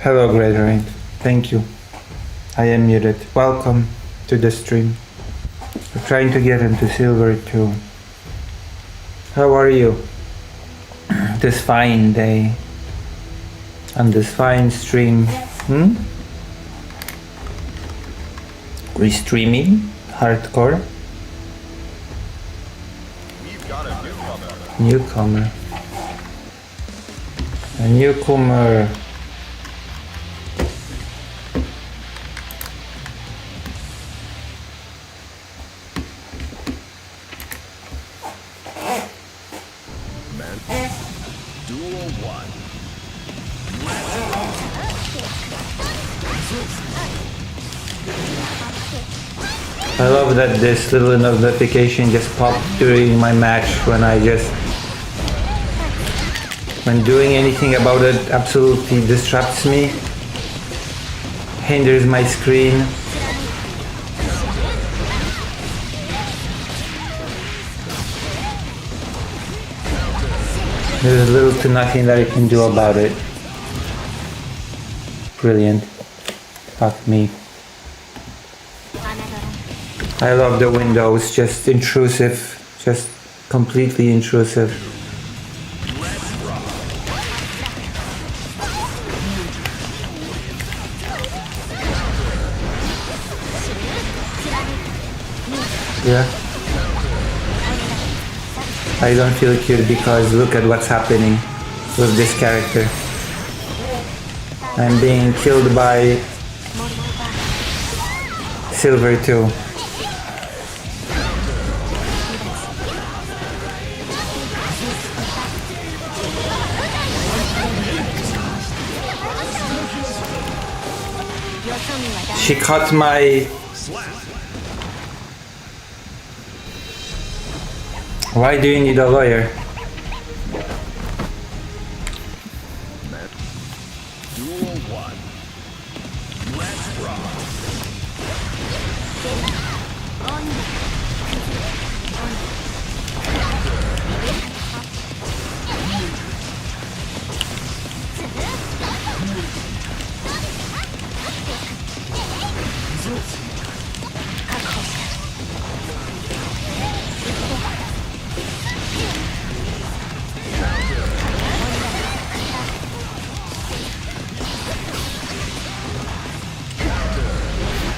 Hello, Great Rain. Thank you. I am muted. Welcome to the stream. I'm trying to get into silver too. How are you? This fine day. On this fine stream. Restreaming? Hardcore? Newcomer. A newcomer. I love that this little notification just popped during my match when doing anything about it absolutely disrupts me, hinders my screen. There's little to nothing that I can do about it. Brilliant. Fuck me. I love the windows, just intrusive, just completely intrusive. Yeah. I don't feel cute because look at what's happening with this character. I'm being killed by Silver too. She caught my... Why do you need a lawyer?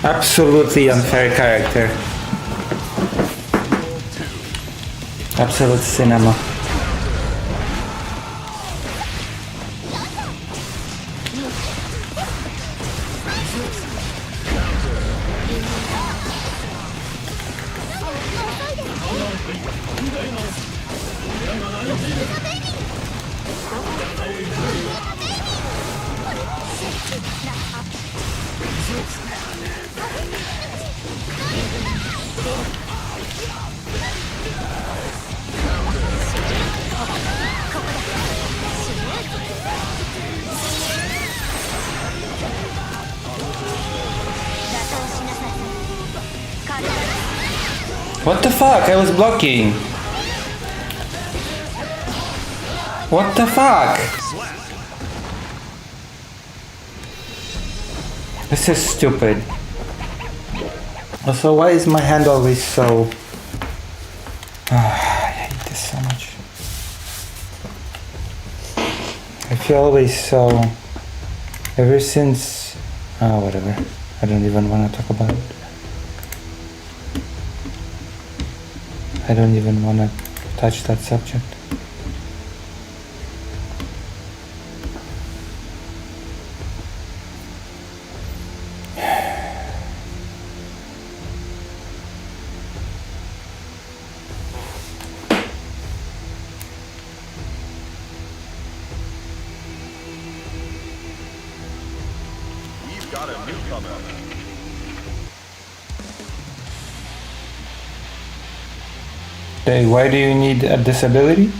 Absolutely unfair character. Absolute cinema. What the fuck? I was blocking. What the fuck? This is stupid. Also, why is my hand always so... I hate this so much. I feel always so... Ever since... whatever. I don't even want to talk about it. I don't even want to touch that subject. We've got a newcomer. Hey, why do you need a disability?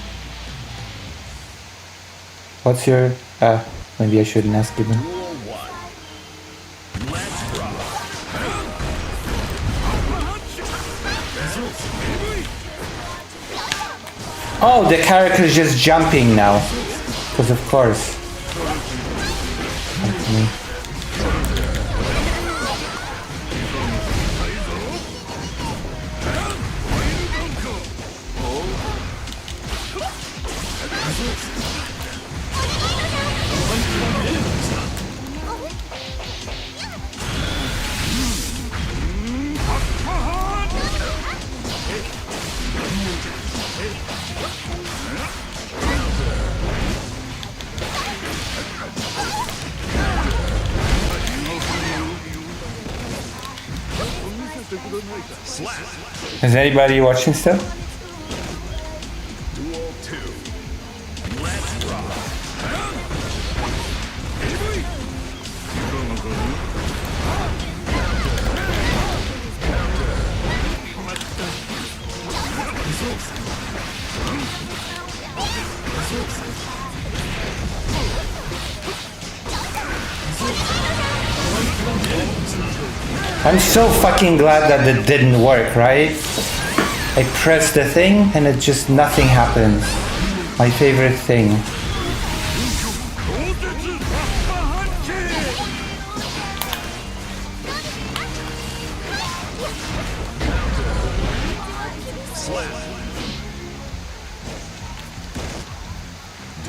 What's your... maybe I shouldn't ask even. Oh, the character is just jumping now. Because of course. me. Slap. Is anybody watching still? Duel 2. Let's rock. I'm so fucking glad that it didn't work, right? I pressed the thing and it just nothing happens. My favorite thing.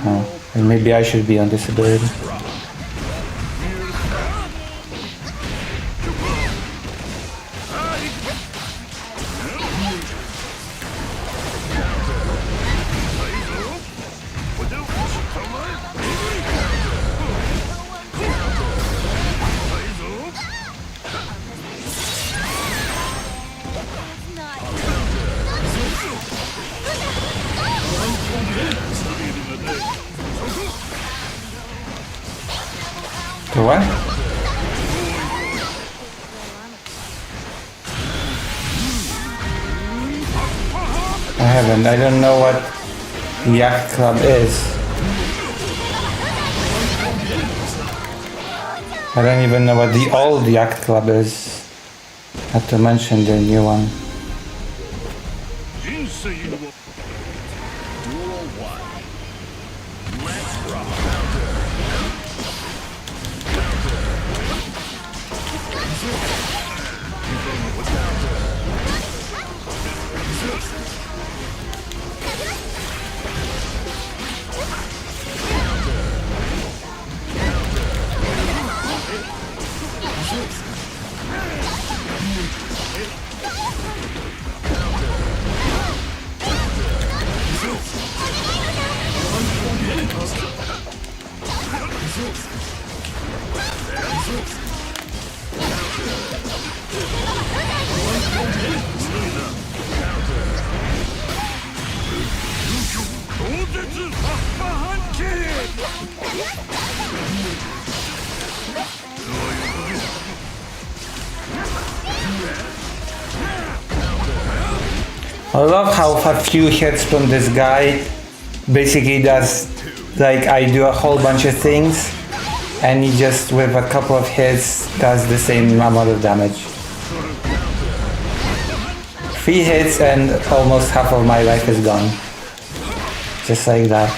Oh, and maybe I should be on disability. To what? I haven't. I don't know what Yacht Club is. I don't even know what the old Yacht Club is. Not to mention the new one. Duel 1. Let's rock. I love how a few hits from this guy basically does, like, I do a whole bunch of things and he just with a couple of hits does the same amount of damage. 3 hits and almost half of my life is gone. Just like that.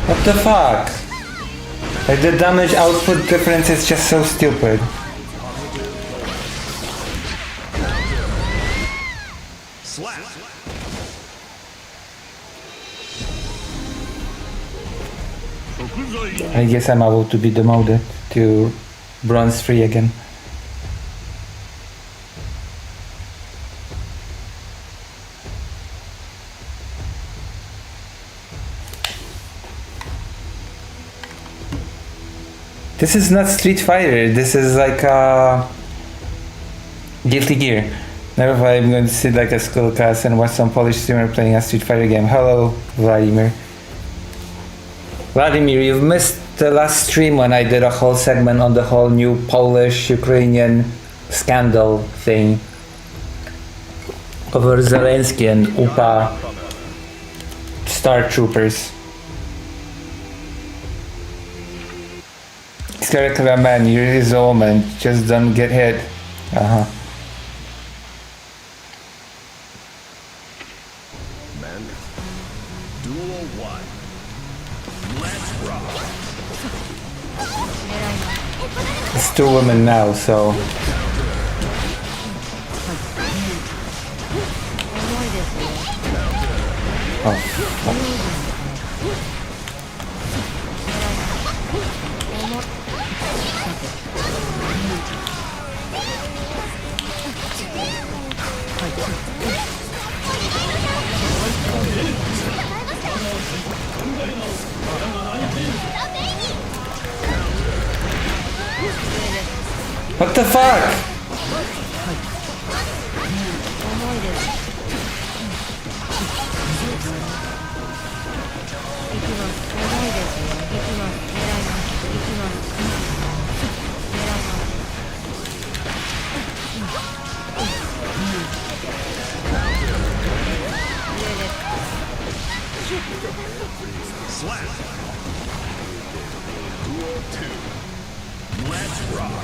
What the fuck? Like, the damage output difference is just so stupid. Slap. I guess I'm able to be demoted to bronze 3 again. This is not Street Fighter, this is like Guilty Gear. Never mind, I'm going to sit like a school class and watch some Polish streamer playing a Street Fighter game. Hello, Vladimir. Vladimir, you've missed the last stream when I did a whole segment on the whole new Polish-Ukrainian scandal thing over Zelensky and UPA Star Troopers. scared of a man, you're his old man. Just don't get hit. Uh-huh. Men. Duel 1. Let's rock. It's 2 women now, so... Oh, fuck. What the fuck? Slap. Duel 2. Let's rock.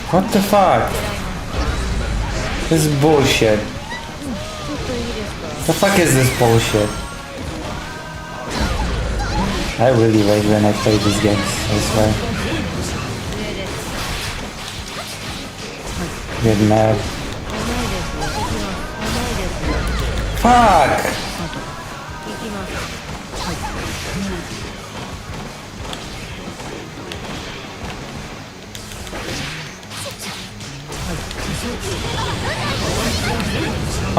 What the fuck? This is bullshit. The fuck is this bullshit? I really rage when I play these games, I swear. Get mad. Fuck!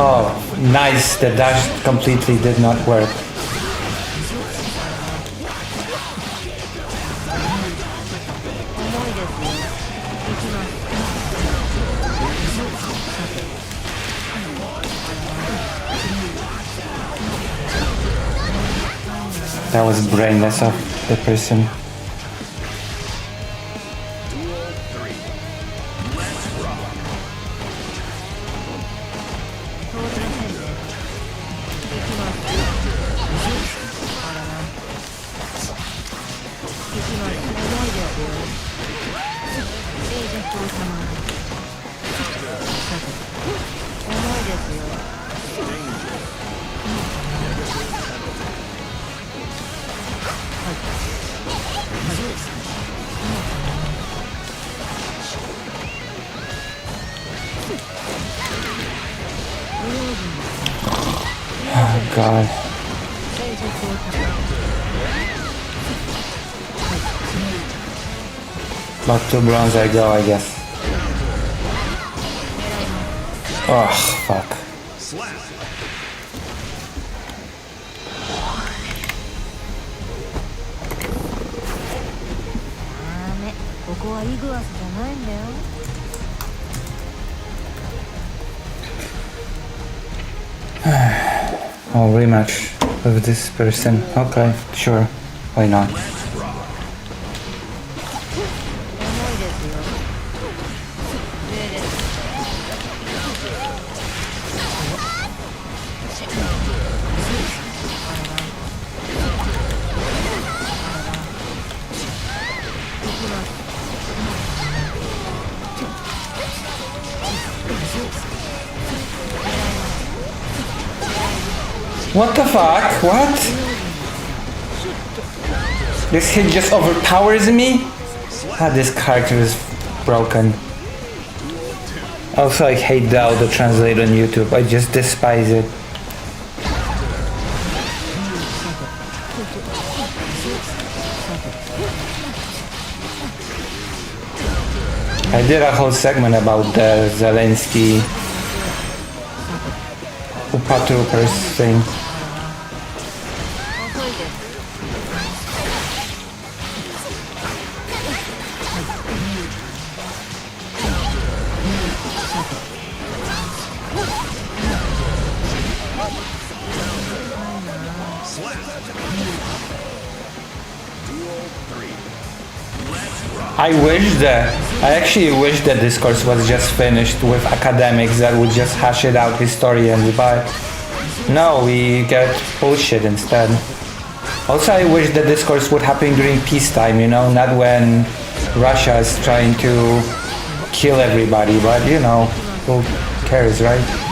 Oh, nice. The dash completely did not work. That was brainless of the person. Duel 3. Let's rock. Oh god. Back to bronze I go, I guess. Oh, fuck. Slap. ここはイグアスじゃないんだよ。 Oh, rematch with this person. Okay, sure. Why not? What the fuck? What? This hit just overpowers me? Ah, this character is broken. Also, I hate the auto translate on YouTube. I just despise it. I did a whole segment about the Zelensky Upa Troopers thing. I actually wish the discourse was just finished with academics that would just hash it out, historians, but no, we get bullshit instead. Also, I wish the discourse would happen during peacetime, you know, not when Russia is trying to kill everybody, but you know, who cares, right?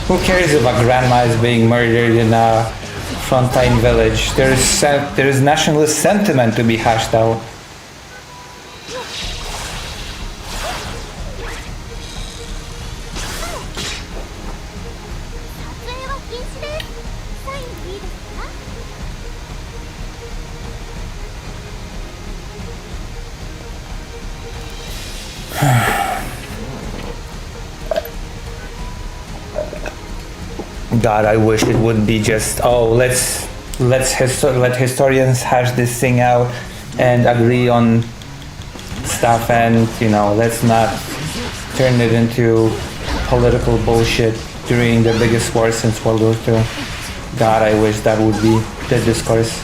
Who cares if a grandma is being murdered in a frontline village? There is nationalist sentiment to be hashed out. God, I wish it would be just, oh, let historians hash this thing out and agree on stuff, and you know, let's not turn it into political bullshit during the biggest war since World War II. God, I wish that would be the discourse.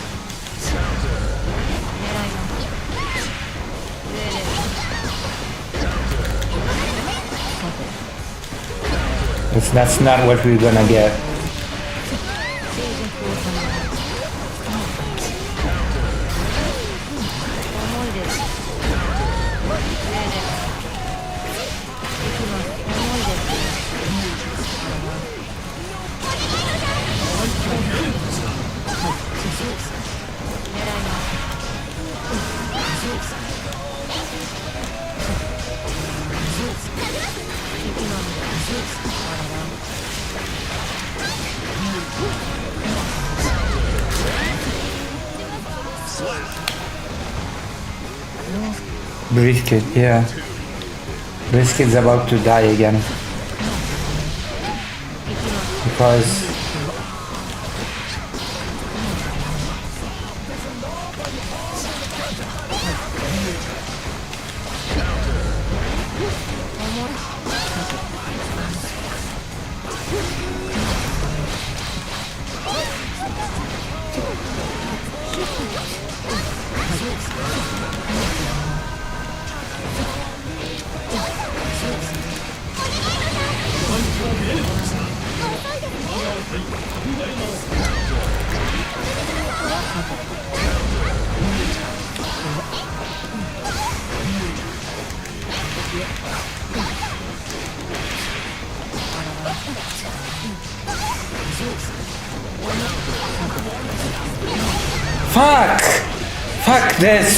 That's not what we're gonna get. Brisket, yeah. Brisket's about to die again. Because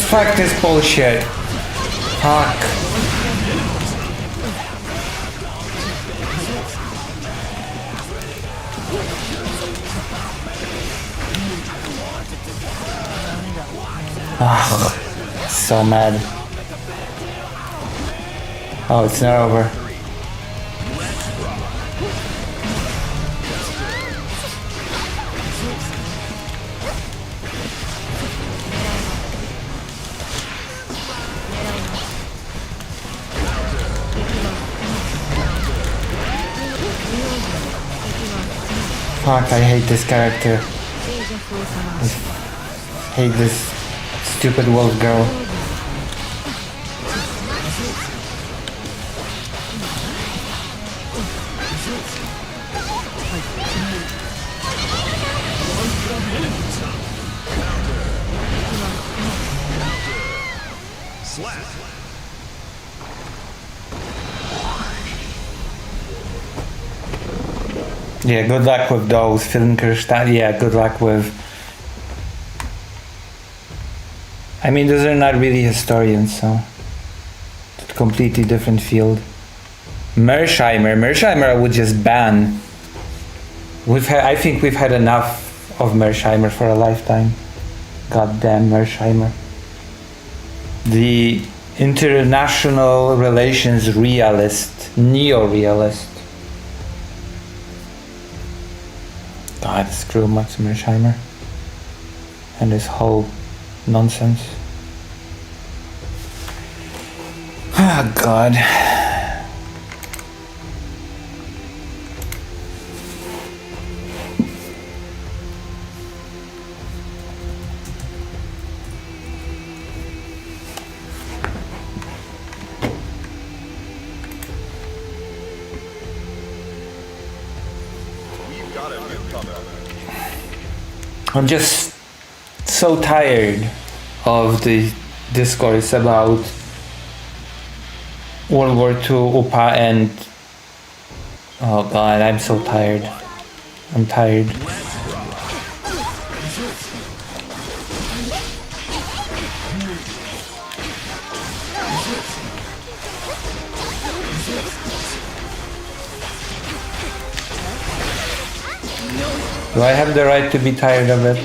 Fuck this bullshit. Fuck. Ugh, so mad. Oh, it's not over. Fuck, I hate this character. I hate this stupid wolf girl. Slap. Yeah, good luck with those Filmkirchstadt. Yeah, good luck with. I mean, those are not really historians, so it's a completely different field. Mersheimer I would just ban. I think we've had enough of Mersheimer for a lifetime. Goddamn Mersheimer. The international relations realist, neo-realist. God, screw Max Mersheimer and this whole nonsense. Oh God. We've got a newcomer. I'm just so tired of the discourse about World War II, UPA, and oh God, I'm so tired. I'm tired. Do I have the right to be tired of it?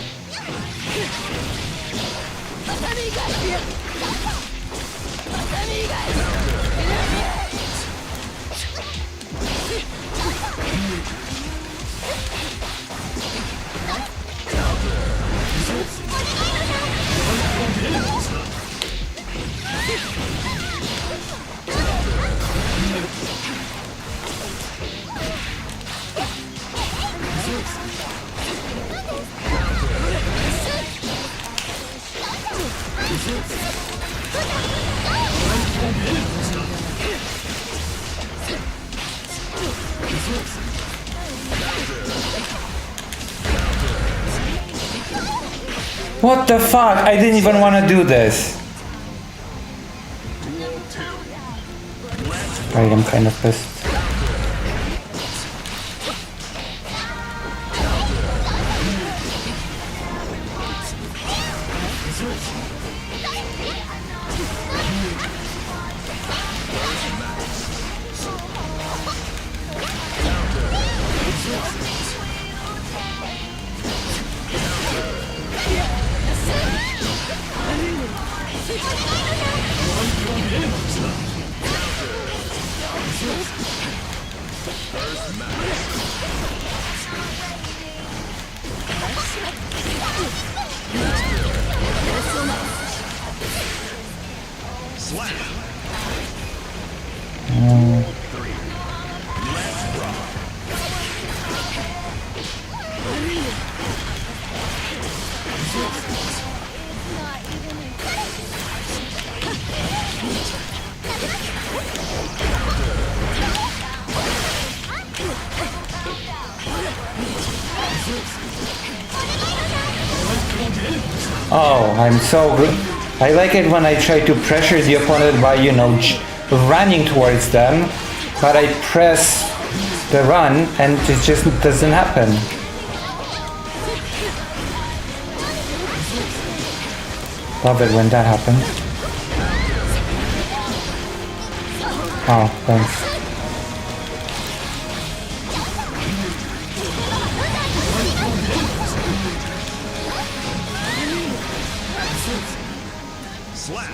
What the fuck? I didn't even want to do this. I'm kind of pissed. Slap. Oh, I'm so good. I like it when I try to pressure the opponent by, you know, running towards them, but I press the run and it just doesn't happen. Love it when that happens. Oh, thanks. Slap.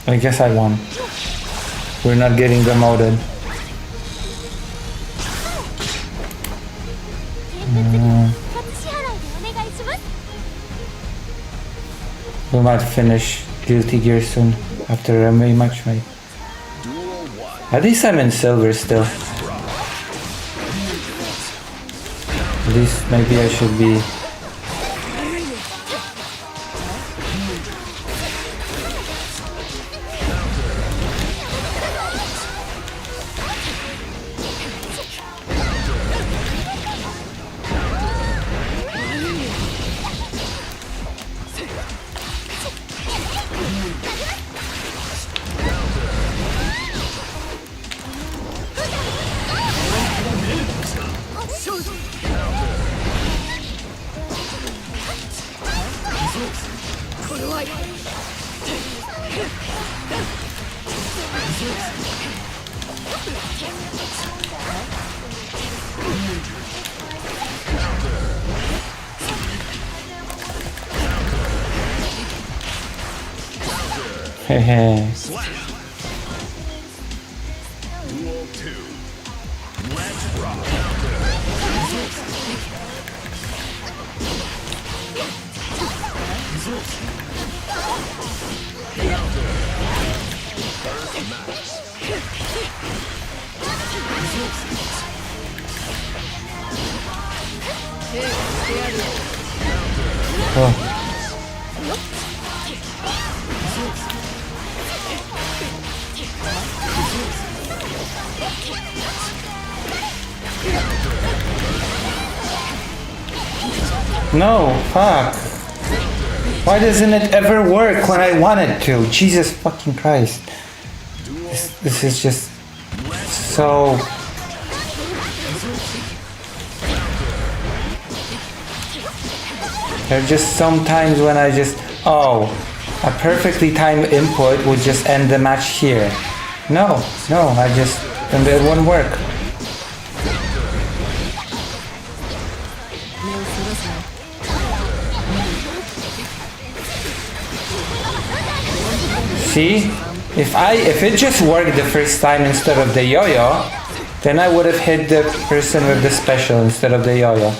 I guess I won. We're not getting demoted. We might finish Guilty Gear soon after a rematch, mate. Duel 1. At least I'm in silver still. At least maybe I should be. Hehe. Slap. Duel 2. Let's rock. Oh. No, fuck. Why doesn't it ever work when I want it to? Jesus fucking Christ. This is just so... There are just some times when I just... Oh, a perfectly timed input would just end the match here. No, I just... And it won't work. See? If it just worked the first time instead of the yo-yo, then I would have hit the person with the special instead of the yo-yo.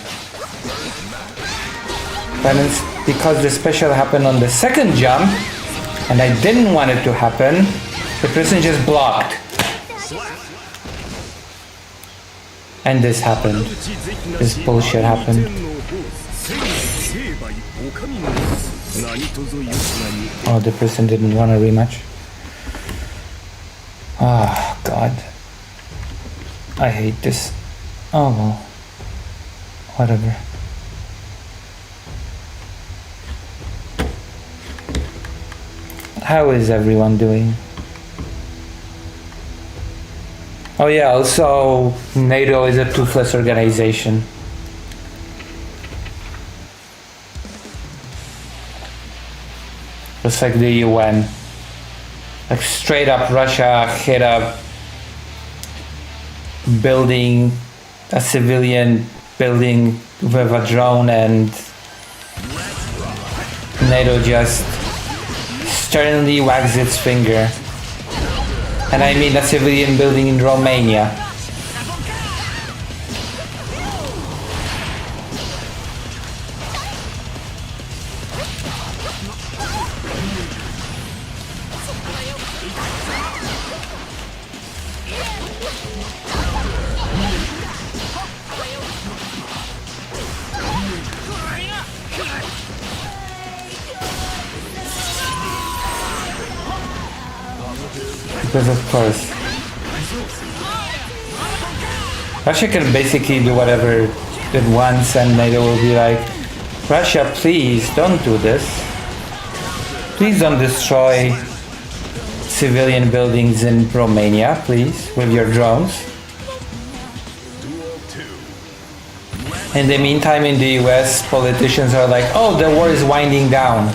But because the special happened on the second jump, and I didn't want it to happen, the person just blocked. And this happened. This bullshit happened. Oh, the person didn't want a rematch. Oh, God. I hate this. Oh, well. Whatever. How is everyone doing? Oh yeah, also NATO is a toothless organization. Just like the UN. Like straight up Russia hit a building, a civilian building with a drone, and NATO just sternly wags its finger. And I mean a civilian building in Romania. Because of course, Russia can basically do whatever it wants, and NATO will be like, Russia, please don't do this. Please don't destroy civilian buildings in Romania, please, with your drones. In the meantime, in the US, politicians are like, oh, the war is winding down.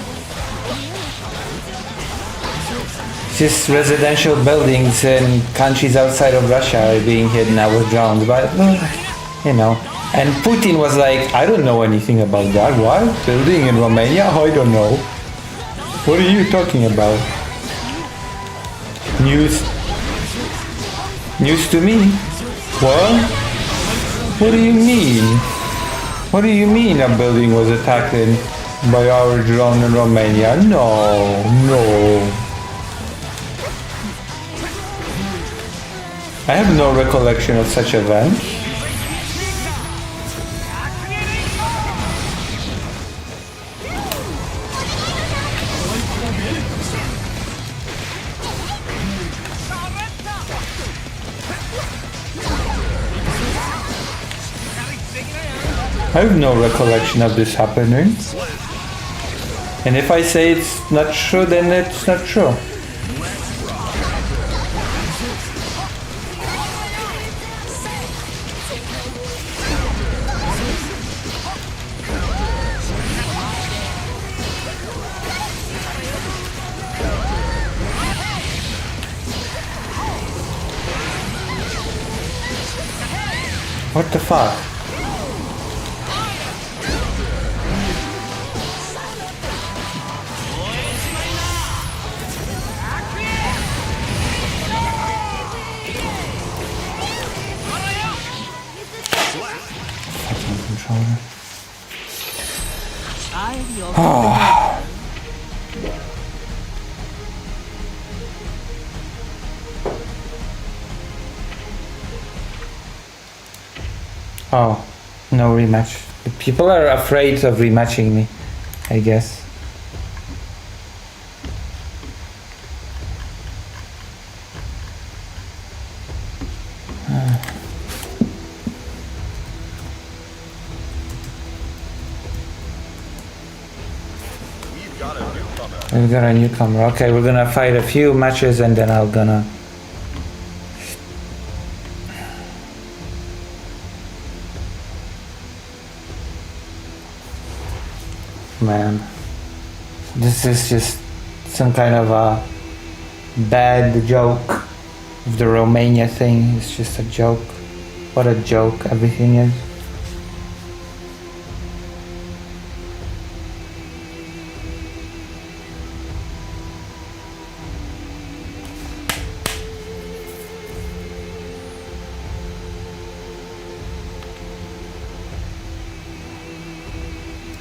Just residential buildings in countries outside of Russia are being hit now with drones, but you know. And Putin was like, I don't know anything about that. What? Building in Romania? I don't know. What are you talking about? News to me? What? What do you mean? What do you mean a building was attacked by our drone in Romania? No. I have no recollection of such events. I have no recollection of this happening. And if I say it's not true, then it's not true. What the fuck? Fucking controller. Oh. Oh, no rematch. People are afraid of rematching me, I guess. We've got a newcomer. We've got a newcomer. Okay, we're gonna fight a few matches and then I'm gonna... Man, this is just some kind of a bad joke. The Romania thing is just a joke. What a joke everything is.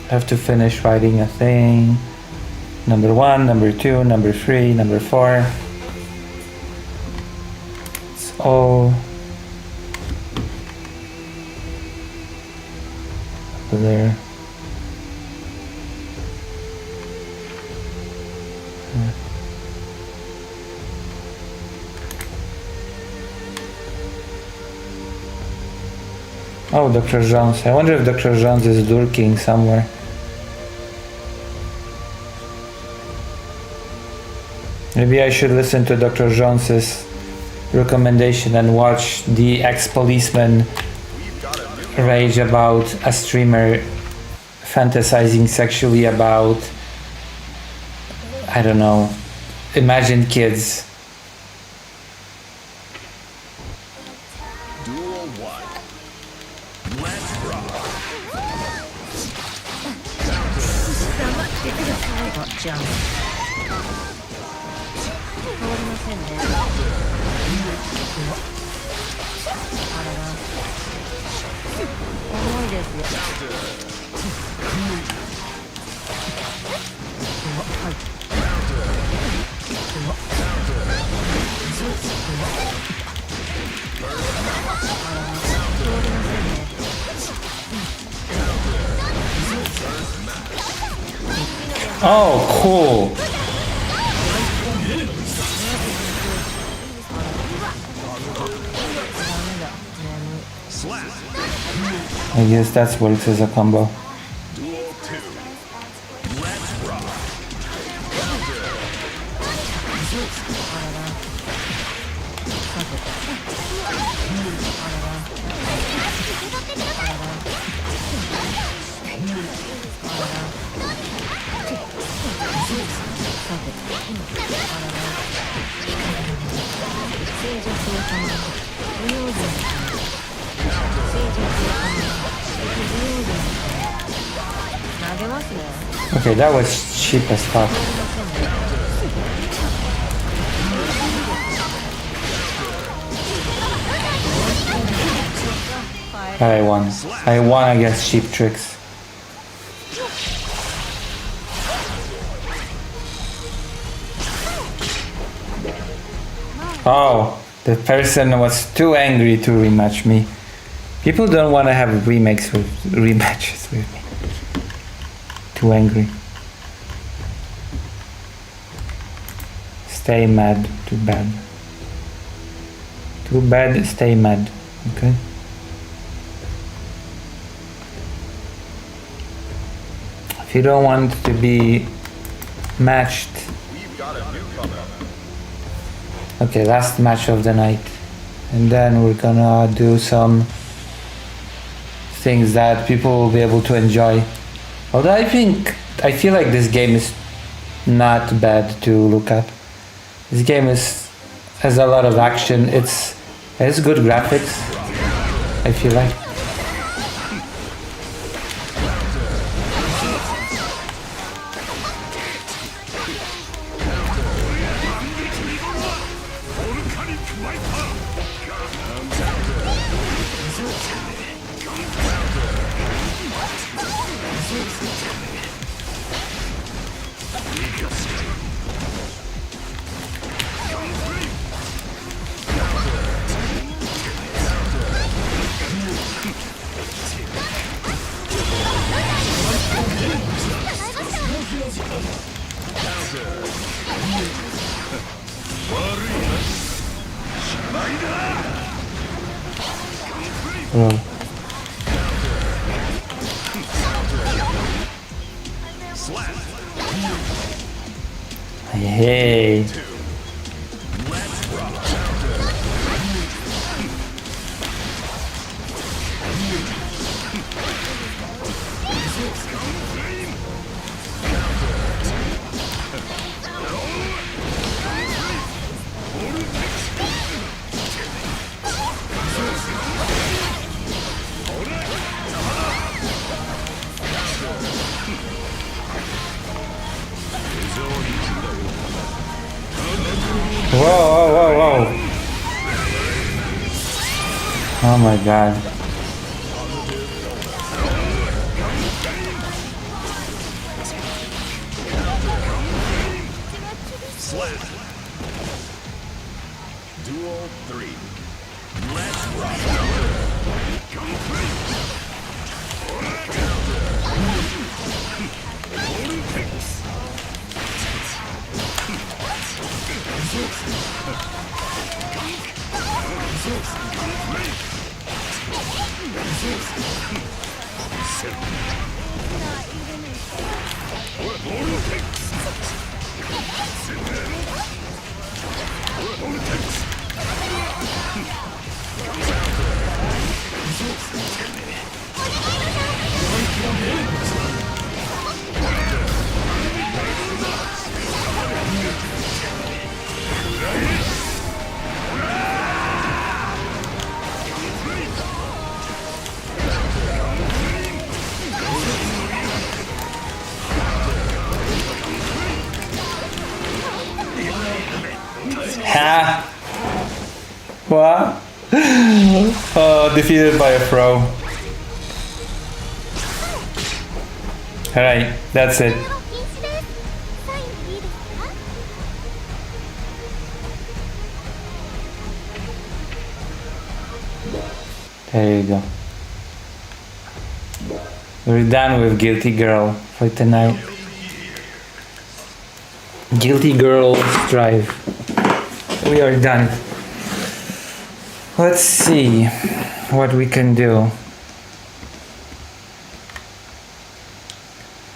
I have to finish writing a thing. Number 1, number 2, number 3, number 4. It's all up there. Oh, Dr. Jones. I wonder if Dr. Jones is lurking somewhere. Maybe I should listen to Dr. Jones's recommendation and watch the ex-policeman rage about a streamer fantasizing sexually about, I don't know, imagined kids. Duel 1. Let's rock. じゃん変わりませんねあらら重いですよはいOh, cool. Slap. I guess that works as a combo. Duel 2. Let's rock. Okay, that was cheap as fuck. I won. I won against cheap tricks. Oh, the person was too angry to rematch me. People don't want to have rematches with me. Too angry. Stay mad. Too bad. Too bad. Stay mad. Okay. If you don't want to be matched. We've got a newcomer. Okay, last match of the night. And then we're gonna do some things that people will be able to enjoy. Although I feel like this game is not bad to look at. This game has a lot of action. It has good graphics, I feel like. Whoa, whoa, whoa, whoa. Oh my god. Slap. Duel 3. Let's rock. Ha! What? Oh, defeated by a pro. Alright, that's it. There you go. We're done with Guilty Girl for tonight. Guilty Girl Drive. We are done. Let's see what we can do.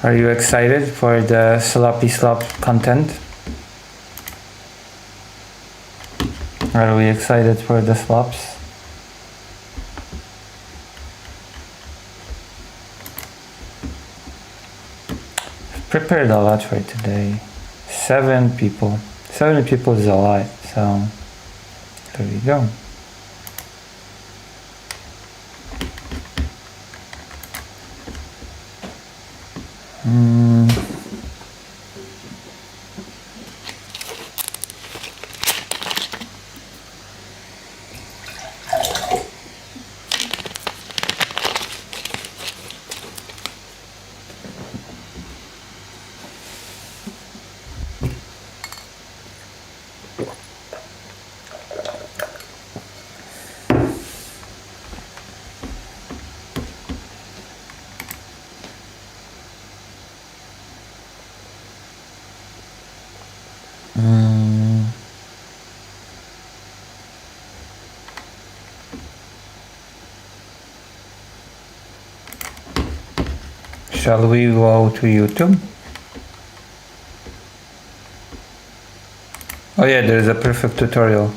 Are you excited for the sloppy slop content? Are we excited for the slops? Prepared a lot for today. 7 people. 7 people is a lot, so there we go. Shall we go to YouTube? Oh yeah, there's a perfect tutorial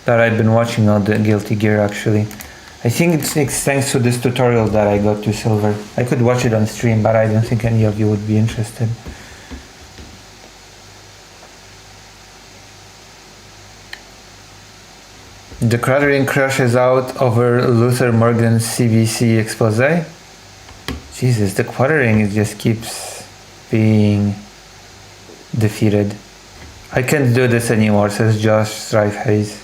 that I've been watching on the Guilty Gear actually. I think it's thanks to this tutorial that I got to silver. I could watch it on stream, but I don't think any of you would be interested. The cratering crashes out over Luther Morgan's CBC expose. Jesus, the quartering just keeps being defeated. I can't do this anymore, says Josh Strife Hayes.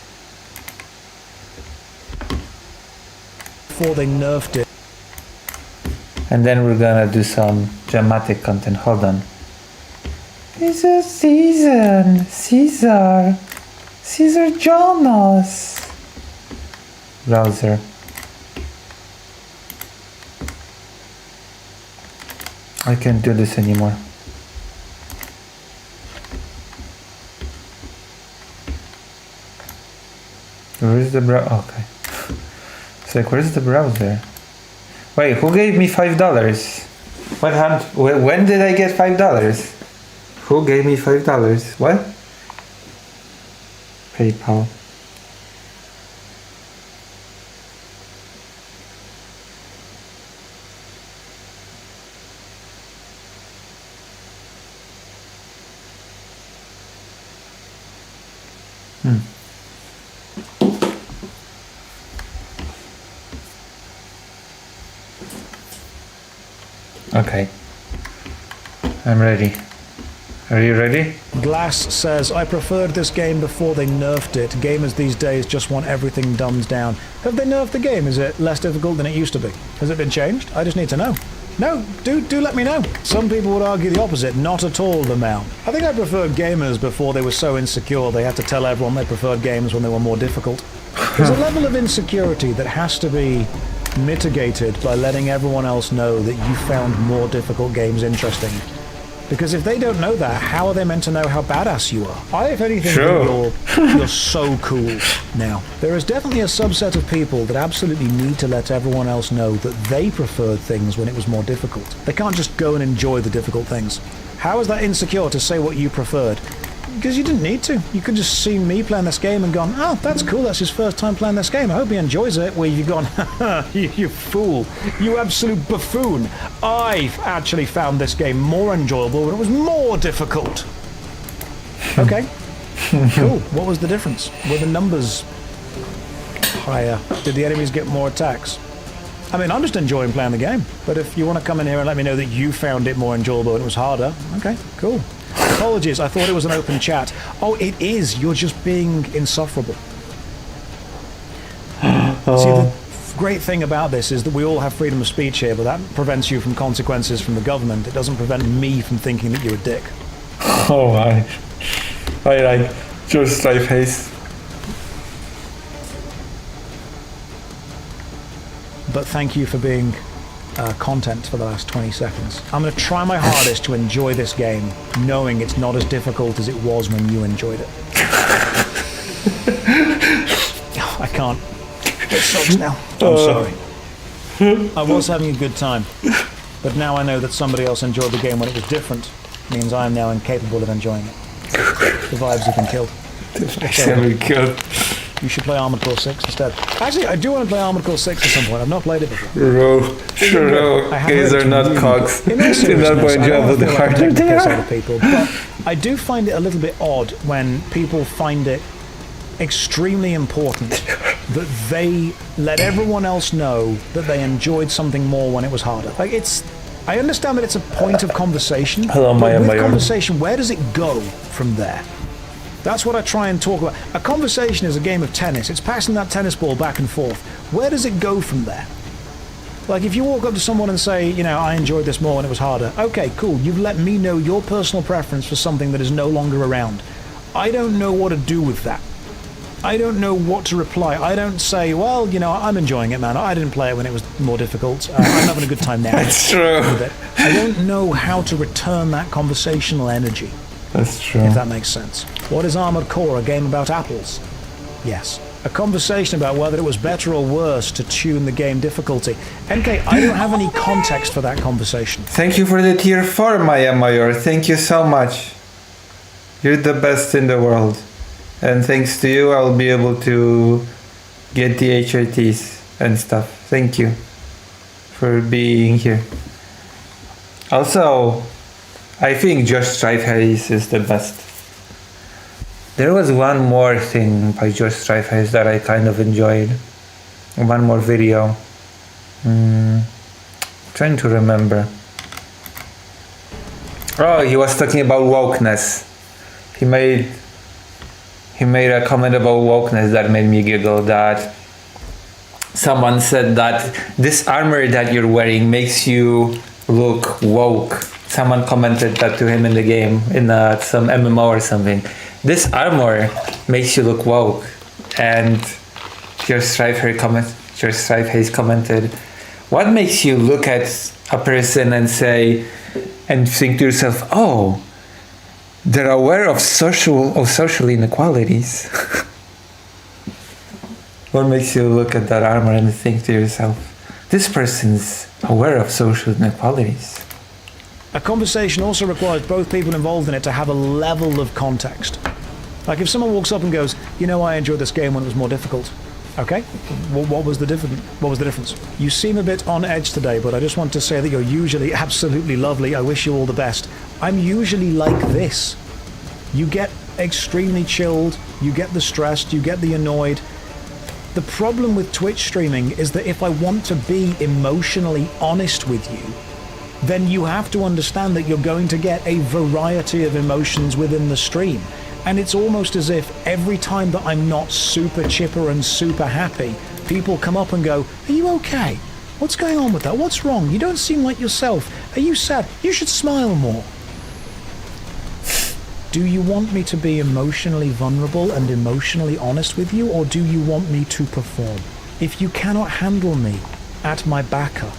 Before they nerfed it. And then we're gonna do some dramatic content. Hold on. It's a season. Caesar Jonas. Browser. I can't do this anymore. Where is the browser? Okay. It's like, where's the browser? Wait, who gave me $5? What happened? When did I get $5? Who gave me $5? What? PayPal. Okay. I'm ready. Are you ready? Glass says, I preferred this game before they nerfed it. Gamers these days just want everything dumbed down. Have they nerfed the game? Is it less difficult than it used to be? Has it been changed? I just need to know. No, do let me know. Some people would argue the opposite. Not at all, the Mount. I think I preferred gamers before they were so insecure they had to tell everyone they preferred games when they were more difficult. There's a level of insecurity that has to be mitigated by letting everyone else know that you found more difficult games interesting. Because if they don't know that, how are they meant to know how badass you are? I, if anything, Sure. think you're so cool now. There is definitely a subset of people that absolutely need to let everyone else know that they preferred things when it was more difficult. They can't just go and enjoy the difficult things. How is that insecure to say what you preferred? Because you didn't need to. You could just see me playing this game and gone, oh, that's cool, that's his first time playing this game. I hope he enjoys it. Where you've gone, you fool, you absolute buffoon. I've actually found this game more enjoyable when it was more difficult. Okay, cool. What was the difference? Were the numbers higher? Did the enemies get more attacks? I mean, I'm just enjoying playing the game. But if you want to come in here and let me know that you found it more enjoyable and it was harder, okay, cool. Apologies, I thought it was an open chat. Oh, it is. You're just being insufferable. See, the great thing about this is that we all have freedom of speech here, but that prevents you from consequences from the government. It doesn't prevent me from thinking that you're a dick. Oh, I like just my face. But thank you for being content for the last 20 seconds. I'm going to try my hardest to enjoy this game, knowing it's not as difficult as it was when you enjoyed it. I can't. It sucks now. I'm sorry. I was having a good time, but now I know that somebody else enjoyed the game when it was different. It means I am now incapable of enjoying it. The vibes have been killed. You should play Armored Core 6 instead. Actually, I do want to play Armored Core 6 at some point. I've not played it before. Games are not cogs. In all They're not seriousness, more I don't enjoyable the feel like I'm harder taking the they piss are. out of people, but I do find it a little bit odd when people find it extremely important that they let everyone else know that they enjoyed something more when it was harder. Like, I understand that it's a point of conversation. Hello, but Maya with Mayor. conversation, where does it go from there? That's what I try and talk about. A conversation is a game of tennis. It's passing that tennis ball back and forth. Where does it go from there? Like, if you walk up to someone and say, you know, I enjoyed this more when it was harder. Okay, cool. You've let me know your personal preference for something that is no longer around. I don't know what to do with that. I don't know what to reply. I don't say, well, you know, I'm enjoying it, man. I didn't play it when it was more difficult. I'm having a good time now. That's true. With it. I don't know how to return that conversational energy. That's true. If that makes sense. What is Armored Core? A game about apples? Yes. A conversation about whether it was better or worse to tune the game difficulty. NK, I don't have any context for that conversation. Thank you for the tier 4, Maya Mayor. Thank you so much. You're the best in the world. And thanks to you, I'll be able to get the HRTs and stuff. Thank you for being here. Also, I think Josh Strifehaze is the best. There was one more thing by Josh Strifehaze that I kind of enjoyed. One more video. Trying to remember. Oh, he was talking about wokeness. He made a comment about wokeness that made me giggle. That someone said that this armor that you're wearing makes you look woke. Someone commented that to him in the game, in some MMO or something. This armor makes you look woke. And your Strifehaze commented, what makes you look at a person and say, and think to yourself, oh, they're aware of social inequalities. What makes you look at that armor and think to yourself, this person's aware of social inequalities? A conversation also requires both people involved in it to have a level of context. Like if someone walks up and goes, you know, I enjoyed this game when it was more difficult. Okay, what was the difference? You seem a bit on edge today, but I just want to say that you're usually absolutely lovely. I wish you all the best. I'm usually like this. You get extremely chilled, You get the stressed, you get the annoyed. The problem with Twitch streaming is that if I want to be emotionally honest with you, then you have to understand that you're going to get a variety of emotions within the stream. And it's almost as if every time that I'm not super chipper and super happy, people come up and go, "Are you okay? What's going on with that? What's wrong? You don't seem like yourself. Are you sad? You should smile more." Do you want me to be emotionally vulnerable and emotionally honest with you, or do you want me to perform? If you cannot handle me at my baka,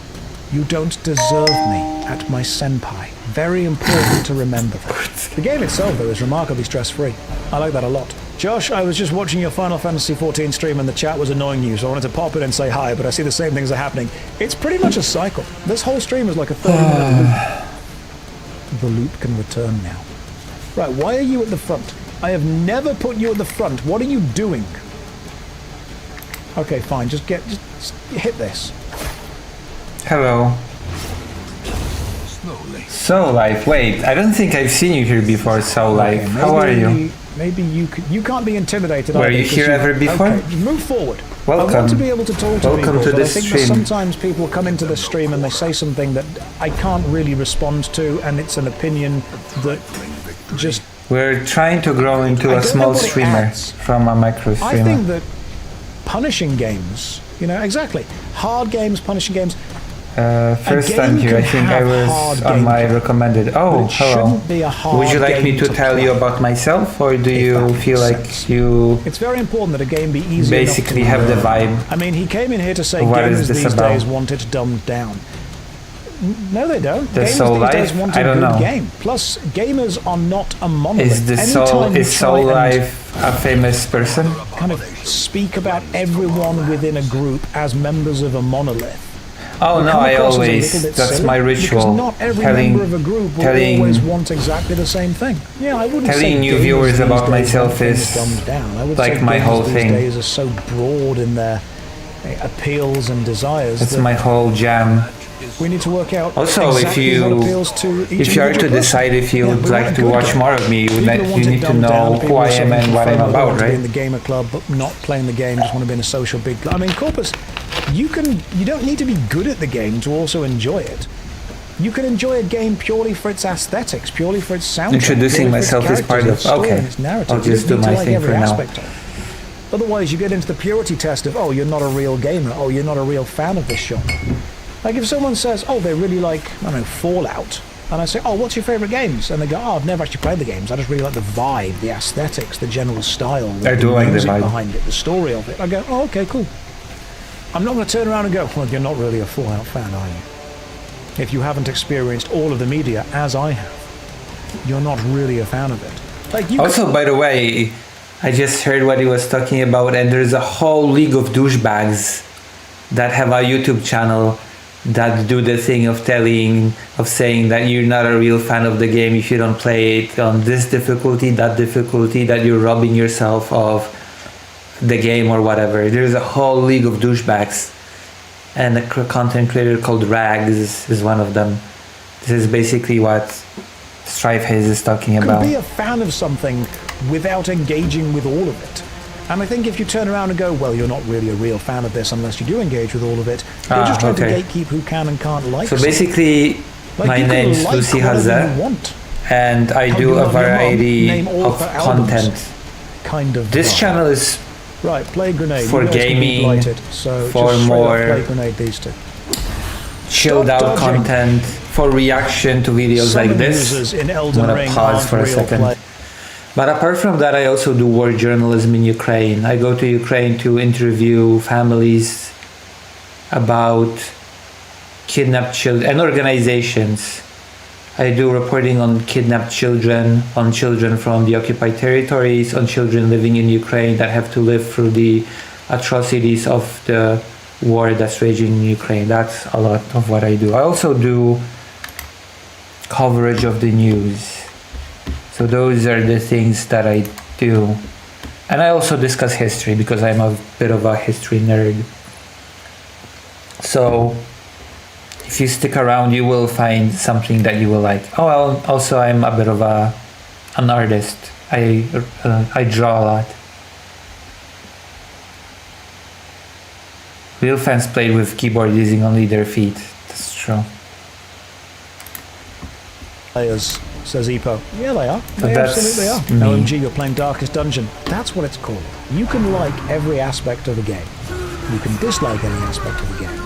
you don't deserve me at my senpai. Very important to remember that. The game itself, though, is remarkably stress-free. I like that a lot. Josh, I was just watching your Final Fantasy XIV stream and the chat was annoying you, so I wanted to pop in and say hi, but I see the same things are happening. It's pretty much a cycle. This whole stream is like a 30-minute loop. The loop can return now. Right, why are you at the front? I have never put you at the front. What are you doing? Okay, fine. Just hit this. Hello. Slowly. Soul Life. Wait, I don't think I've seen you here before, Soul Life. Okay, How are you? Maybe you can't be intimidated. Were either, you 'cause here ever before? Okay, move forward. I Welcome. want to be able to talk to Welcome people, to but the I think stream. that sometimes people come into the stream and they say something that I can't really respond to, and it's an opinion that just... We're trying to grow into I a don't know small what it streamer adds. from a micro streamer. I think that punishing games, exactly, hard games, punishing games, First game time here, I can think I have was hard on my gameplay, recommended. but Oh, it hello. shouldn't be a hard Would you like me game to to tell play. you about myself, or do If you that makes feel like sense. you It's very important that a game be easy basically enough have to the vibe? I mean, he came in here to say What is gamers this these about? days want it dumbed down. No, they don't. The Gamers Soul these days Life? want I a don't good know. game. Plus, gamers are not a monolith. Is Anytime you Soul try and Life a famous person? kind of speak about everyone within a group as members of a monolith. Oh you no, come I across as a always, little bit that's silly, my Because ritual. not every telling member of a group will telling- always want exactly the same thing. Yeah, I wouldn't telling say new gamers viewers these about days myself want things is dumbed down. I would like say my gamers whole these thing. days are so broad in their appeals and desires That's that my whole jam. we need to work out Also, exactly if what you appeals to each if you are to individual person. decide if you Yeah, would we like want to good watch games. more of me, People you want it need to dumbed down, know people who I say am and what I'm FOMO, about, want to be right? in the gamer club, but not playing the game, just want to be in a social big club. I mean, Corpus, you don't need to be good at the game to also enjoy it. You can enjoy a game purely for its aesthetics, purely for its soundtrack. Introducing purely for its myself is part characters, of- its story, okay. and its narrative. I'll You just don't do need to my like thing every for now. aspect of it. Otherwise, you get into the purity test of, oh, you're not a real gamer. Oh, you're not a real fan of this genre. Like if someone says, oh, they really like, I don't know, Fallout, and I say, oh, what's your favourite games? And they go, oh, I've never actually played the games. I just really like the vibe, the aesthetics, the general style, I do like the music vibe. behind it, the story of it. I go, oh, okay, cool. I'm not going to turn around and go, well, you're not really a Fallout fan, are you? If you haven't experienced all of the media as I have, you're not really a fan of it. Like you Also, by the way, I just heard what he was talking about, and there's a whole league of douchebags that have a YouTube channel that do the thing of saying that you're not a real fan of the game if you don't play it on this difficulty, that you're robbing yourself of the game or whatever. There's a whole league of douchebags, and a content creator called Rags is one of them. This is basically what Strife Haze is talking can about. be a fan of something without engaging with all of it. And I think if you turn around and go, well, you're not really a real fan of this unless you do engage with all of it, you're just trying to gatekeep who can and can't like So something. basically, Like, my you can name's like Lucy whatever Haze, you want. and I How do you a love your mum, variety name all of her albums. content. Kind of This vibe. channel is Right, Play Grenade. for you guys can be gaming, blighted, so for just straight more up Play Grenade these two. chilled Stop out dodging. content, for reaction to videos Some like this. users in I'm Elden gonna Ring pause aren't for a real second. play- But apart from that, I also do war journalism in Ukraine. I go to Ukraine to interview families about kidnapped children and organizations. I do reporting on kidnapped children, on children from the occupied territories, on children living in Ukraine that have to live through the atrocities of the war that's raging in Ukraine. That's a lot of what I do. I also do coverage of the news. So those are the things that I do. And I also discuss history because I'm a bit of a history nerd. So if you stick around, you will find something that you will like. Oh, well, also I'm a bit of an artist. I draw a lot. Real fans play with keyboard using only their feet. That's true. Players, says Epo. Yeah, they are. But They that's absolutely are. me. OMG, you're playing Darkest Dungeon. That's what it's called. You can like every aspect of the game. You can dislike any aspect of the game.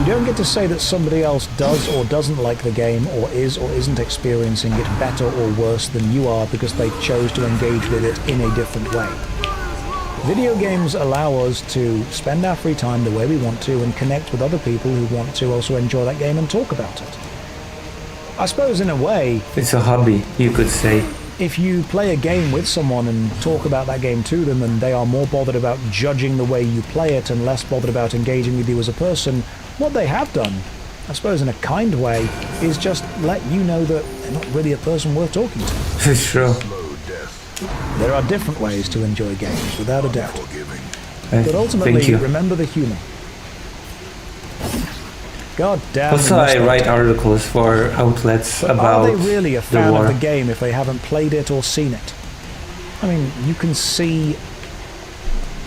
You don't get to say that somebody else does or doesn't like the game or is or isn't experiencing it better or worse than you are because they chose to engage with it in a different way. Video games allow us to spend our free time the way we want to and connect with other people who want to also enjoy that game and talk about it. I suppose in a way, It's a hobby, you could say. if you play a game with someone and talk about that game to them and they are more bothered about judging the way you play it and less bothered about engaging with you as a person, what they have done, I suppose in a kind way, is just let you know that they're not really a person worth talking to. It's true. Slow death. There are different ways to enjoy games, without a doubt. Forgiving. But ultimately, Thank you. remember the humor. God damn. Also, we I missed that. write articles for outlets But about are they really a the fan war. of the game if they haven't played it or seen it? I mean, you can see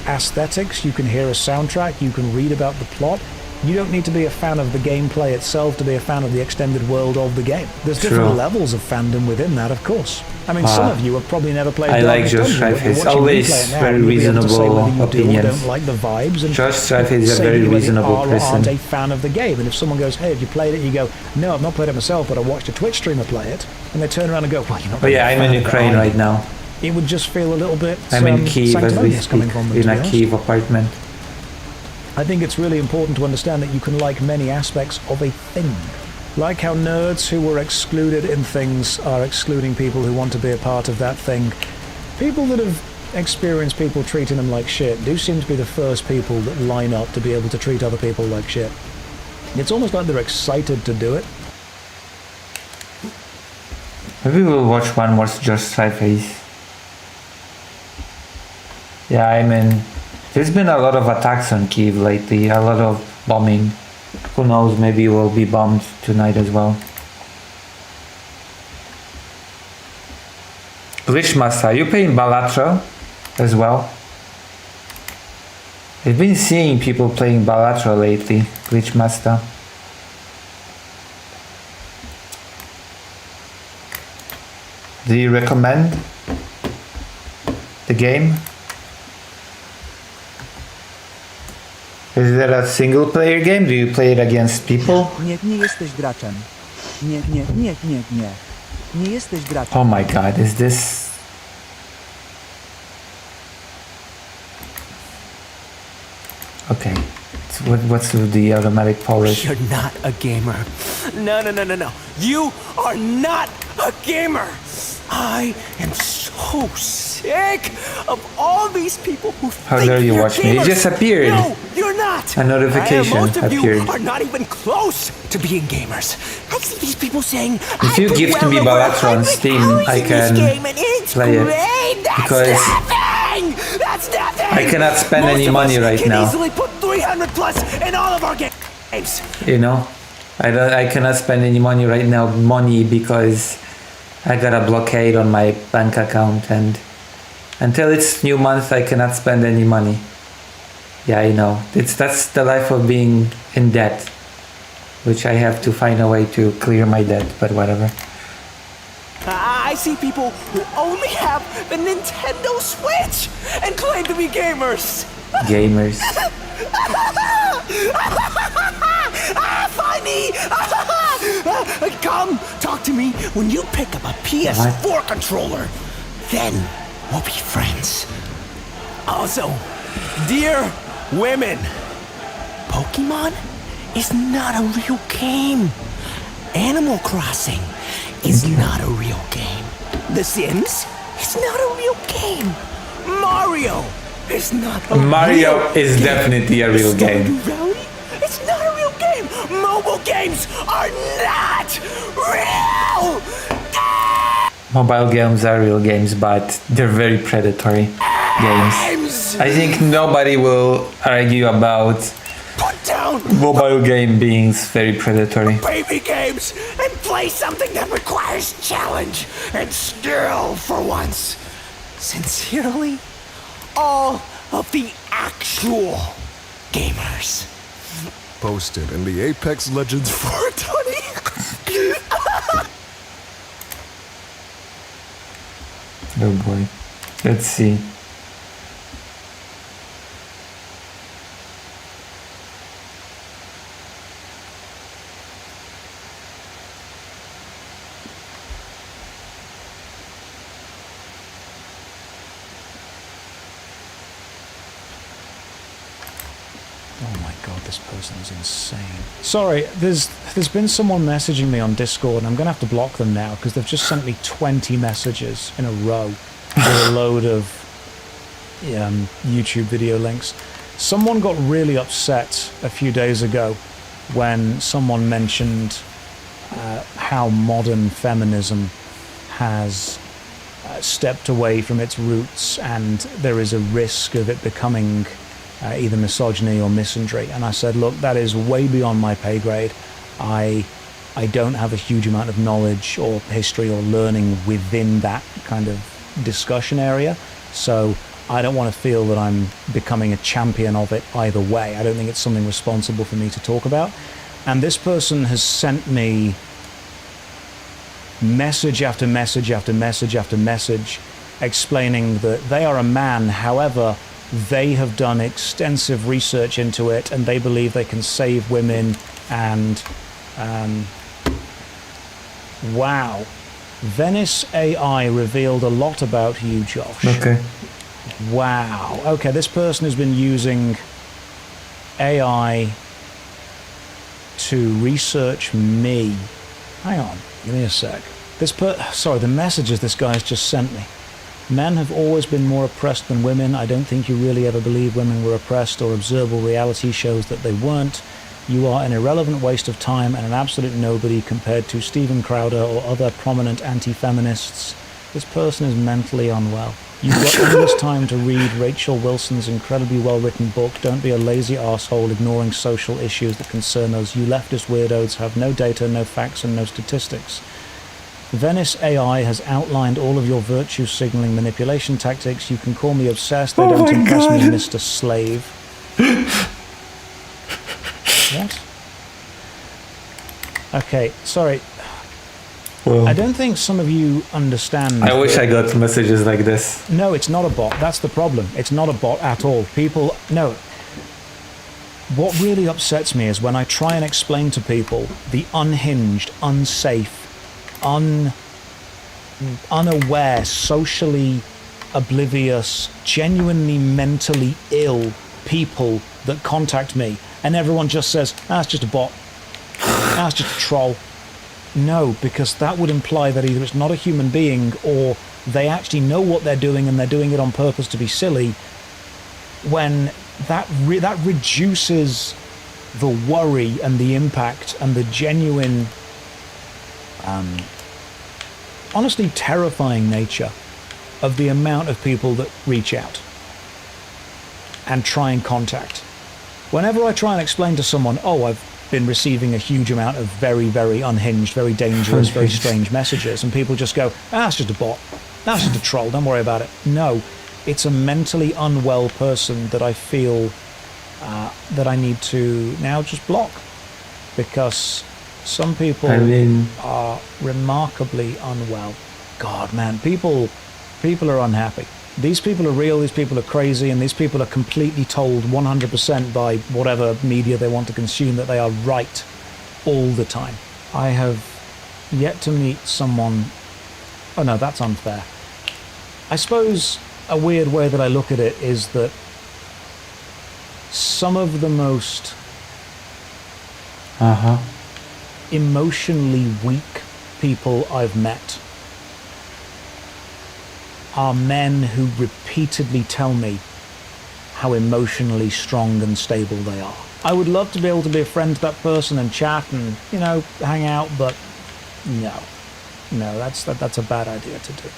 aesthetics, you can hear a soundtrack, you can read about the plot. You don't need to be a fan of the gameplay itself to be a fan of the extended world of the game. There's different True. levels of fandom within that, of course. I mean, some of you have probably never played I like Darkest Josh Dungeon, but Strife. you're He's watching me always play it now, very and you'll be able to say reasonable whether you do or opinions. don't like the vibes, and Josh Strife is a say very whether you reasonable are or aren't person. a fan of the game. And if someone goes, "Hey, have you played it?" You go, "No, I've not played it myself, but I watched a Twitch streamer play it." And they turn around and go, "Well, you're not." Oh really yeah, a I'm fan in of it, Ukraine are right you?" now. It would just feel a little bit I'm in Kyiv as we sanctimonious coming speak, from them, in to a be honest. Kyiv apartment. I think it's really important to understand that you can like many aspects of a thing. Like how nerds who were excluded in things are excluding people who want to be a part of that thing. People that have experienced people treating them like shit do seem to be the first people that line up to be able to treat other people like shit. It's almost like they're excited to do it. Maybe we'll watch one more Josh Strife. Yeah, I mean, there's been a lot of attacks on Kyiv lately, a lot of bombing. Who knows, maybe we'll be bombed tonight as well. Glitchmaster, are you playing Balatra as well? I've been seeing people playing Balatra lately, Glitchmaster. Do you recommend the game? Is it a single player game? Do you play it against people? Nie jesteś graczem. Nie. Nie jesteś graczem. Oh my god, is this... Okay, so what's with the automatic polish? You're not a gamer. No. You are not a gamer. I am so sick of all these people who How think dare you you're watch me? It gamers. just appeared. No, you're not. A notification Most of appeared. you are not even close to being gamers. I see these people saying, If you gift me Balatra on Steam, I can play it, because That's nothing. I cannot spend Most any of money us right can now. easily put 300 plus in all of our games. You know, I cannot spend any money right now, because I got a blockade on my bank account, and until it's new month I cannot spend any money. Yeah, I know, that's the life of being in debt, which I have to find a way to clear my debt, but whatever. I see people who only have the Nintendo Switch and claim to be gamers. Gamers. Funny! Come, talk to me when you pick up a PS4 controller. Then we'll be friends. Also, dear women, Pokemon is not a real game. Animal Crossing is not a real game. The Sims is not a real game. Mario is not a Mario real is game. definitely a real game. Stardew Valley? It's not a real game. Mobile games are not real. Mobile games are real games, but they're very predatory games. I think nobody will argue about Put down mobile game being very predatory. baby games and play something that requires challenge and skill for once. Sincerely, all of the actual gamers. Posted in the Apex Legends 420. Oh boy. Let's see. Oh my god, this person is insane. Sorry, there's been someone messaging me on Discord, and I'm going to have to block them now because they've just sent me 20 messages in a row with a load of YouTube video links. Someone got really upset a few days ago when someone mentioned how modern feminism has stepped away from its roots, and there is a risk of it becoming either misogyny or misandry. And I said, look, that is way beyond my pay grade. I don't have a huge amount of knowledge or history or learning within that kind of discussion area, so I don't want to feel that I'm becoming a champion of it either way. I don't think it's something responsible for me to talk about. And this person has sent me message after message after message after message explaining that they are a man, however, they have done extensive research into it and they believe they can save women. And wow, Venice AI revealed a lot about you, Josh. Okay. Wow. Okay, this person has been using AI to research me. Hang on, give me a sec. Sorry, the messages this guy has just sent me. Men have always been more oppressed than women. I don't think you really ever believed women were oppressed, or observable reality shows that they weren't. You are an irrelevant waste of time and an absolute nobody compared to Steven Crowder or other prominent anti-feminists. This person is mentally unwell. You've got endless time to read Rachel Wilson's incredibly well-written book. Don't be a lazy arsehole ignoring social issues that concern us. You leftist weirdos have no data, no facts, and no statistics. Venice AI has outlined all of your virtue signaling manipulation tactics. You can call me obsessed. They don't impress me, Mr. Slave. What? Okay, sorry. Well, I don't think some of you understand. I wish I got messages like this. No, it's not a bot. That's the problem. It's not a bot at all. People, no. What really upsets me is when I try and explain to people the unhinged, unsafe, unaware, socially oblivious, genuinely mentally ill people that contact me, and everyone just says, it's just a bot. It's just a troll. No, because that would imply that either it's not a human being or they actually know what they're doing and they're doing it on purpose to be silly, when that reduces the worry and the impact and the genuine, honestly terrifying nature of the amount of people that reach out and try and contact. Whenever I try and explain to someone, I've been receiving a huge amount of very, very unhinged, very dangerous, very strange messages, and people just go, it's just a bot, that's just a troll, don't worry about it. No, it's a mentally unwell person that I feel that I need to now just block, because some people are remarkably unwell. God, man, people are unhappy. These people are real, these people are crazy, and these people are completely told 100% by whatever media they want to consume that they are right all the time. I have yet to meet someone... Oh no, that's unfair. I suppose a weird way that I look at it is that some of the most emotionally weak people I've met are men who repeatedly tell me how emotionally strong and stable they are. I would love to be able to be a friend to that person and chat and, hang out, but no, that's a bad idea to do.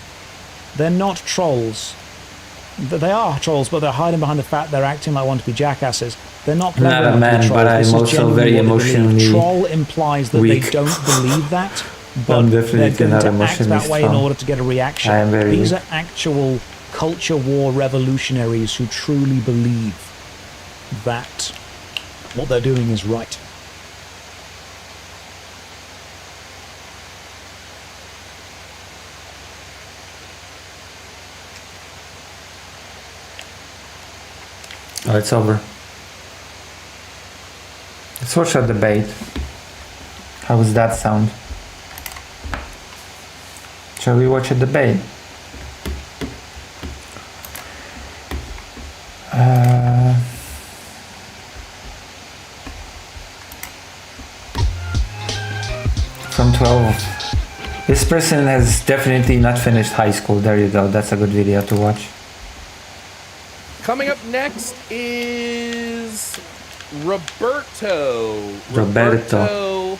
They're not trolls. They are trolls, but they're hiding behind the fact they're acting like want to be jackasses. They're not clever Not a enough to man, be trolls. but I'm also very emotionally Troll implies that weak. they don't believe that, but I'm they're definitely going not to act emotionally that way in strong. order to get a reaction. I am very These weak. are actual culture war revolutionaries who truly believe that what they're doing is right. Oh, it's over. Let's watch a debate. How does that sound? Shall we watch a debate? From 12. This person has definitely not finished high school. There you go. That's a good video to watch. Coming up next is Roberto. Roberto.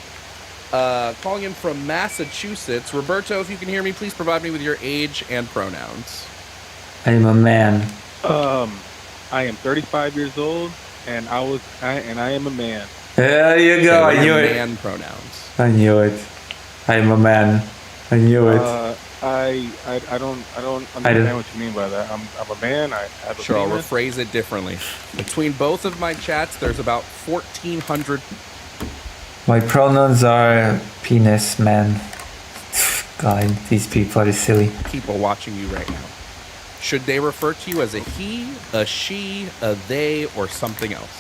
Calling in from Massachusetts. Roberto, if you can hear me, please provide me with your age and pronouns. I'm a man. I am 35 years old, and I am a man. There you go. Okay, I knew man it. pronouns. I knew it. I'm a man. I knew it. I don't understand what you mean by that. I'm a man. I have a Sure, I'll penis. rephrase it differently. Between both of my chats, there's about 1,400. My pronouns are penis, man. God, these people are silly. people watching you right now. Should they refer to you as a he, a she, a they, or something else?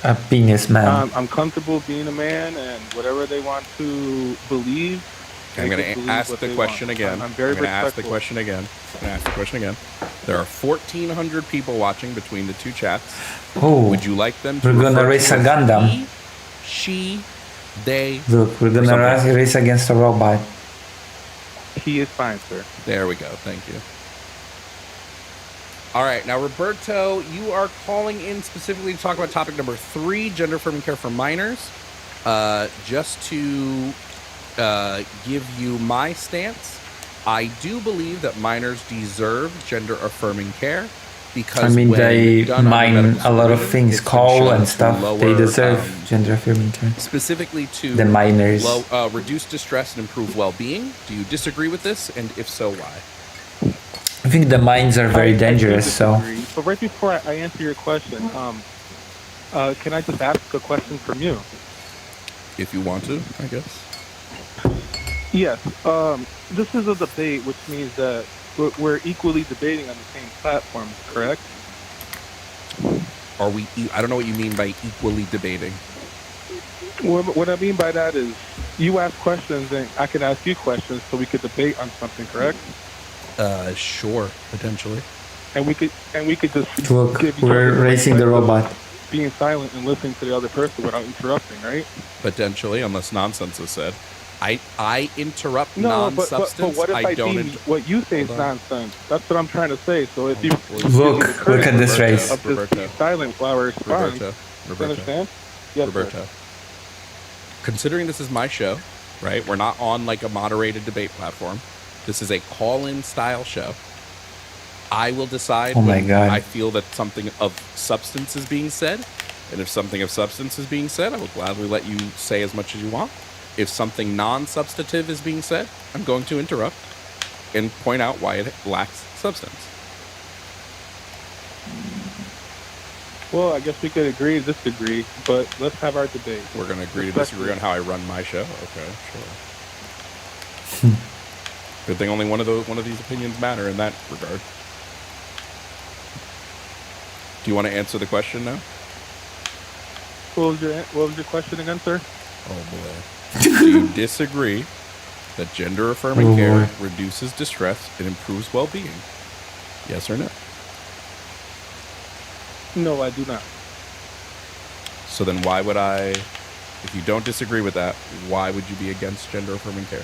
A penis, man. I'm comfortable being a man, and whatever they want to believe. I'm they going can to believe ask what the they question want. again. I'm very going to ask the respectful. question again. I'm going to ask the question again. There are 1,400 people watching between the two chats. Oh, Would you like them to we're gonna refer to race you a as Gundam. he, she, they? Look, we're or gonna something else? race against a robot. He is fine, sir. There we go. Thank you. All right. Now, Roberto, you are calling in specifically to talk about topic number 3, gender affirming care for minors. Just to give you my stance, I do believe that minors deserve gender affirming care because I mean, when they done under mine medical a lot of supervision, things, it's been coal shown and to stuff. They lower, deserve gender affirming care. specifically to The miners. reduce distress and improve well-being. Do you disagree with this? And if so, why? I think the mines are very I do dangerous, so. disagree. But right before I answer your question, can I just ask a question from you? If you want to, I guess. Yes. This is a debate, which means that we're equally debating on the same platform, correct? Are we? I don't know what you mean by equally debating. What I mean by that is you ask questions and I can ask you questions so we could debate on something, correct? Sure, potentially. And we could just Look, give each we're other the racing the respect of robot. being silent and listening to the other person without interrupting, right? Potentially, unless nonsense is said. I interrupt No, non-substance. but what if I don't. deem what you say is Hold on. nonsense? That's what I'm trying to say. So if you Look at this race. of just being silent while I respond, Roberto, you Roberto, understand? Yes, sir. Roberto. Considering this is my show, right? We're not on like a moderated debate platform. This is a call-in style show. I will decide Oh my when God. I feel that something of substance is being said. And if something of substance is being said, I will gladly let you say as much as you want. If something non-substantive is being said, I'm going to interrupt and point out why it lacks substance. Well, I guess we could agree to disagree, but let's have our debate. We're going to agree to disagree on how I run my show. Okay, sure. Good thing only one of these opinions matter in that regard. Do you want to answer the question now? What was your question again, sir? Oh boy. Do you disagree that gender affirming Oh, care boy. reduces distress and improves well-being? Yes or no? No, I do not. So then why would if you don't disagree with that, why would you be against gender affirming care?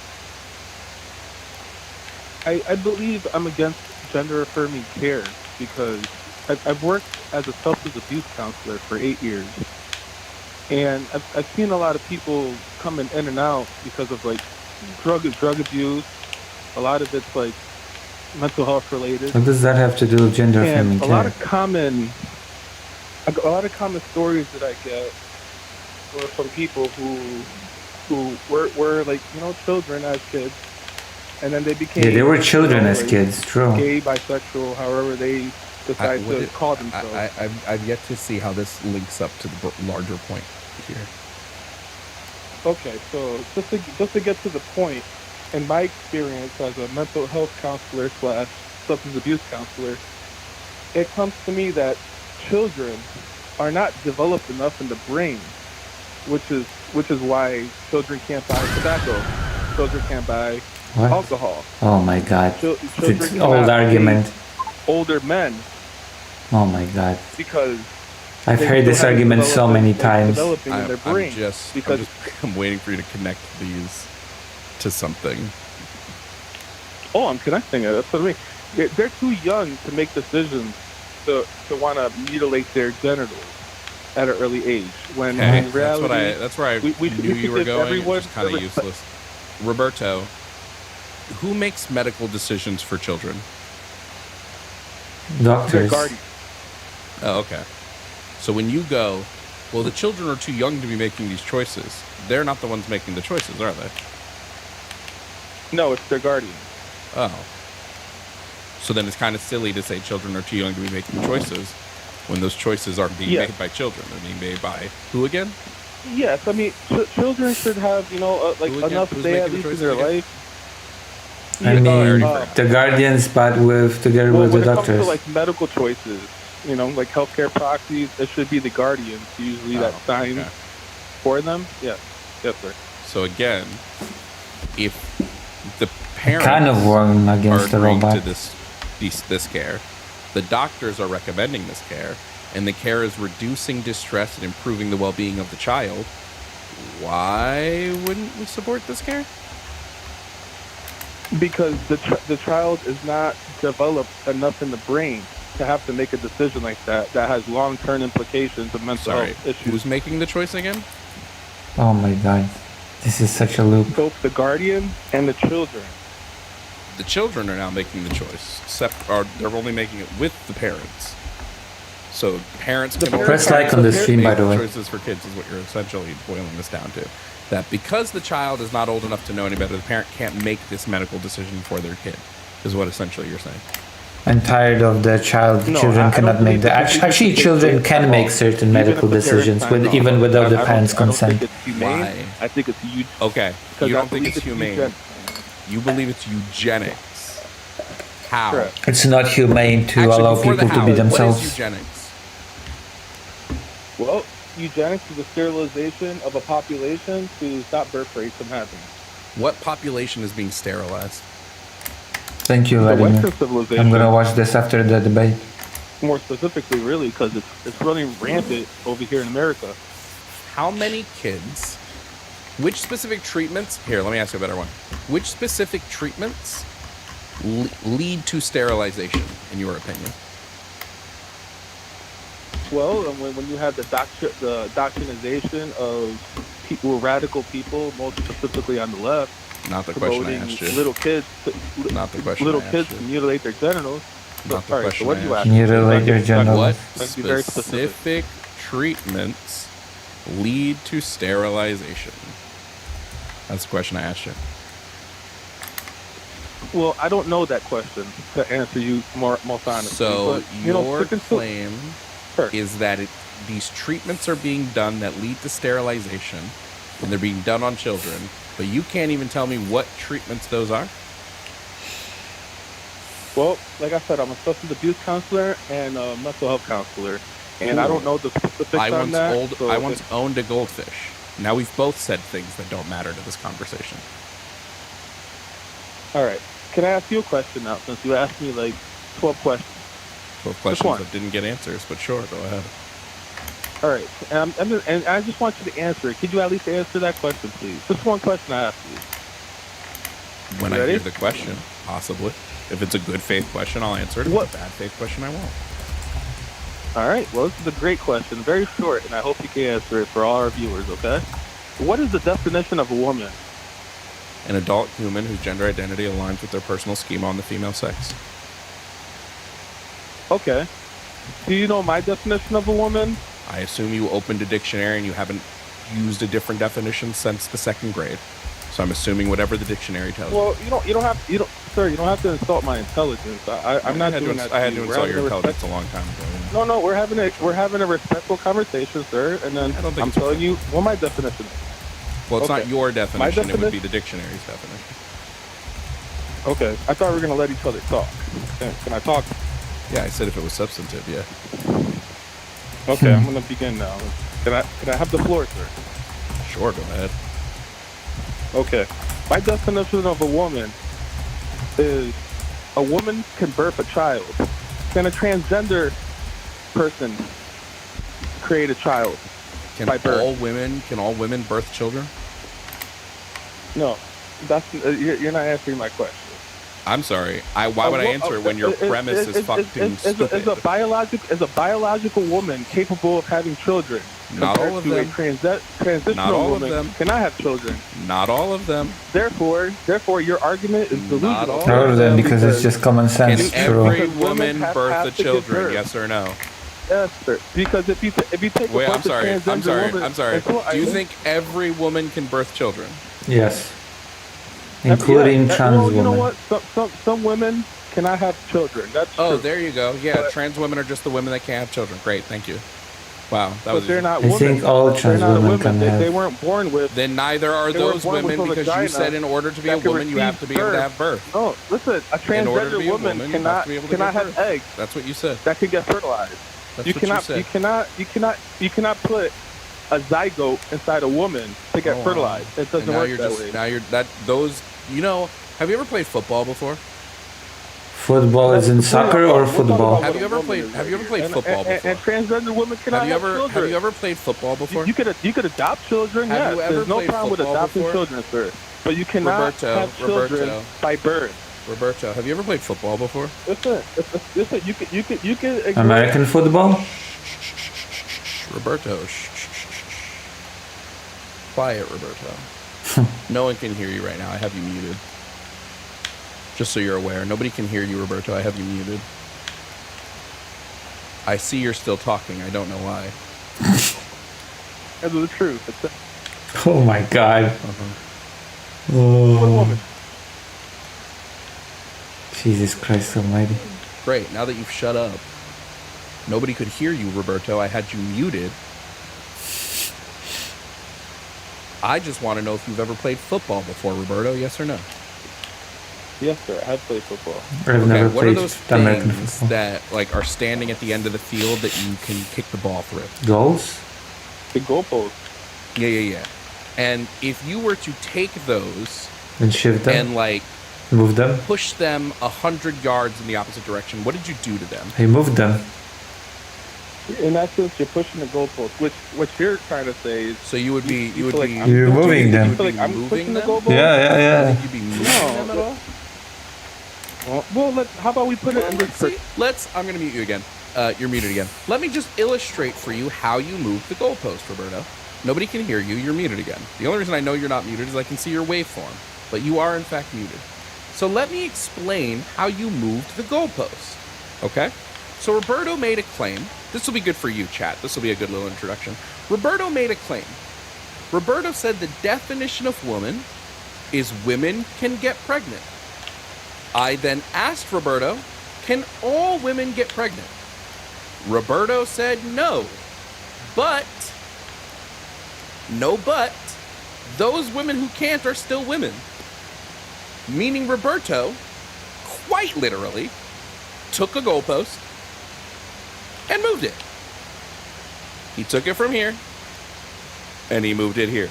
I believe I'm against gender affirming care because I've worked as a substance abuse counselor for 8 years. And I've seen a lot of people coming in and out because of like drug abuse. A lot of it's like mental health related. What does that have to do with gender affirming And a lot care? of common stories that I get were from people who were like, children as kids. And then they became Yeah, they were children as like, kids, true. gay, bisexual, however they decide to call themselves. I've yet to see how this links up to the larger point here. Okay, so just to get to the point, in my experience as a mental health counselor slash substance abuse counselor, it comes to me that children are not developed enough in the brain, which is why children can't buy tobacco, children can't buy What? alcohol. Oh my god. Children It's cannot old argument. date older men Oh my god. because I've they heard this still haven't argument so developed many it, times. developing in their brain because I'm waiting for you to connect these to something. I'm connecting it. That's what I mean. They're too young to make decisions to want to mutilate their genitals at an early age. When Okay, in reality, that's where I we knew you were give going. everyone Which is kind the of useless. Roberto, who makes medical decisions for children? their Doctors. guardian. Oh, okay. So when you go, well, the children are too young to be making these choices. They're not the ones making the choices, are they? No, it's their guardian. Oh. So then it's kind of silly to say children are too young to be making choices when those choices aren't being Yeah. made by children. They're being made by who again? Yes, I mean children should have like Who again? enough Who's say making at the least in choices their again? life. I Yeah, mean, uh, the guardians, but together well, with when the it comes to doctors. like medical choices, like healthcare proxies, it should be the guardians usually that sign okay. for them. Yes, sir. So again, if the parents Kind of warm are against the agreeing robot. to this care, the doctors are recommending this care, and the care is reducing distress and improving the well-being of the child, why wouldn't we support this care? Because the child is not developed enough in the brain to have to make a decision like that has long-term implications of mental Sorry, health issues. who's making the choice again? Oh my god. This is such a loop. Both the guardian and the children. The children are now making the choice. They're only making it with the parents. So parents can only Press like on the stream, by the way. choices for kids is what you're essentially boiling this down to. That because the child is not old enough to know any better, the parent can't make this medical decision for their kid, is what essentially you're saying. I'm tired of the children I cannot don't make believe the that the actually kids children should can take make it certain even medical if the parents decisions sign off. even without the I parents' don't consent. think it's humane. Why? I think it's huge. Okay, Because you I don't think believe it's humane. eugenics. You believe it's eugenics. How? Correct. It's not humane to Actually, allow before the people to how, be what is themselves. eugenics? Well, eugenics is the sterilization of a population to stop birth rates from happening. What population is being sterilized? Thank you, The Vladimir. Western civilization, I'm gonna watch this after the debate. more specifically, really, because it's running rampant over here in America. How many kids? Which specific treatments? Here, let me ask you a better one. Which specific treatments lead to sterilization, in your opinion? Well, and when you have the doctrinization of people, radical people, most specifically on the left, Not the question I promoting asked you. little kids, Not the question little I asked kids you. to mutilate their genitals. Not the All right, question so what I do you asked ask? you. Mutilate their genitals. What Let's be very specific. specific treatments lead to sterilization? That's the question I asked you. Well, I don't know that question to answer you most honestly. So but, your sticking to- claim Sure. is that these treatments are being done that lead to sterilization, and they're being done on children, but you can't even tell me what treatments those are? Well, like I said, I'm a substance abuse counselor and a mental health counselor, and I don't know the specifics I on that. so I once owned a goldfish. Now we've both said things that don't matter to this conversation. All right. Can I ask you a question now? Since you asked me like 12 questions. 12 questions one. that didn't get answers, but sure, go ahead. All right. And I just want you to answer it. Could you at least answer that question, please? Just one question I asked you. When You I ready? hear the question, possibly. If it's a good faith question, I'll answer it. If What? it's a bad faith question, I won't. All right. Well, this is a great question. Very short, and I hope you can answer it for all our viewers, okay? What is the definition of a woman? An adult human whose gender identity aligns with their personal schema on the female sex. Okay. Do you know my definition of a woman? I assume you opened a dictionary and you haven't used a different definition since the second grade. So I'm assuming whatever the dictionary tells you. Well, you don't have sir, you don't have to insult my intelligence. I'm not doing that. I had to you. We're insult having your a intelligence a long time ago. Yeah. No, we're having a respectful conversation, sir. And then I don't think I'm it's telling you what my definition is. Well, it's Okay. not your definition. It would be definition- the dictionary's definition. Okay, I thought we were gonna let each other talk. Can I talk? Yeah, I said if it was substantive, yeah. Okay, I'm gonna begin now. Can I have the floor, sir? Sure, go ahead. Okay. My definition of a woman is a woman can birth a child. Can a transgender person create a child Can by birth? all women birth children? No, you're not answering my question. I'm sorry. Why would I answer it when your premise is fucking stupid? Is a biological woman capable of having children? Not compared all of to them. A transitional Not all of woman them. cannot have children. Not all of them. Therefore, your argument is delusional. Not all All of them, because it's just common Can sense. every Because women woman have birth the to give children? birth. Yes or no? Yes, sir. Because if you take Wait, a I'm bunch of sorry. I'm transgender sorry. women, I'm sorry. and Do you think every woman can birth children? Yes. Including trans well, you know women. what? Some women cannot have children. That's Oh, true. there you go. Yeah, But- trans women are just the women that can't have children. Great, thank you. Wow, that But was. they're not I women. think all They're trans not a women woman. can They have. weren't born with. Then neither are They were those born with women a because you vagina said in order to be a that can woman you have to be able to receive have birth. No, listen. A In order to transgender be a woman woman, you have cannot to be able to cannot give have birth. eggs That's what you said. that can get fertilized. That's You what cannot. you said. You cannot put a zygote inside a woman to get Oh, wow. fertilized. It And doesn't now work you're that just way. now you're that those. You know, have you ever played football before? Football is in soccer or We're talking football? about Have what you a ever woman played? is Have you ever right played here. football before? And transgender women cannot Have you ever children. have you ever played football before? You could adopt children. Have Yes, you ever there's no played problem with football adopting before? children, sir. But you cannot Roberto, have children Roberto. by birth. Roberto, have you ever played football before? Listen. You can ignore American football? Roberto, quiet, Roberto. No one can hear you right now. I have you muted. Just so you're aware, nobody can hear you, Roberto. I have you muted. I see you're still talking. I don't know why. That's the truth. Oh my god. One Oh, woman. Jesus Christ almighty. Great. Now that you've shut up, nobody could hear you, Roberto. I had you muted. I just want to know if you've ever played football before, Roberto. Yes or no? Yes, sir. I have played football. I've never What are played those American things football. that like are standing at the end of the field that you can kick the ball through? Goals? The goalpost. Yeah. And if you were to take those And shift them? and like Move them? push them 100 yards in the opposite direction, what did you do to them? I moved them. In that sense, you're pushing the goalpost, which what you're trying to say is So you would be you feel like I'm- You're moving them. you feel like I'm moving pushing the them? goalpost. Yeah. You'd be moving No, them at all? Well, how about we put it in this perspective? I'm going to mute you again. You're muted again. Let me just illustrate for you how you move the goalpost, Roberto. Nobody can hear you. You're muted again. The only reason I know you're not muted is I can see your waveform, but you are in fact muted. So let me explain how you moved the goalpost. Okay? So Roberto made a claim. This will be good for you, chat. This will be a good little introduction. Roberto made a claim. Roberto said the definition of woman is women can get pregnant. I then asked Roberto, can all women get pregnant? Roberto said no. But, those women who can't are still women. Meaning Roberto, quite literally, took a goalpost and moved it. He took it from here, and he moved it here.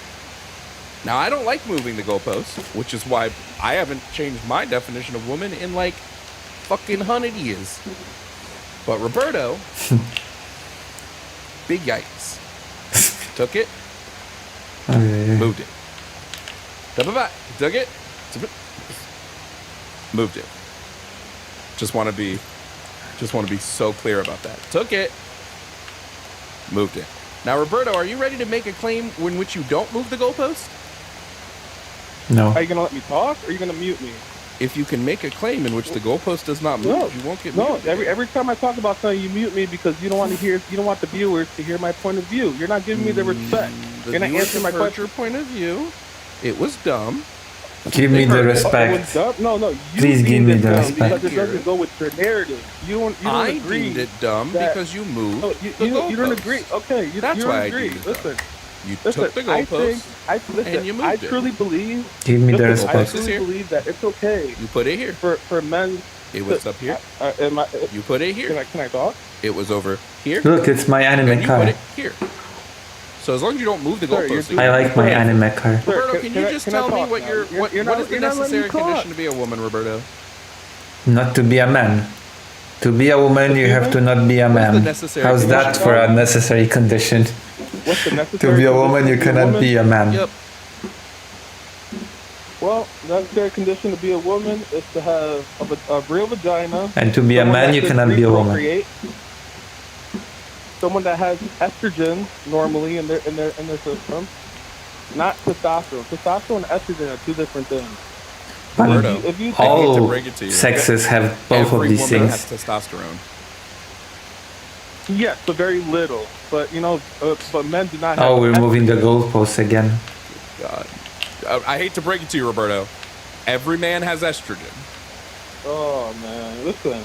Now, I don't like moving the goalpost, which is why I haven't changed my definition of woman in like fucking 100 years. But Roberto, big yikes. Took it, moved it. Da-ba-ba. Took it, moved it. Just want to be so clear about that. Took it, moved it. Now, Roberto, are you ready to make a claim in which you don't move the goalpost? No. Are you gonna let me talk, or are you gonna mute me? If you can make a claim in which the goalpost does not move, No. you won't get No, muted. every time I talk about something, you mute me because you don't want to hear. You don't want the viewers to hear my point of view. You're not giving me the respect. The You're not viewers answering my have heard question. your point of view. It was dumb. Give me the It respect. was dumb. No. You Please give deemed me it the dumb respect. because it doesn't go with your narrative. You don't I agree. deemed it dumb that- because you moved No, the you don't goalposts. agree. Okay, you That's don't why I agree. deemed it dumb. Listen, You listen. took the I goalpost listen, and you I moved it. truly believe. Give me the Listen, I respect. Goalpost is truly here. believe that it's okay You put it here. for men. It was up here. Am I, You put it here. can I talk? It was over here. Look, it's my And anime you put car. it here. So as long as you don't move the Sir, goalpost, you're I like my anime car. Sir, Roberto, can you just can I tell me talk what now? your You're what not- is the you're not letting me necessary talk. condition to be a woman, Roberto? Not to be a man. To be a woman, you have to not be a What's the man. necessary How's that condition? for a necessary condition? What's the necessary To be a condition woman, you to cannot woman? be a man. Yep. Well, the necessary condition to be a woman is to have a real vagina. And to be a someone man, that you can cannot be a woman. reprocreate, Someone that has estrogen normally in their system, not testosterone. Testosterone and estrogen are two different things. Roberto, If you I hate to All break it to you. sexes have both Every of these woman things. has testosterone. yes, but very little. But but men do not. Have Oh, we're moving the estrogen. goalposts again. God. I hate to break it to you, Roberto. Every man has estrogen. Oh man, listen.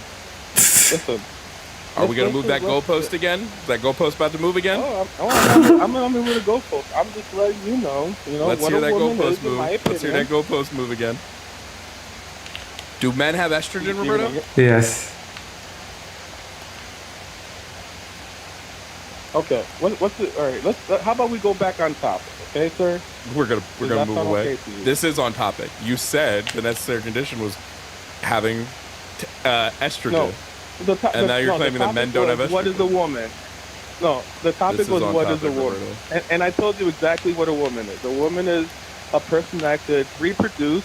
Are we gonna move that Listen. goalpost again? Is that goalpost about to move again? Oh, I'm with the goalpost. I'm just letting you know. Let's what hear a that woman goalpost is, in move. my Let's hear opinion. that goalpost move again. Do men have estrogen, Roberto? Yes. Okay. What's the? All right. How about we go back on topic? Okay, sir. We're gonna Does move that sound away. okay to you? This is on topic. You said the necessary condition was having estrogen. No. And now you're claiming that men don't have What is a woman? No, the topic This is was on what is a topic, woman, Roberto. and I told you exactly what a woman is. A woman is a person that could reproduce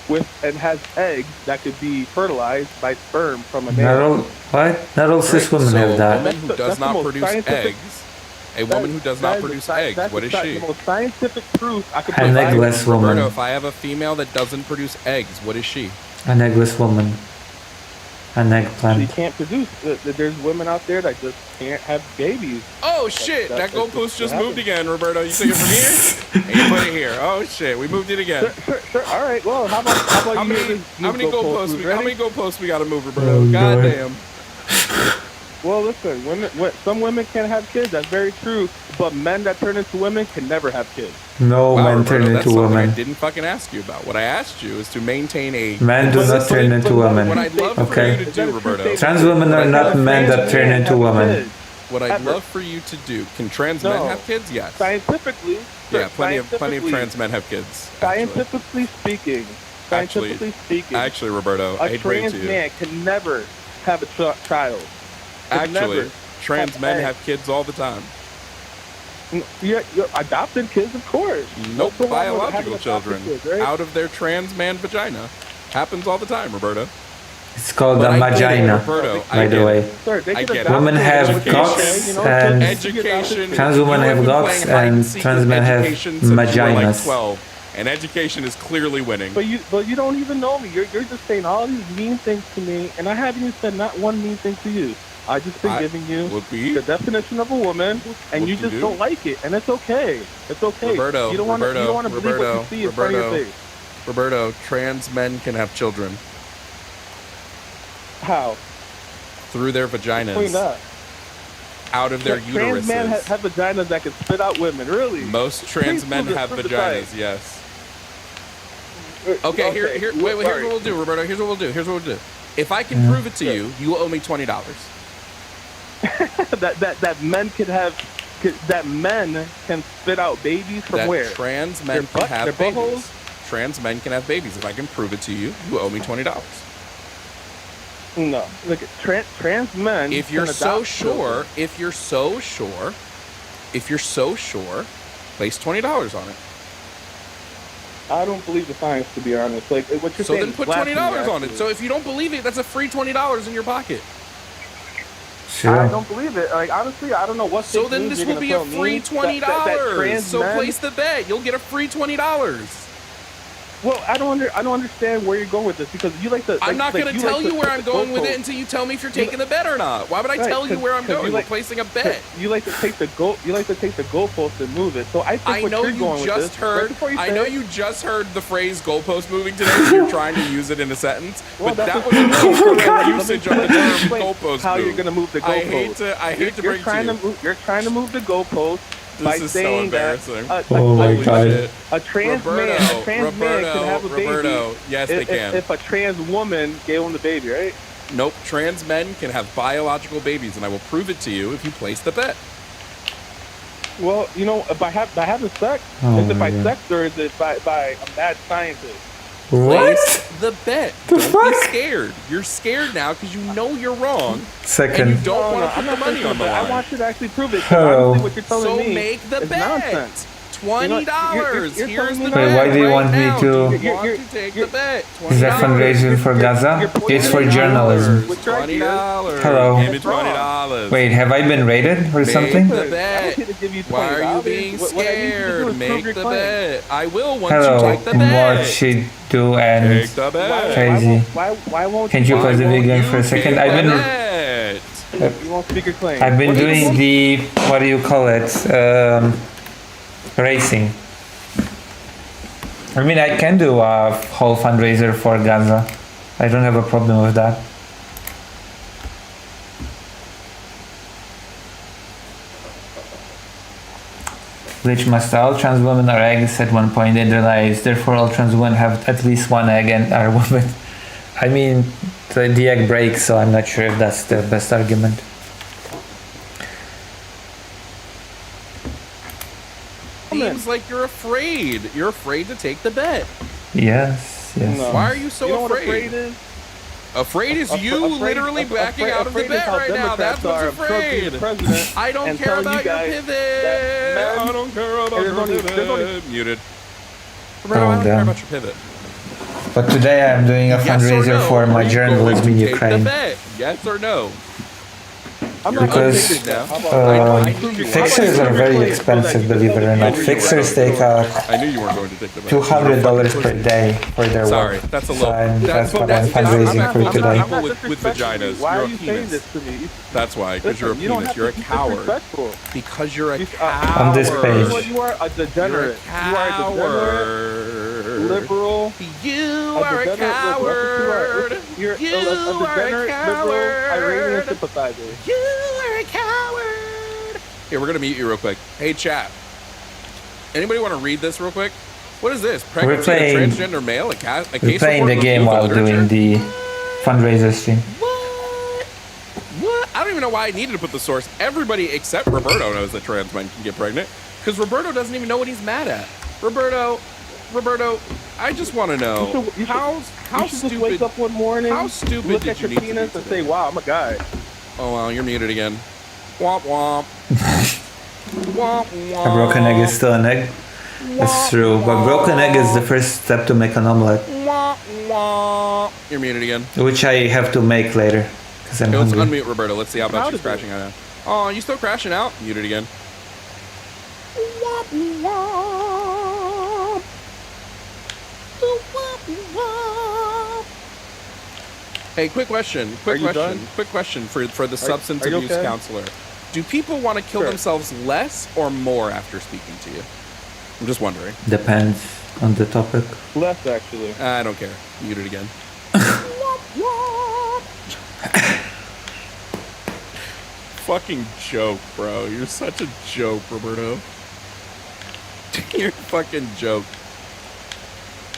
with and has eggs that could be fertilized by sperm from a Not male. all, what? Not all cis Great. women So have a that. woman who That's does the not most produce scientific- eggs. A woman who does not produce eggs. What is she? The most scientific proof I could An provide. eggless Roberto, woman. if I have a female that doesn't produce eggs, what is she? An eggless woman. An She eggplant. can't produce. There's women out there that just can't have babies. Oh shit! That that's goalpost just what moved again, Roberto. You took it from here and you put it here. Oh shit! We moved it again. Sure. All right. Well, how about How you many hear this new how many goalposts? Who's We, ready? how many goalposts we got to move, Roberto? Oh, God God. damn. Well, listen. Some women can't have kids. That's very true. But men that turn into women can never have kids. No Wow, men turn Roberto, that's into something I women. didn't fucking ask you about. What I asked you is to maintain a. Men do But- not but- turn into but- women. What I'd love for Okay. you to do, Roberto. Trans women are not men that turn into women. What I'd Ever. love for you to do. Can trans men No. have kids? Yes. Scientifically, Yeah, plenty of scientifically- trans men have kids. Actually, Scientifically speaking, actually, Roberto, I a hate to break it trans to you. man can never have a child. Could Actually, never trans have men eggs. have kids all the time. Yeah, adopted kids, of course. Nope, What's wrong with having biological adopted children kids, right? out of their trans man vagina. Happens all the time, Roberto. It's called But a I get it, vagina, Roberto. I by get the it. way. Sir, they I can get it. adopt Women kids, have education, cocks you know, and- kids can be adopted Education. kids. Trans women You have been cocks playing hide and seek trans with men have education since you were like vaginas. 12, and education is clearly winning. But you don't even know me. You're just saying all these mean things to me, and I haven't even said not one mean thing to you. I just been giving you Would be the definition of a woman, and What you you just do? don't like it, and it's okay. It's okay. Roberto, you don't want to believe what you see in front of your face. Roberto, trans men can have children How? through their Explain vaginas, that. out of their Trans men uteruses. have vaginas that can spit out women. Really? Most trans Please men prove it, have prove the vaginas. science. Yes. Okay, here, wait, here's sorry. what we'll do, Roberto. Here's what we'll do. If I can prove it to you, you will owe me $20. that men can have that men can spit out babies from That where? trans Their men can butt- have their babies. buttholes? Trans men can have babies. If I can prove it to you, you owe me $20. No, look, trans men. If you're can so adopt sure, if you're so sure, place $20 on it. I don't believe the science, to be honest. Like what you're So saying. then is put blasphemy, $20 on it. actually. So if you don't believe it, that's a free $20 in your pocket. I Sure. don't believe it. Like honestly, I don't know what. So fake then news this you're will gonna be a tell me free that $20. trans So men- place the bet. You'll get a free $20. Well, I don't understand where you're going with this because you like to. I'm not going to tell like you to where put I'm the going with it goalpost. until you tell me if you're taking the bet or not. Why would I Right, tell you where I'm 'cause going? you We're like- placing a bet. You like to take the goalpost and move it. So I think I what know you're you going with just this, heard. right before you I say know it- you just heard the phrase "goalpost moving" today. So you're trying to use it in a sentence, Well, but that's that what- was a Let me- incorrect let me usage of the explain term "goalpost." how move. you're going to move the goalpost. I hate to You're bring it trying to to you. move. You're trying to move the goalpost by This is so saying that embarrassing. Oh my God. a trans man can have a baby. Roberto, yes, they can. If a trans woman gave him the baby, right? Nope, trans men can have biological babies, and I will prove it to you if you place the bet. Well, you know, by having sex, Oh is it my by God. sex or is it by a mad scientist? What? Place the bet. The Don't fuck? be scared. You're scared now because you know you're wrong, and you Second. don't want to I'm put the not money thinking on the of that. I line. want you to actually prove it. 'Cause Hello. honestly, what you're telling So me make the is bet. nonsense. $20. you're Here's telling the me bet. Wait, why do you right want me now. to- Do you want You're- to take you're- the bet? Is that fundraising for Gaza? It's for journalism. $20. Hello. Give me $20. Wait, have I been rated or Make something? the I bet. want you to give you Why are you $20. being What I need you to do scared? is prove Make your the claim. bet. I will once Hello, you take the bet. what she do and Take the bet. Crazy. Why won't Can you Why pause the won't video you for a second? take I've the been bet? you won't speak your claim? I've been What do you doing want? the what do you call it? Racing. I mean, I can do a whole fundraiser for Gaza. I don't have a problem with that. Which must all trans women are eggs at one point in their lives. Therefore, all trans women have at least one egg and are women. I mean, the egg breaks, so I'm not sure if that's the best argument. Seems like you're afraid. You're afraid to take the bet. Yes, yes. No. Why are you so You know what afraid? afraid is? Afraid is you literally backing out of the afraid is bet how right now. That's Democrats what's are approaching afraid. the president I don't and care telling you about your guys pivot. that men- I don't care about there's your only- pivot. there's only- Muted. Roberto, I don't care damn. about your pivot. But today I'm doing a Yes or fundraiser no? for Are my you journalism going in to take Ukraine. the bet? Yes or no? I'm You're not gonna Because, take this now. How about Um, that? I knew you were. Fixers are very expensive, believe it or not. Fixers take I knew you weren't going to take the bet. $200 per day for their Sorry, work. that's a So low. that's what I'm I'm fundraising not for full of today. people I'm not with disrespecting vaginas. you. Why You're are a you saying penis. this to me? That's why, because you're a Listen, you don't penis. have You're a to be coward. disrespectful. Because you're a You- coward. On this You page. know what? You are a degenerate. You are a degenerate, Coward. liberal. You are a degenerate, coward. You're You a are a degenerate, liberal, Iranian coward. sympathizer. You are a coward. Here, we're gonna mute you real quick. Hey, chat. Anybody want to read this real quick? What is this? Pregnancy of a playing- transgender male? A We're case playing the report game review while of the doing literature? the fundraiser stream. What? What? I don't even know why I needed to put the source. Everybody except Roberto knows that trans men can get pregnant because Roberto doesn't even know what he's mad at. Roberto, I just want to know You should how just stupid. wake up one morning, how stupid look did at you your need to penis be and today? say, "Wow, I'm a guy." Oh well, you're muted again. Womp womp. Womp womp. A broken egg is still an egg. That's true, but broken egg is the first step to make an omelette, Womp womp. You're muted again. which I have to make later because I'm Okay, let's hungry. unmute Roberto. Let's see how much Proud she's of you. crashing out now. Oh, you still crashing out? Muted again. Womp womp. Hey, quick question. Are you done? Quick question for the substance are you abuse okay? counselor. Do people want to kill Sure. themselves less or more after speaking to you? I'm just wondering. Depends on the topic. Less, actually. I don't care. Muted again. Fucking joke, bro. You're such a joke, Roberto. You're a fucking joke.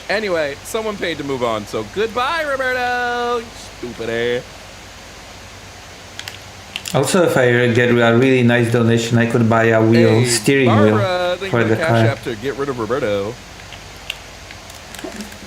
Anyway, someone paid to move on, so goodbye, Roberto. You stupid ass. Also, if I get a really nice donation, I could buy a wheel, Hey, steering Barbara, wheel thank for you the Cash car. App to get rid of Roberto.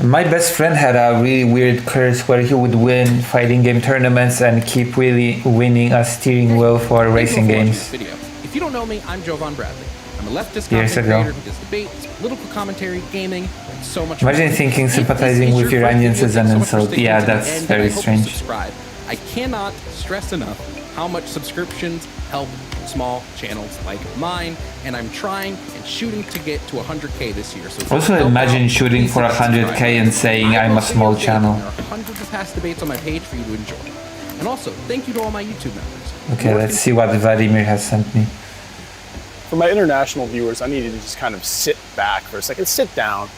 My best friend had a really weird curse where he would win fighting game tournaments and keep really winning a steering wheel for racing games. Video. If you don't know me, I'm Jovan Bradley. I'm a leftist Years content ago. creator who does debates, political commentary, gaming, and so much Imagine more. thinking If sympathizing this is with your first Iranians video, is an thanks so much for insult. sticking Yeah, to the that's end, and very I hope you strange. subscribe. I cannot stress enough how much subscriptions help small channels like mine, and I'm trying and shooting to get to 100K this year. So Also help imagine out, shooting please for hit 100K subscribe. and saying I I'm a post small videos daily, channel. and there are hundreds of past debates on my page for you to enjoy. And also, thank you to all my YouTube members. Okay, let's see what Vladimir has sent me. For my international viewers, I needed to just kind of sit back for a second, sit down.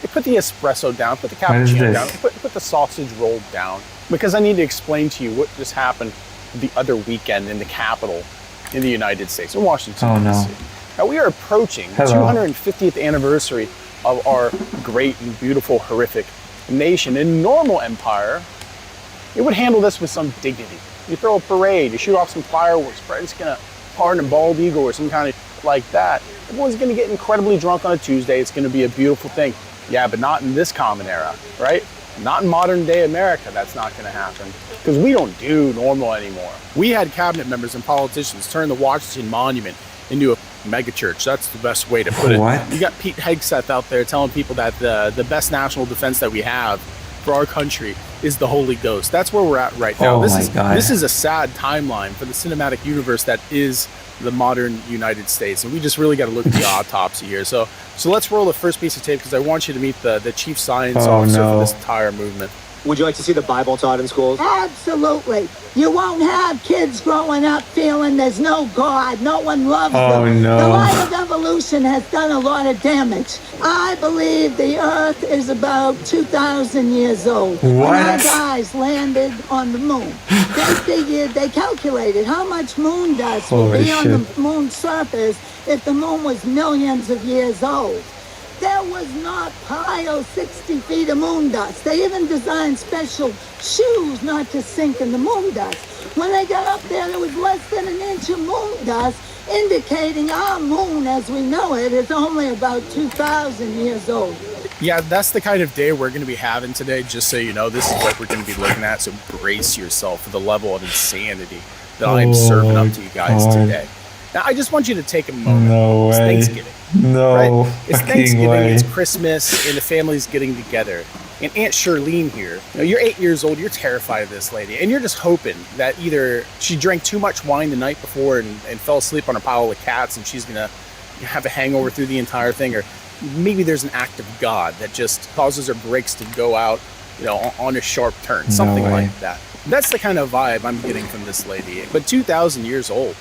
You put the espresso down, put the What is cappuccino this? down, put the sausage roll down, because I need to explain to you what just happened the other weekend in the Capitol in the United States, in Washington, Oh, no. D.C. Now we are approaching the Hello. 250th anniversary of our great and beautiful, horrific nation. In normal empire, it would handle this with some dignity. You throw a parade, you shoot off some fireworks, President's gonna pardon a bald eagle or some kind of like that. Everyone's gonna get incredibly drunk on a Tuesday. It's gonna be a beautiful thing. Yeah, but not in this common era, right? Not in modern day America, that's not gonna happen. Because we don't do normal anymore. We had cabinet members and politicians turn the Washington Monument into a megachurch. That's the best way to put it. What? You got Pete Hegseth out there telling people that the best national defense that we have for our country is the Holy Ghost. That's where we're at right now. Oh this my is God. this is a sad timeline for the cinematic universe that is the modern United States, and we just really got to look at the autopsy here. So let's roll the first piece of tape because I want you to meet the chief science Oh, officer no. for this entire movement. Would you like to see the Bible taught in schools? Absolutely. You won't have kids growing up feeling there's no God, no one loves Oh, them. no. The light of evolution has done a lot of damage. I believe the Earth is about 2,000 years old. When our What? guys landed on the moon, they calculated how much moon dust would Holy be on shit. the moon's surface if the moon was millions of years old. There was not piled 60 feet of moon dust. They even designed special shoes not to sink in the moon dust. When they got up there, there was less than an inch of moon dust, indicating our moon as we know it is only about 2,000 years old. Yeah, that's the kind of day we're going to be having today, just so you know. This is what we're going to be looking at, so brace yourself for the level of insanity that I'm serving up to you guys God. today. Now, I just want you to take a moment. No It's way. Thanksgiving. No Right? It's fucking Thanksgiving, way. it's Christmas, and the family's getting together. And Aunt Charlene here, you're 8 years old, you're terrified of this lady, and you're just hoping that either she drank too much wine the night before and fell asleep on a pile of cats and she's gonna have a hangover through the entire thing, or maybe there's an act of God that just causes her brakes to go out, on a sharp turn, something way. like that. That's the kind of vibe I'm getting from this lady. But 2,000 years old.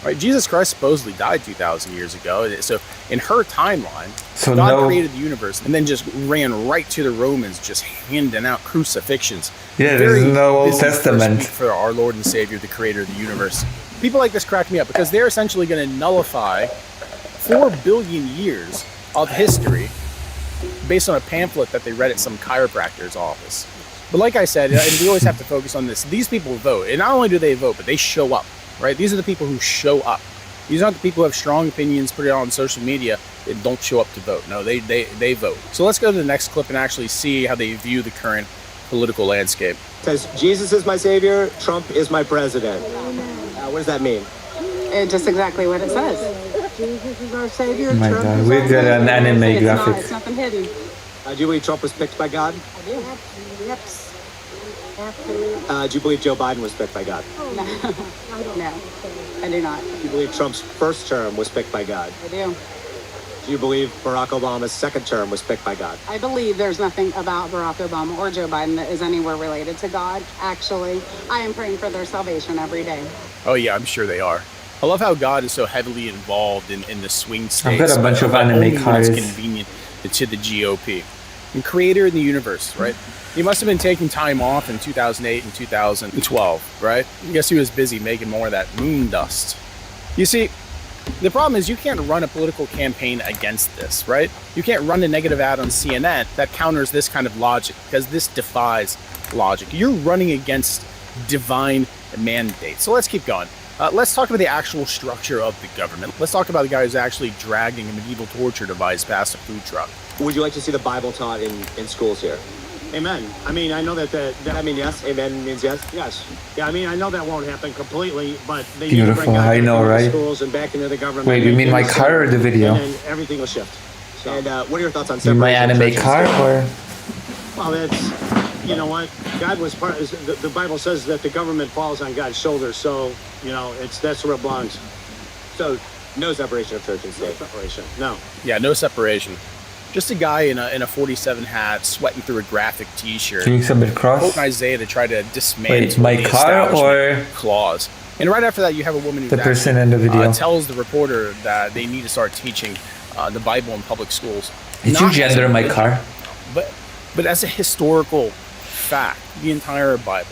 Right, Jesus Christ supposedly died 2,000 years ago. So in her timeline, So God no- created the universe and then just ran right to the Romans, just handing out crucifixions. Yeah, Very there's no Old busy first Testament. week for our Lord and Savior, the creator of the universe. People like this crack me up because they're essentially going to nullify 4 billion years of history based on a pamphlet that they read at some chiropractor's office. But like I said, and we always have to focus on this, these people vote. And not only do they vote, but they show up. Right? These are the people who show up. These aren't the people who have strong opinions, put it on social media, and don't show up to vote. No, they vote. So let's go to the next clip and actually see how they view the current political landscape. It says, Jesus is my savior, Trump is my president. What does that mean? It's just exactly what it says. Jesus is our Savior. Oh my Trump God, is we our got an Savior. anime It's graphic. nothing hidden. Do you believe Trump was picked by God? I do. Yep. Absolutely. Do you believe Joe Biden was picked by God? No, I do not. Do you believe Trump's first term was picked by God? I do. Do you believe Barack Obama's second term was picked by God? I believe there's nothing about Barack Obama or Joe Biden that is anywhere related to God. Actually, I am praying for their salvation every day. Oh yeah, I'm sure they are. I love how God is so heavily involved in the swing states. I've got a bunch of but anime only when cards. it's convenient to the GOP. And creator in the universe, right? He must have been taking time off in 2008 and 2012, right? I guess he was busy making more of that moon dust. You see, the problem is you can't run a political campaign against this, right? You can't run a negative ad on CNN that counters this kind of logic, because this defies logic. You're running against divine mandate. So let's keep going. Let's talk about the actual structure of the government. Let's talk about the guy who's actually dragging a medieval torture device past a food truck. Would you like to see the Bible taught in schools here? Amen. I mean, I know that I mean, yes. Amen means yes. Yes. Yeah, I mean, I know that won't happen completely, but they need to Beautiful, bring God I back know, into the right? schools and back into the government. Wait, you mean my And car or the video? And then everything will shift. So, And what are your thoughts on You mean my separation of anime church and car state? or? well, you know what? God was part. The Bible says that the government falls on God's shoulders. So you know, that's where it belongs. So no separation of church and state. Separation. No. Yeah, no separation. Just a guy in a 47 hat, sweating through a graphic T-shirt. Can you submit cross? Quoting Isaiah to try to dismantle my the car establishment or clause. And right after that, you have a woman who the person in the video tells the reporter that they need to start teaching the Bible in public schools. Did you gender my car? But as a historical fact, the entire Bible.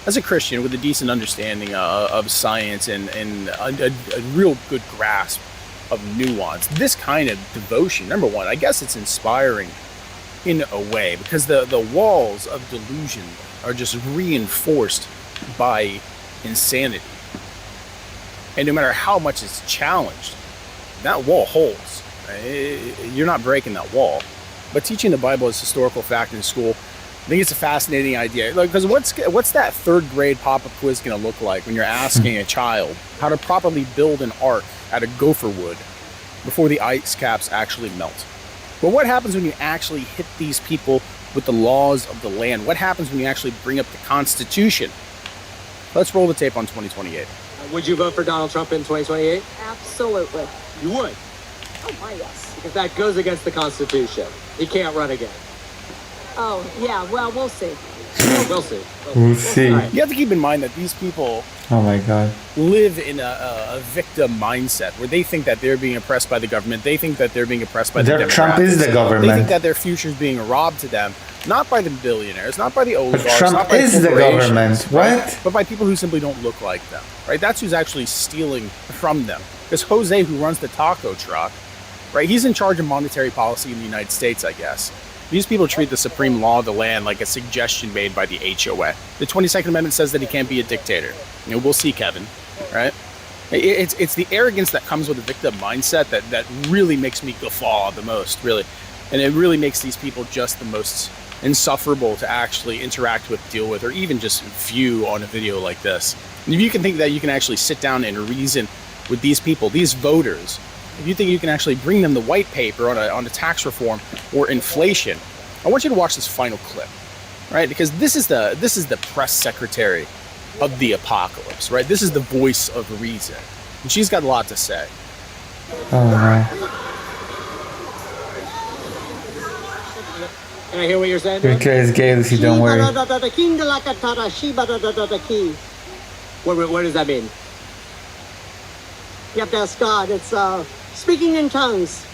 As a Christian with a decent understanding of science and a real good grasp of nuance, this kind of devotion, number one, I guess it's inspiring in a way because the walls of delusion are just reinforced by insanity. And no matter how much it's challenged, that wall holds. You're not breaking that wall. But teaching the Bible as historical fact in school, I think it's a fascinating idea. Because what's that third grade pop-up quiz going to look like when you're asking a child how to properly build an ark out of gopher wood before the ice caps actually melt? But what happens when you actually hit these people with the laws of the land? What happens when you actually bring up the Constitution? Let's roll the tape on 2028. Would you vote for Donald Trump in 2028? Absolutely. You would? Oh, my yes. Because that goes against the Constitution. He can't run again. Oh, yeah, well, we'll see. We'll see. We'll see. You have to keep in mind that these people Oh my god. live in a victim mindset where they think that they're being oppressed by the government. They think that they're being oppressed by the Democrats. Trump is the They government. think that their future is being robbed to them, not by the billionaires, not by the But oligarchs, Trump not by is the corporations, government. right? What? But by people who simply don't look like them, right? That's who's actually stealing from them. Because Jose, who runs the taco truck, right? He's in charge of monetary policy in the United States, I guess. These people treat the supreme law of the land like a suggestion made by the HOA. The 22nd Amendment says that he can't be a dictator. You know, we'll see, Kevin, right? It's the arrogance that comes with a victim mindset that really makes me guffaw the most, really. And it really makes these people just the most insufferable to actually interact with, deal with, or even just view on a video like this. And if you can think that you can actually sit down and reason with these people, these voters, if you think you can actually bring them the white paper on a tax reform or inflation, I want you to watch this final clip, right? Because this is the press secretary of the apocalypse, right? This is the voice of reason, and she's got a lot to say. Oh my. Can I hear what you're saying? Your kid is gay, Lucy, don't worry. What does that mean? You have to ask God. It's speaking in tongues.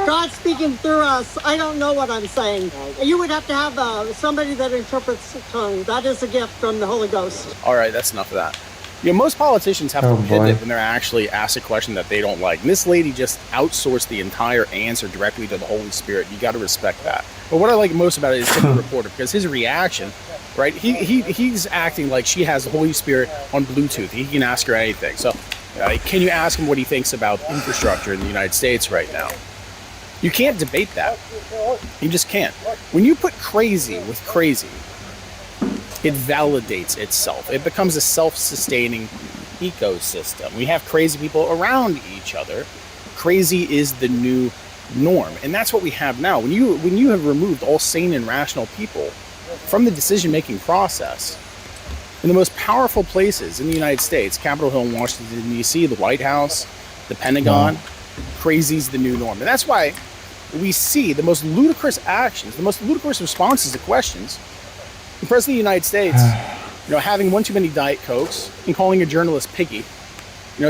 God speaking through us. I don't know what I'm saying. You would have to have somebody that interprets tongue. That is a gift from the Holy Ghost. All right, that's enough of that. You know, most politicians have Oh, to boy. pivot when they're actually asked a question that they don't like. And this lady just outsourced the entire answer directly to the Holy Spirit. You got to respect that. But what I like most about it is the reporter, because his reaction, right? He's acting like she has the Holy Spirit on Bluetooth. He can ask her anything. So, can you ask him what he thinks about infrastructure in the United States right now? You can't debate that. You just can't. When you put crazy with crazy, it validates itself. It becomes a self-sustaining ecosystem. We have crazy people around each other. Crazy is the new norm, and that's what we have now. When you have removed all sane and rational people from the decision-making process, in the most powerful places in the United States, Capitol Hill in Washington, D.C., the White House, the Pentagon, crazy's the new norm. And that's why we see the most ludicrous actions, the most ludicrous responses to questions. The President of the United States, having one too many Diet Cokes and calling a journalist piggy,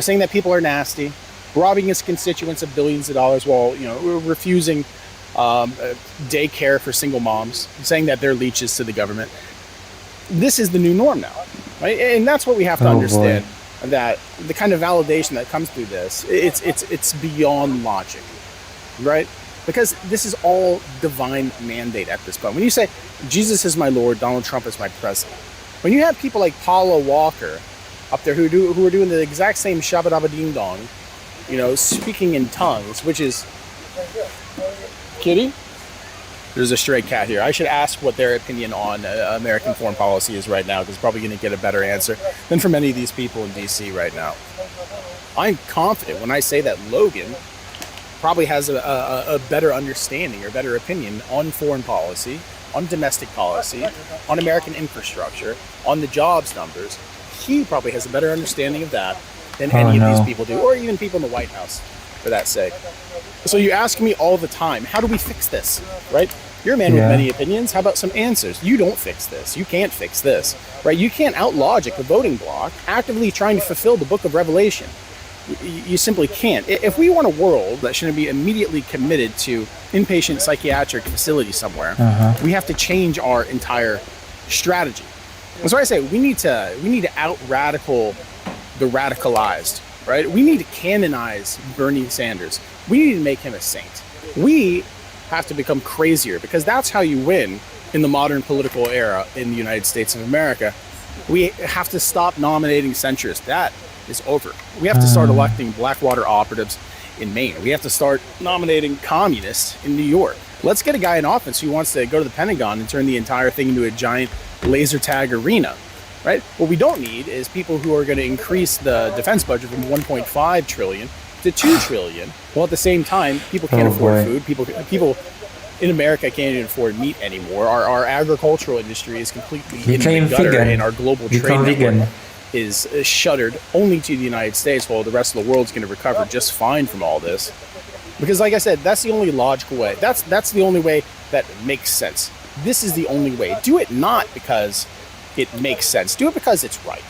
saying that people are nasty, robbing his constituents of billions of dollars while, refusing daycare for single moms, saying that they're leeches to the government. This is the new norm now, right? And that's what we have to understand, that the kind of validation that comes through this, it's beyond logic, right? Because this is all divine mandate at this point. When you say, Jesus is my Lord, Donald Trump is my president, when you have people like Paula Walker up there who are doing the exact same shabba dabba ding dong, speaking in tongues, which is... Kitty? There's a stray cat here. I should ask what their opinion on American foreign policy is right now, because probably going to get a better answer than from many of these people in D.C. right now. I'm confident when I say that Logan probably has a better understanding or better opinion on foreign policy on domestic policy, on American infrastructure, on the jobs numbers. He probably has a better understanding of that than any of these people do, or even people in the White House, for that sake. So you ask me all the time, how do we fix this, right? You're a man with many opinions. How about some answers? You don't fix this. You can't fix this, right? You can't outlogic the voting bloc actively trying to fulfill the book of Revelation. You simply can't. If we want a world that shouldn't be immediately committed to inpatient psychiatric facility somewhere, we have to change our entire strategy. That's why I say we need to out-radical the radicalized, right? We need to canonize Bernie Sanders. We need to make him a saint. We have to become crazier, because that's how you win in the modern political era in the United States of America. We have to stop nominating centrists. That is over. We have to start electing Blackwater operatives in Maine. We have to start nominating communists in New York. Let's get a guy in office who wants to go to the Pentagon and turn the entire thing into a giant laser tag arena, right? What we don't need is people who are going to increase the defense budget from 1.5 trillion to 2 trillion, while at the same time people can't afford food. People in America can't even afford meat anymore. Our agricultural industry is completely in the gutter, and our global trade network is shuttered only to the United States, while the rest of the world's going to recover just fine from all this. Because like I said, that's the only logical way. That's the only way that makes sense. This is the only way. Do it not because it makes sense. Do it because it's right.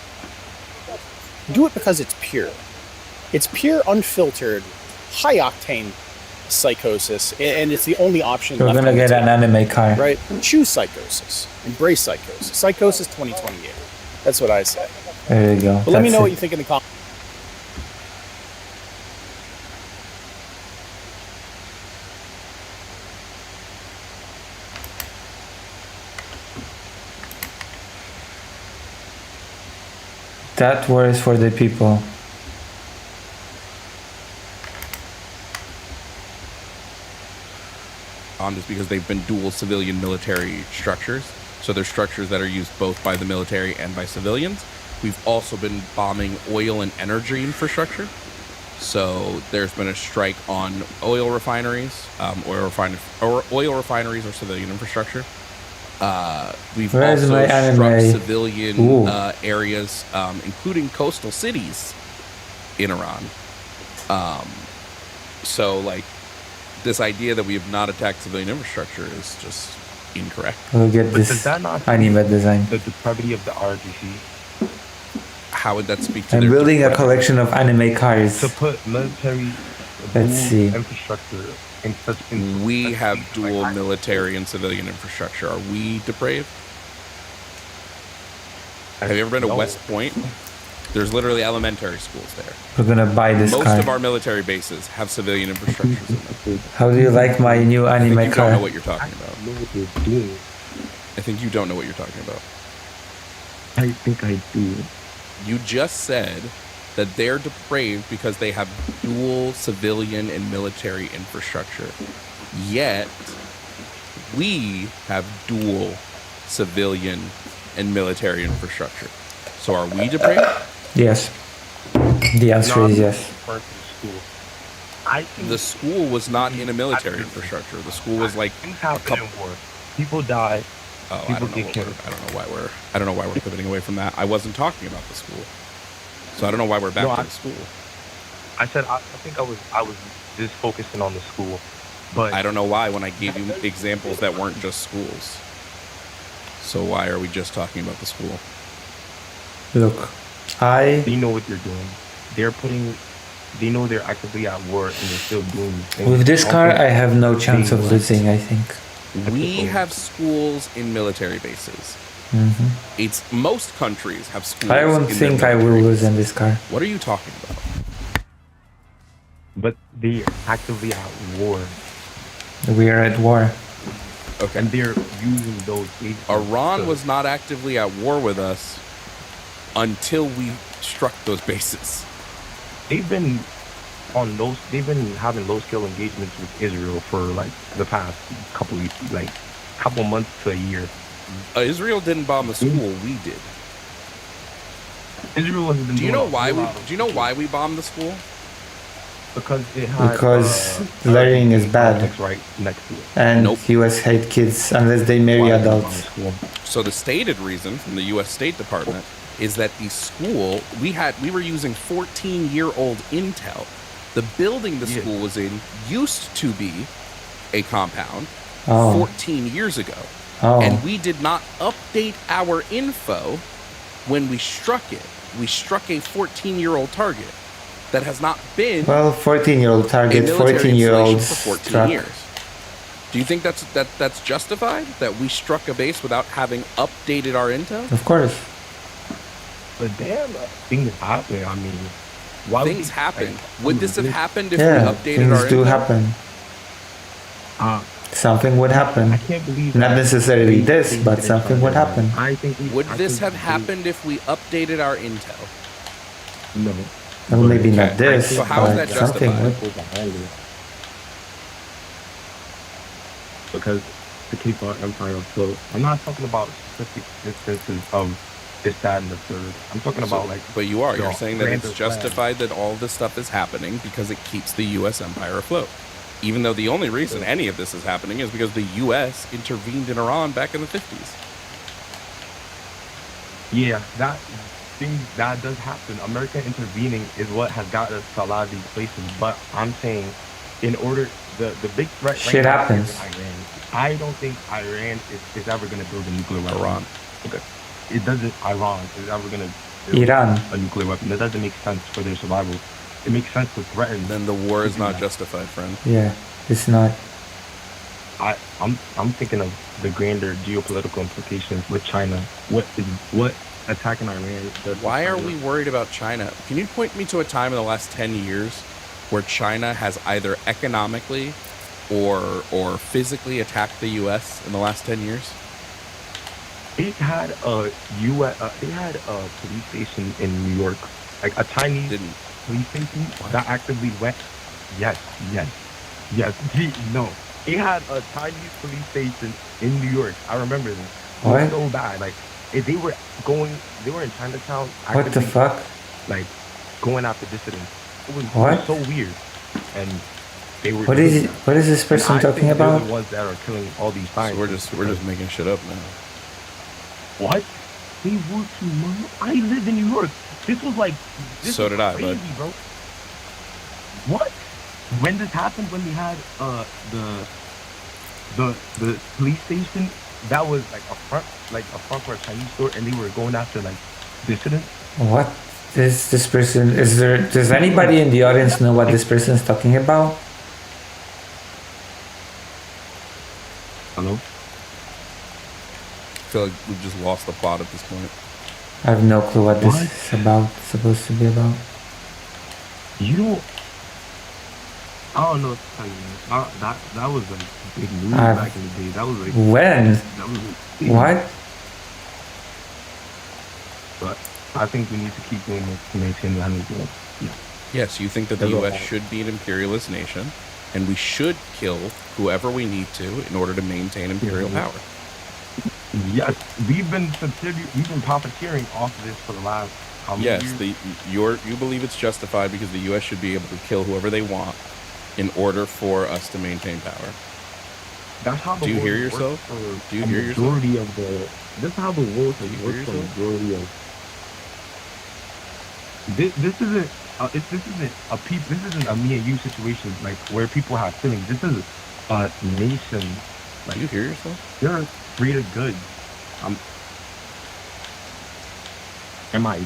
Do it because it's pure. It's pure, unfiltered, high-octane psychosis, and it's the only option We're left. We're gonna get an anime car. Right? Choose psychosis. Embrace psychosis. Psychosis 2028. That's what I say. There you go. But let me know what you think in the comments. That war is for the people. Just because they've been dual civilian military structures. So they're structures that are used both by the military and by civilians. We've also been bombing oil and energy infrastructure. So there's been a strike on oil refineries, oil refineries or civilian infrastructure. We've also struck civilian areas, including coastal cities in Iran. So like this idea that we have not attacked civilian infrastructure is just incorrect. We'll get this anime design. The depravity of the RGC. How would that speak to I'm building a collection of anime cars. To put military infrastructure in such... We have dual military and civilian infrastructure. Are we depraved? Have you ever been to West Point? There's literally elementary schools there. We're gonna buy this car. Most of our military bases have civilian infrastructures in them. How do you like my new anime car? I think you don't know what you're talking about. I think you don't know what you're talking about. I think I do. You just said that they're depraved because they have dual civilian and military infrastructure. Yet, we have dual civilian and military infrastructure. So are we depraved? Yes. The answer is yes. The school was not in a military infrastructure. The school was like a couple. People die. Oh, I don't know why we're pivoting away from that. I wasn't talking about the school, so I don't know why we're back to the school. I said I think I was just focusing on the school, but I don't know why when I gave you examples that weren't just schools. So why are we just talking about the school? Look, they know what they're doing. They know they're actively at war and they're still doing things. With this car, I have no chance of losing, I think. We have schools in military bases. It's most countries have schools. I don't think I will lose in this car. What are you talking about? But they're actively at war. We are at war. Okay. And they're using those bases. Iran was not actively at war with us until we struck those bases. They've been having low-scale engagements with Israel for like the past couple months to a year. Israel didn't bomb the school. We did. Israel has been. Do you know why we bombed the school? Because it had Because learning is bad. politics right next to it. And Nope. US hate kids unless they marry Why is it adults. on school? So the stated reason from the U.S. State Department is that the school we were using 14-year-old Intel. The building the school was in used to be a compound 14 years ago, and we did not update our info when we struck it. We struck a 14-year-old target that has not been Well, 14-year-old a target, military 14-year-olds installation for 14 struck. years. Do you think that's justified? That we struck a base without having updated our intel? Of course. But damn, things happen. I mean, why would Things we- happen. like, Would this have happened if Yeah, we updated things our do intel? happen. Something would happen. I can't believe Not that necessarily they- this, they but didn't something try would that. happen. I think Would I this think have happened if we updated our intel? No. Well, maybe not Okay. this, So how is but that something justified? would. Because to keep our empire afloat. I'm not talking about specific instances of this, that, and the third. I'm talking about like. But you are. the You're saying that grander it's plan. justified that all this stuff is happening because it keeps the U.S. empire afloat. Even though the only reason any of this is happening is because the U.S. intervened in Iran back in the 50s. Yeah, that does happen. America intervening is what has got us to a lot of these places. But I'm saying, in order, the big threat Shit now happens. is Iran. I don't think Iran is ever going to build a nuclear weapon. Iran. Okay. It doesn't. Iran is ever going to build Iran. a nuclear weapon. That doesn't make sense for their survival. It makes sense to threaten. Then the war is to do not that. justified, friend. Yeah, it's not. I'm thinking of the grander geopolitical implications with China. What attacking Iran does. Why are we worried about China? Can you point me to a time in the last 10 years where China has either economically or physically attacked the U.S. in the last 10 years? It had a police station in New York, like a Chinese police station that actively went. Yes. No, it had a Chinese police station in New York. I remember this. It was What? so bad. Like if they were in Chinatown. What the actively, fuck? Like going after dissidents. It was What? so weird, and they were. What is this person And I talking think they're about? the ones that are killing all these So scientists. we're just making shit up now. What? They were too much. I lived in New York. This was like. This So was did I, crazy, bud. bro. What? When this happened, when we had the police station, that was like a front for a Chinese store, and they were going after like dissidents. What is this person? Does anybody in the audience know what this person is talking about? Hello? I feel like we've just lost the plot at this point. I have no clue what this What? is about. Supposed to be about. You don't. I don't know what to tell you, man. That was like big news back in the day. That was like. When? That was like, What? But I think we need to keep doing this to maintain the energy. Yeah. Yes, you think that the There's a U.S. lot. should be an imperialist nation, and we should kill whoever we need to in order to maintain imperial power. Yes, we've been profiteering off of this for the last how many years? You believe it's justified because the U.S. should be able to kill whoever they want in order for us to maintain power. That's how the Do you world hear works yourself? for Do you a hear yourself? majority of the. This is how the world has hear worked for a yourself? majority of. This isn't a peace. This isn't a me and you situation like where people have feelings. This is a nation. Like, Do you hear yourself? You're free to good. Am I?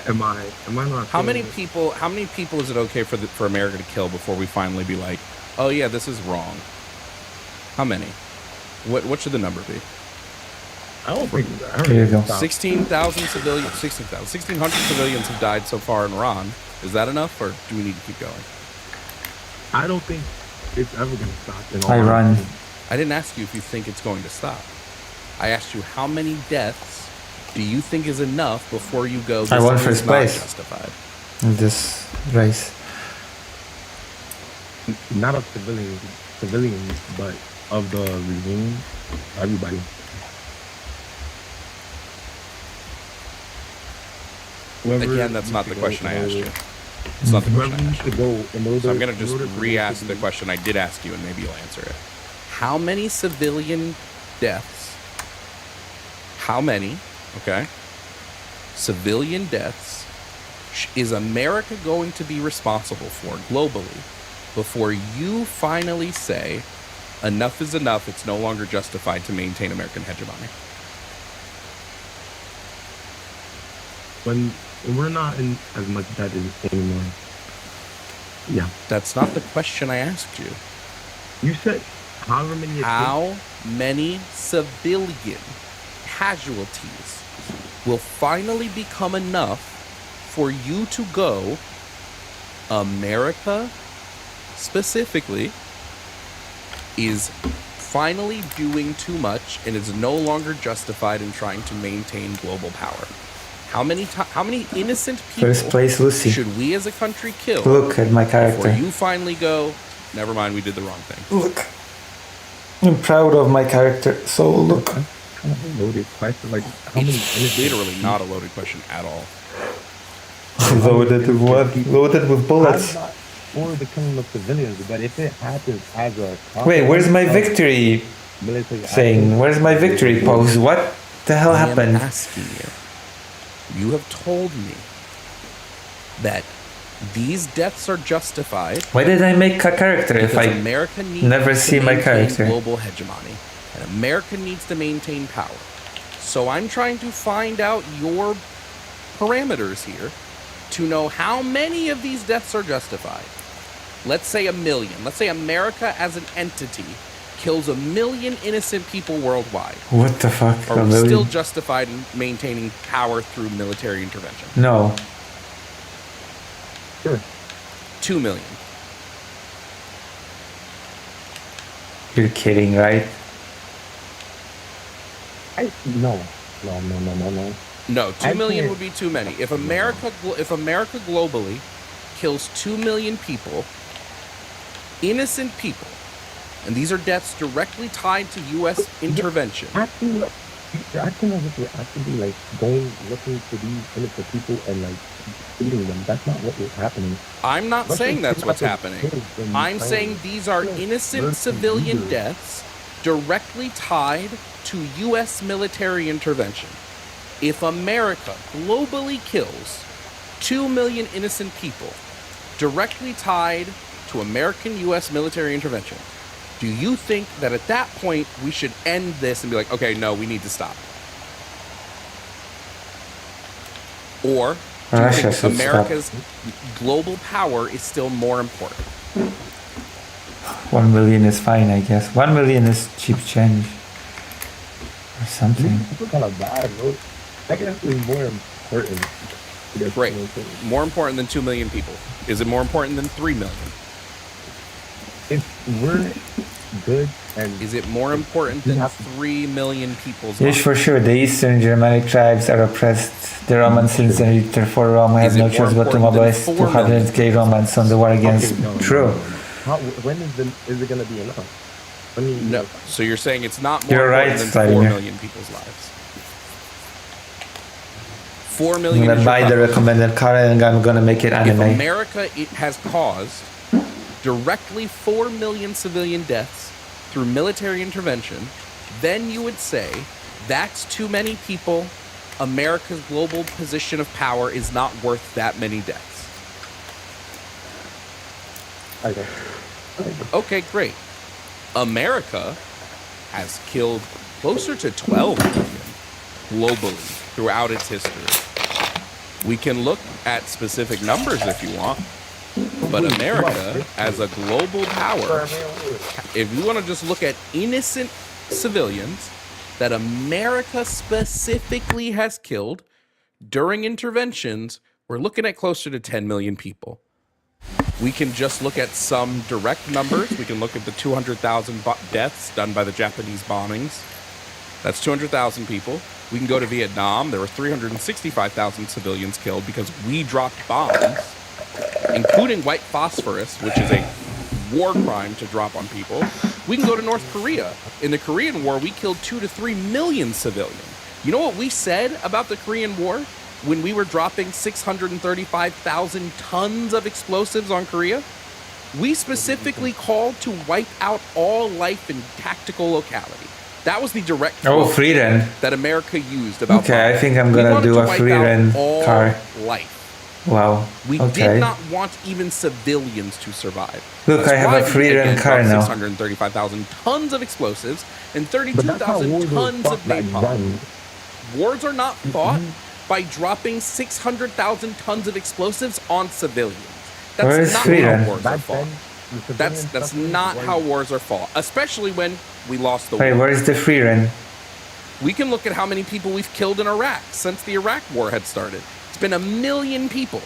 Am I not? How many saying- people is it okay for America to kill before we finally be like, oh yeah, this is wrong? How many? What should the number be? I don't think. Here you go. 16,000 civilians. 1,600 civilians have died so far in Iran. Is that enough, or do we need to keep going? I don't think it's ever going to stop. In all Iran. honesty. I didn't ask you if you think it's going to stop. I asked you how many deaths do you think is enough before you go, I won this first is not place. justified. In this race. Not of civilians, but of the regime, everybody. Again, that's not the question I asked you. It's not the question I Whoever asked needs to go in order. So I'm going to in just order for re-ask them the to question I did ask you, and maybe you'll answer it. How many civilian deaths, civilian deaths is America going to be responsible for globally before you finally say, enough is enough, it's no longer justified to maintain American hegemony? When we're not in as much debt anymore. Yeah. That's not the question I asked you. You said however many. How many civilian casualties will finally become enough for you to go, America specifically is finally doing too much and is no longer justified in trying to maintain global power? How many innocent people First place, Lucy. should we as a country kill? Look at my character. Before you finally go, never mind, we did the wrong thing. Look. I'm proud of my character, so look. Kind of a loaded question. Like, how many? It's literally not a loaded question at all. Loaded with what? Loaded with bullets. I'm not for the killing of civilians, but if it happens as a Wait, where's my victory military thing? Where's my victory pose? What the hell happened? I am asking you. You have told me that these deaths are justified. Why did I make a character if I America needs never see my character? Global hegemony, and America needs to maintain power. So I'm trying to find out your parameters here to know how many of these deaths are justified. Let's say 1 million. Let's say America as an entity kills 1 million innocent people worldwide. What the fuck? Are we still justified in maintaining power through military intervention? No. Sure. 2 million. You're kidding, right? No. No, 2 million would be too many. If America globally kills 2 million people, innocent people, and these are deaths directly tied to U.S. intervention. You're acting as if you're actually like going looking for these innocent people and like shooting them. That's not what is happening. I'm not saying that's what's happening. I'm saying these are innocent civilian deaths directly tied to U.S. military intervention. If America globally kills 2 million innocent people directly tied to American U.S. military intervention, do you think that at that point we should end this and be like, okay, no, we need to stop? Or do you think America's global power is still more important? 1 million is fine, I guess. 1 million is cheap change. Or something. It's kind of bad, bro. I guess it's more important. Great. More important than 2 million people. Is it more important than 3 million? If we're good and... Is it more important than 3 million people's Yes, for sure. The Eastern Germanic tribes are oppressed. The Roman citizens, therefore Rome has no choice but to mobilize 200k Romans on the war against... True. When is it going to be enough? No. So you're saying it's not more important than 4 million people's lives? 4 million. I'm gonna buy the recommended car and I'm gonna make it anime. If America has caused directly 4 million civilian deaths through military intervention, then you would say that's too many people. America's global position of power is not worth that many deaths. Okay, great. America has killed closer to 12 million globally throughout its history. We can look at specific numbers if you want, but America as a global power, if you want to just look at innocent civilians that America specifically has killed during interventions, we're looking at closer to 10 million people. We can just look at some direct numbers. We can look at the 200,000 deaths done by the Japanese bombings. That's 200,000 people. We can go to Vietnam. There were 365,000 civilians killed because we dropped bombs, including white phosphorus, which is a war crime to drop on people. We can go to North Korea. In the Korean War, we killed 2 to 3 million civilians. You know what we said about the Korean War? when we were dropping 635,000 tons of explosives on Korea, we specifically called to wipe out all life in tactical locality. That was the direct free run that America used about Okay, I think I'm gonna do a free run car. Life. Wow. We did not want even civilians to survive. Look, I have a free run car now. 635,000 tons of explosives and 32,000 tons of napalm. Wars are not fought by dropping 600,000 tons of explosives on civilians. That's not how wars are fought. That's not how wars are fought, especially when we lost the war. Wait, where is the free run? We can look at how many people we've killed in Iraq since the Iraq war had started. It's been 1 million people.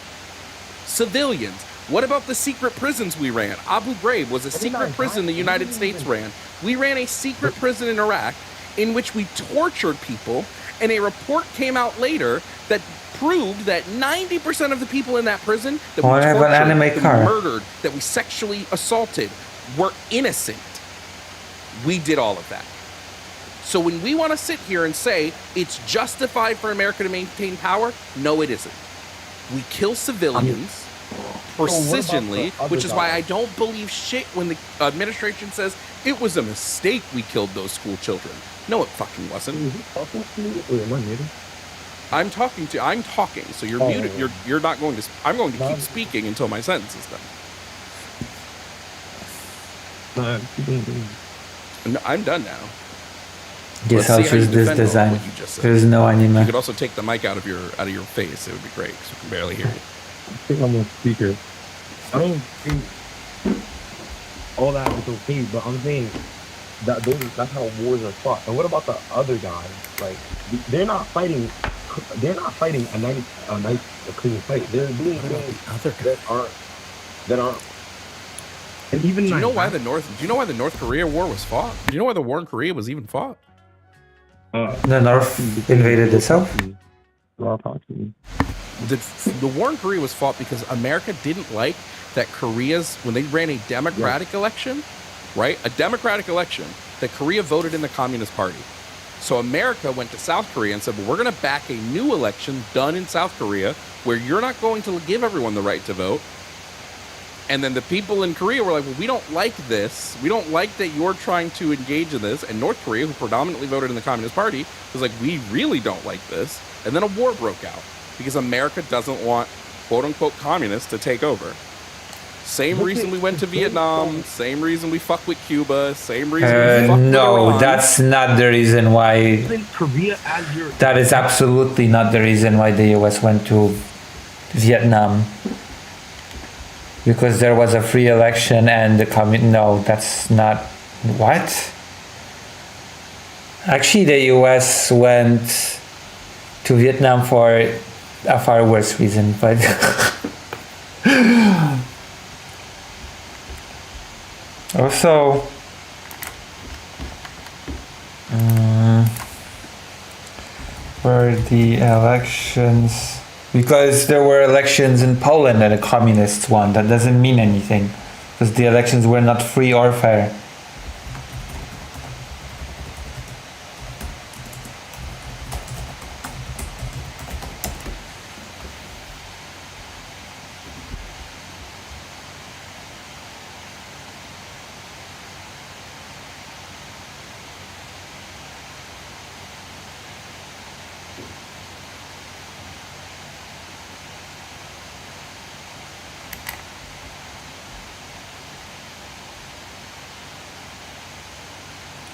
Civilians. What about the secret prisons we ran? Abu Ghraib was a secret prison the United States ran. We ran a secret prison in Iraq in which we tortured people, and a report came out later that proved that 90% of the people in that prison that we tortured, that we murdered, that we sexually assaulted were innocent. We did all of that. So when we want to sit here and say it's justified for America to maintain power, no, it isn't. We kill civilians precisionally, which is why I don't believe shit when the administration says it was a mistake we killed those school children. No, it fucking wasn't. I'm talking. So you're muted. You're not going to. I'm going to keep speaking until my sentence is done. No, I'm done now. Guess I'll choose this design. There's no anime. You could also take the mic out of your face. It would be great because we can barely hear you. I think I'm on speaker. I don't think all that is okay, but I'm saying that's how wars are fought. And what about the other guys? Like they're not fighting a nice clean fight. They're doing things that aren't. And even do you know why the North Korea war was fought? Do you know why the war in Korea was even fought? The North invaded itself. The war in Korea was fought because America didn't like that when they ran a democratic election, right? A democratic election, that Korea voted in the Communist Party. So America went to South Korea and said, well, we're going to back a new election done in South Korea where you're not going to give everyone the right to vote. And then the people in Korea were like, well, we don't like this. We don't like that you're trying to engage in this. And North Korea, who predominantly voted in the Communist Party, was like, we really don't like this. And then a war broke out because America doesn't want, quote unquote, communists to take over. Same reason we went to Vietnam, same reason we fuck with Cuba, same reason we fuck with Iran. That's not the reason why. That is absolutely not the reason why the US went to Vietnam. Because there was a free election and no, that's not what? Actually, the US went to Vietnam for a far worse reason, but also for the elections. Because there were elections in Poland and the communists won. That doesn't mean anything. Because the elections were not free or fair.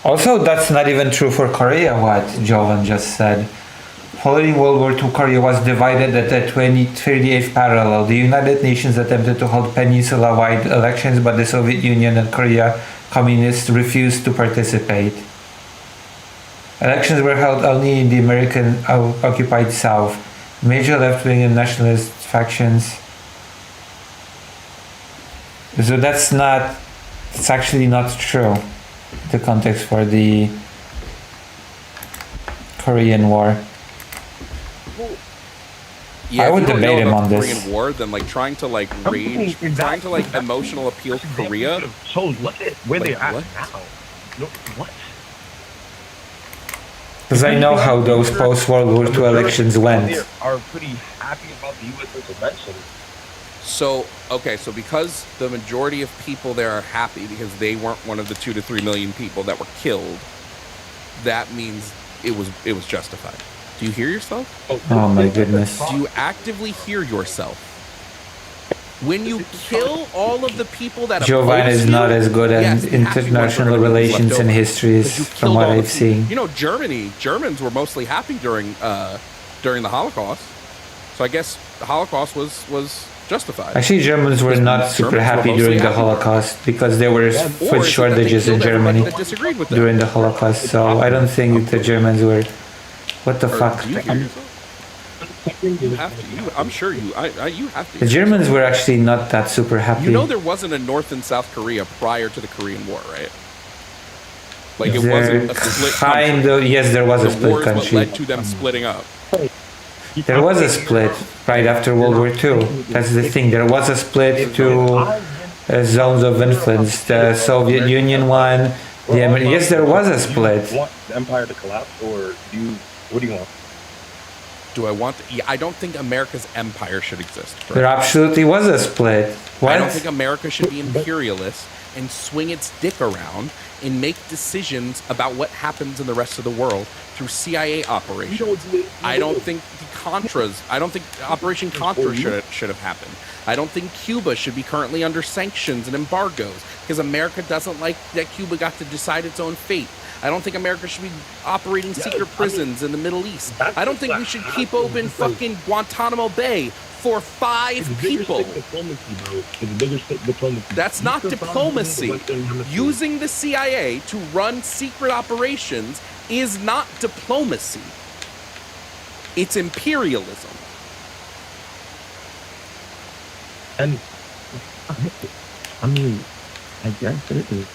Also, that's not even true for Korea, what Jovan just said. Following World War II, Korea was divided at the 38th parallel. The United Nations attempted to hold peninsula-wide elections, but the Soviet Union and Korea communists refused to participate. Elections were held only in the American-occupied South. Major left-wing and nationalist factions. So it's actually not true. The context for the Korean War. Yeah, I would debate him on this. Korean War, then like trying to emotional appeal Korea. Shows where they're at now. No, what? Because I know how those post-World War II elections went. They are pretty happy about the U.S. intervention. So, okay, so because the majority of people there are happy because they weren't one of the 2 to 3 million people that were killed, that means it was justified. Do you hear yourself? Oh my goodness. Do you actively hear yourself? When you kill all of the people that Jovan oppose is you, not as good at yes, international relations and histories from what I've seen. You know, Germans were mostly happy during the Holocaust. So I guess the Holocaust was justified. Actually, Germans were not super happy during the Holocaust because there were food shortages in Germany during the Holocaust. So I don't think the Germans were. What the fuck? You have to. I'm sure you have to. The Germans were actually not that super happy. You know, there wasn't a North and South Korea prior to the Korean War, right? Like it wasn't a split country. Yes, there was a split war is what country. led to them splitting up. There was a split right after World War II. That's the thing. There was a split to zones of influence. The Soviet Union won. Yes, there was a split. Do you want the empire to collapse, or what do you want? Do I want? I don't think America's empire should exist. Right? There absolutely was a split. What? I don't think America should be imperialist and swing its dick around and make decisions about what happens in the rest of the world through CIA operations. I don't think Operation Contra should have happened. I don't think Cuba should be currently under sanctions and embargoes because America doesn't like that Cuba got to decide its own fate. I don't think America should be operating secret prisons in the Middle East. I don't think we should keep open fucking Guantanamo Bay for 5 people. That's not diplomacy. Using the CIA to run secret operations is not diplomacy. It's imperialism. And I mean, I guess it is.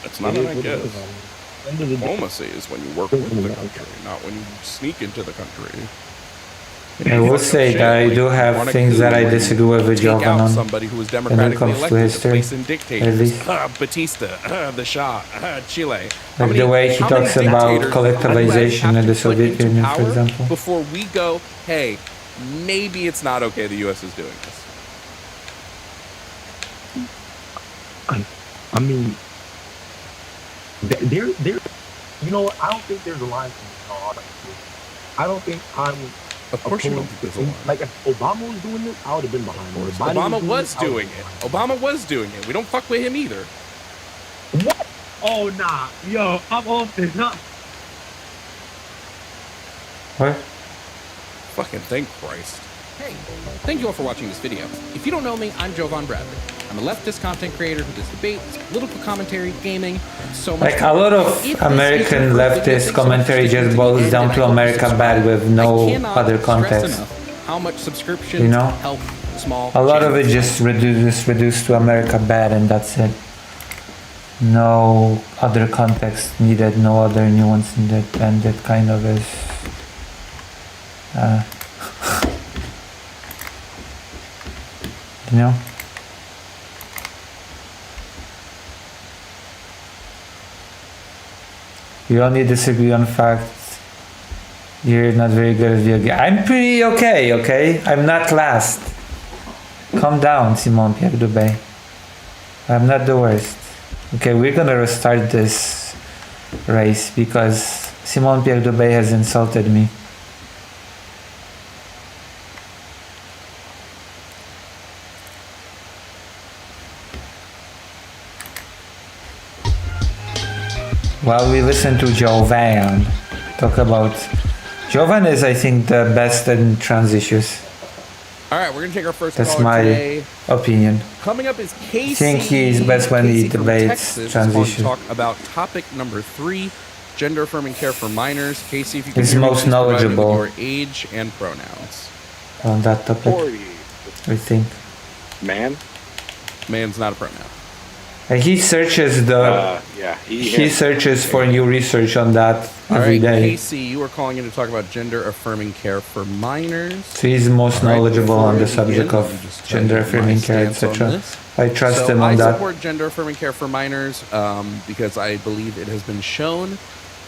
It's not, I guess. Diplomacy is when you work with the country, not when you sneak into the country. I will say that I do have things that I disagree with Jovan on somebody who was when it democratically comes to elected, history, place in at dictators, least. Batista, the Shah, Chile. Like the way he talks about collectivization in the Soviet Union, for example. Before we go, hey, maybe it's not okay the U.S. is doing this. I mean, there, you know what? I don't think there's a line for me. I don't think I'm. Of course you don't think there's a line. Like if Obama was doing this, I would have been behind him. Obama was doing it. Obama was doing it. We don't fuck with him either. What? Oh nah, yo, I'm off this. Nah. What? Fucking thank Christ. Hey, thank you all for watching this video. If you don't know me, I'm Jovan Bradley. I'm a leftist content creator who does debates, political commentary, gaming, and so much Like a lot of American leftist commentary just boils down to America bad with no other context. How much subscriptions You know? help small A lot of it channels. just reduced to America bad, and that's it. No other context needed, no other nuance needed, and it kind of is. You know? We only disagree on facts. You're not very good at video games. I'm pretty okay? I'm not last. Calm down, Simon Pierre Dubé. I'm not the worst. Okay, we're gonna restart this race because Simon Pierre Dubé has insulted me. While we listen to Jovan talk about... Jovan is, I think, the best in trans issues. All right, we're gonna take our first That's caller my today. opinion. Coming up is Casey. I think he's best when he Casey from debates Texas trans wants to issues. talk about topic number 3, gender affirming care for minors. Casey, if you can He's hear me, most please provide me with knowledgeable. your age and pronouns. On that topic, I think. Man's not a pronoun. And he searches he searches for new research on that All every right, day. Casey, you are calling in to talk about gender affirming care for minors. So he's most All right, knowledgeable before on the we subject begin, of let me just tell gender you my affirming care, stance on etc. this. I trust So them I on that. support gender affirming care for minors because I believe it has been shown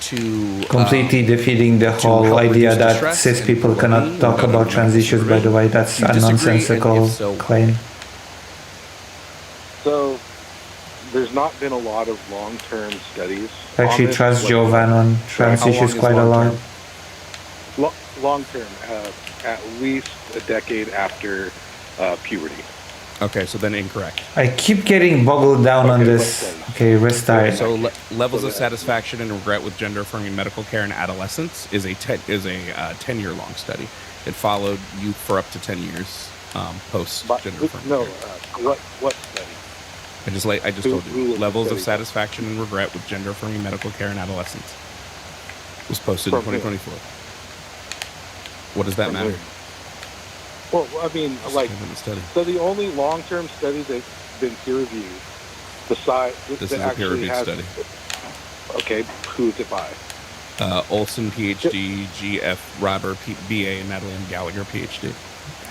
to Completely defeating the to whole help idea reduce that distress cis and people for well-being cannot and talk better about medical trans issues, by the supervision. way. That's Do you a disagree? And nonsensical if so, why? claim. So there's not been a lot of long-term studies. I actually on this, trust like, Jovan on trans how long issues is quite a lot. long-term? Long-term, at least a decade after puberty. Okay, so then incorrect. I keep getting boggled down on this. Okay, restart. So levels of satisfaction and regret with gender affirming medical care in adolescence is a 10-year long study. It followed youth for up to 10 years post gender affirming. No, care. what study? I just told you levels of satisfaction and regret with gender affirming medical care in adolescence was posted in 2024. What does that matter? Well, I mean, like, study. so the only long-term study that's been peer-reviewed, besides This that is a actually peer-reviewed study. Okay, who's it by? Olson, PhD, GF, Robert, BA, and Madeline Gallagher, PhD.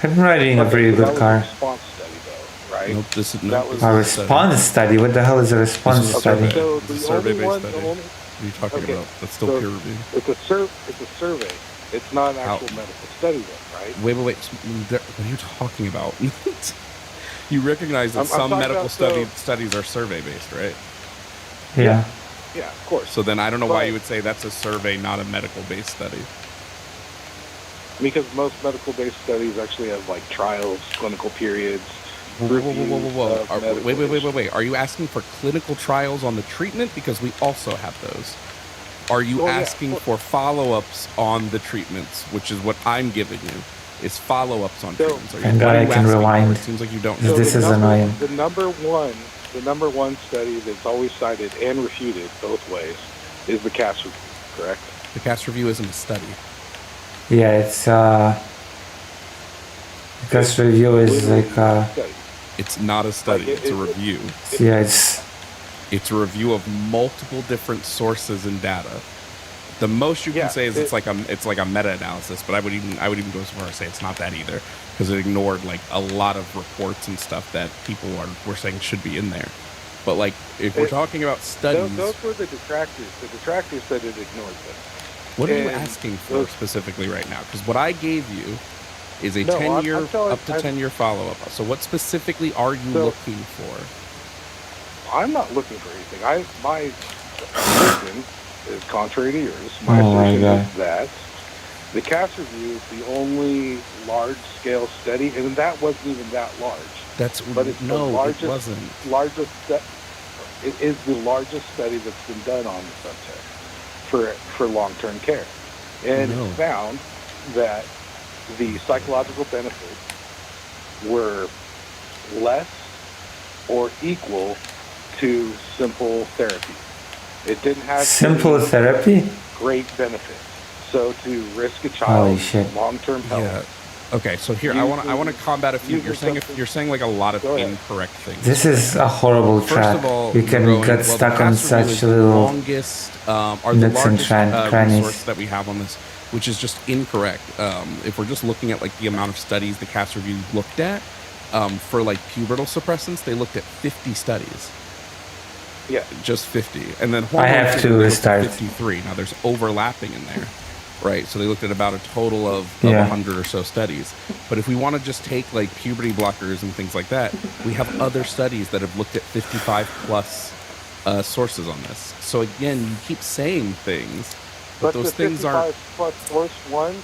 I'm riding a pretty good car. Response study, though, right? Nope, this is That was A response study? What the hell is a response study? So It's a the survey-based only one, study. the only, What are you talking okay, about? That's still so peer review. It's a survey. It's not an actual medical study, though, right? Wait. What are you talking about? You recognize that I'm some talking medical about, studies are survey-based, right? Yeah. Yeah, of course. So then I don't know why you would say that's a survey, not a medical-based study. Because most medical-based studies actually have, like, trials, clinical periods. Wait. Are you asking for clinical trials on the treatment? Because we also have those. Are you asking for follow-ups on the treatments, which is what I'm giving you, is follow-ups on treatments? Thank God I can rewind. It seems like you don't know. This is annoying. The number one study that's always cited and refuted both ways is the CAS review, correct? The CAS review isn't a study. Yeah, it's CAS review is like It's not a study. It's a review. Yeah, it's a review of multiple different sources and data. The most you can say is it's like a meta-analysis, but I would even go so far as to say it's not that either, because it ignored like a lot of reports and stuff that people were saying should be in there. But like if we're talking about studies, those were the detractors. The detractors said it ignored them. What are you asking for specifically right now? Because what I gave you is a 10-year up to 10-year follow-up. So what specifically are you looking for? I'm not looking for anything. My assertion is contrary to yours. My assertion is that the CAS review is the only large-scale study, and that wasn't even that large. It's the largest, it wasn't. It is the largest study that's been done on the subject for long-term care, and it found that the psychological benefits were less or equal to simple therapy. It didn't have simple therapy. Great benefits. So to risk a Holy child's shit. long-term health. Yeah. Okay, so here I want to combat a few. You're saying like a lot of incorrect things. This is a horrible track. First of all, you can get stuck on such little nooks and crannies. Resource that we have on this, which is just incorrect. If we're just looking at like the amount of studies the CAS review looked at for like pubertal suppressants, they looked at 50 studies. Yeah, just 50, and then I have to restart. 53. Now there's overlapping in there. Right, so they looked at about a total of 100 or so studies. But if we want to just take like puberty blockers and things like that, we have other studies that have looked at 55 plus sources on this. So again, you keep saying things, but those things aren't. Plus source ones,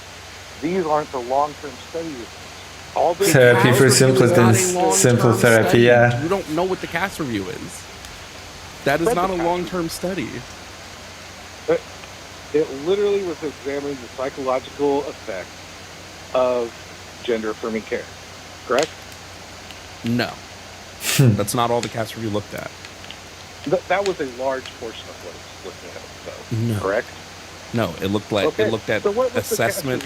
these aren't the long-term studies. All the therapy for simpletons, simple therapy. Study. Yeah. You don't know what the CAS review is. That is not a long-term study. It literally was examining the psychological effects of gender-affirming care, correct? No. That's not all the CAS review looked at. That was a large portion of what it's looking at, though, correct? No, it looked at assessment.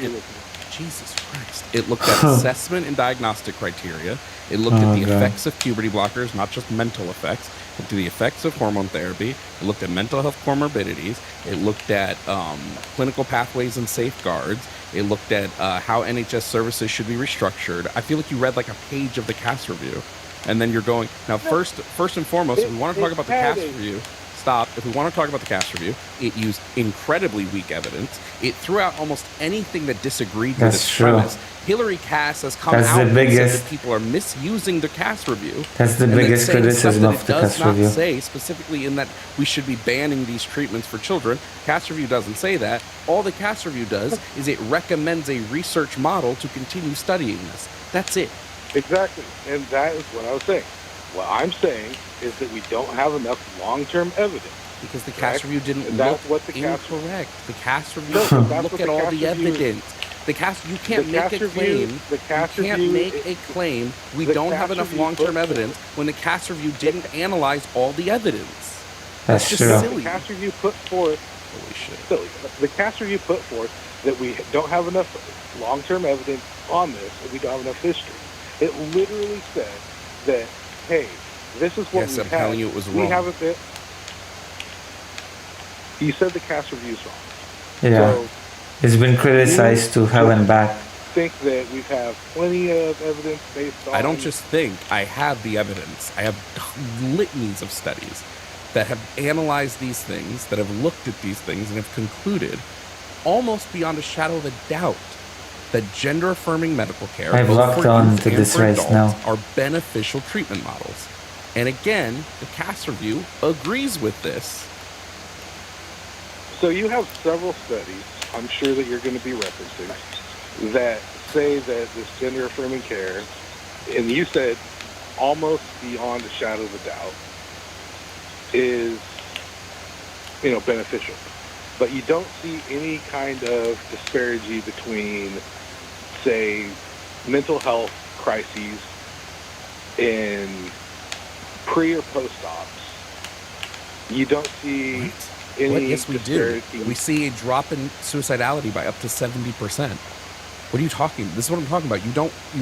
Jesus Christ. It looked at assessment and diagnostic criteria. It looked at the effects of puberty blockers, not just mental effects. It looked at the effects of hormone therapy. It looked at mental health comorbidities. It looked at clinical pathways and safeguards. It looked at how NHS services should be restructured. I feel like you read like a page of the CAS review. And then you're going now. First and foremost, if we want to talk about the cast review, If we want to talk about the cast review, it used incredibly weak evidence. It threw out almost anything that disagreed with its premise. Hillary Cass has come out and said that people are misusing the cast review. That's the biggest criticism of the cast review. It does not say specifically in that we should be banning these treatments for children. Cast review doesn't say that. All the cast review does is it recommends a research model to continue studying this. That's it. Exactly, and that is what I was saying. What I'm saying is that we don't have enough long-term evidence. Because the cast review didn't look incorrect. The cast review didn't look at all the evidence. You can't make a claim. We don't have enough long-term evidence when the cast review didn't analyze all the evidence. That's just silly. The cast review put forth. Holy shit. Silly. The cast review put forth that we don't have enough long-term evidence on this, and we don't have enough history. It literally said that, hey, this is what we have. Telling you it was wrong. We haven't been. You said the cast review is wrong. Yeah. So, it's been criticized to hell and back. I think that we have plenty of evidence based on... I don't just think. I have the evidence. I have litanies of studies that have analyzed these things, that have looked at these things, and have concluded, almost beyond a shadow of a doubt, that gender-affirming medical care, I've locked on to this race now, are beneficial treatment models. And again, the cast review agrees with this. So you have several studies, I'm sure that you're going to be referencing, that say that this gender-affirming care, and you said almost beyond a shadow of a doubt, is, beneficial. But you don't see any kind of disparity between, say, mental health crises in pre or post-ops. You don't see any Yes, we disparity. do. We see a drop in suicidality by up to 70%. What are you talking? This is what I'm talking about. You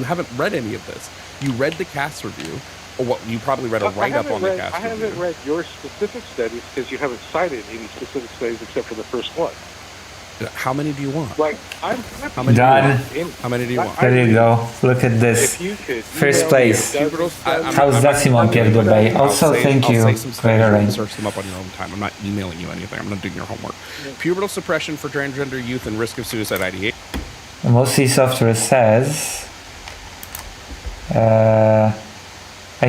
haven't read any of this. You read the cast review, or what? You probably read a write-up on the cast review. I haven't read your specific studies because you haven't cited any specific studies except for the first one. How many do you want? How many do you want? There you go. Look at this. First place. How's that, Simon Pierre Dubai? Also, thank you. Greater rain. Search them up on your own time. I'm not emailing you anything. I'm not doing your homework. Pubertal suppression for transgender youth and risk of suicide ideation. Mostly software says, I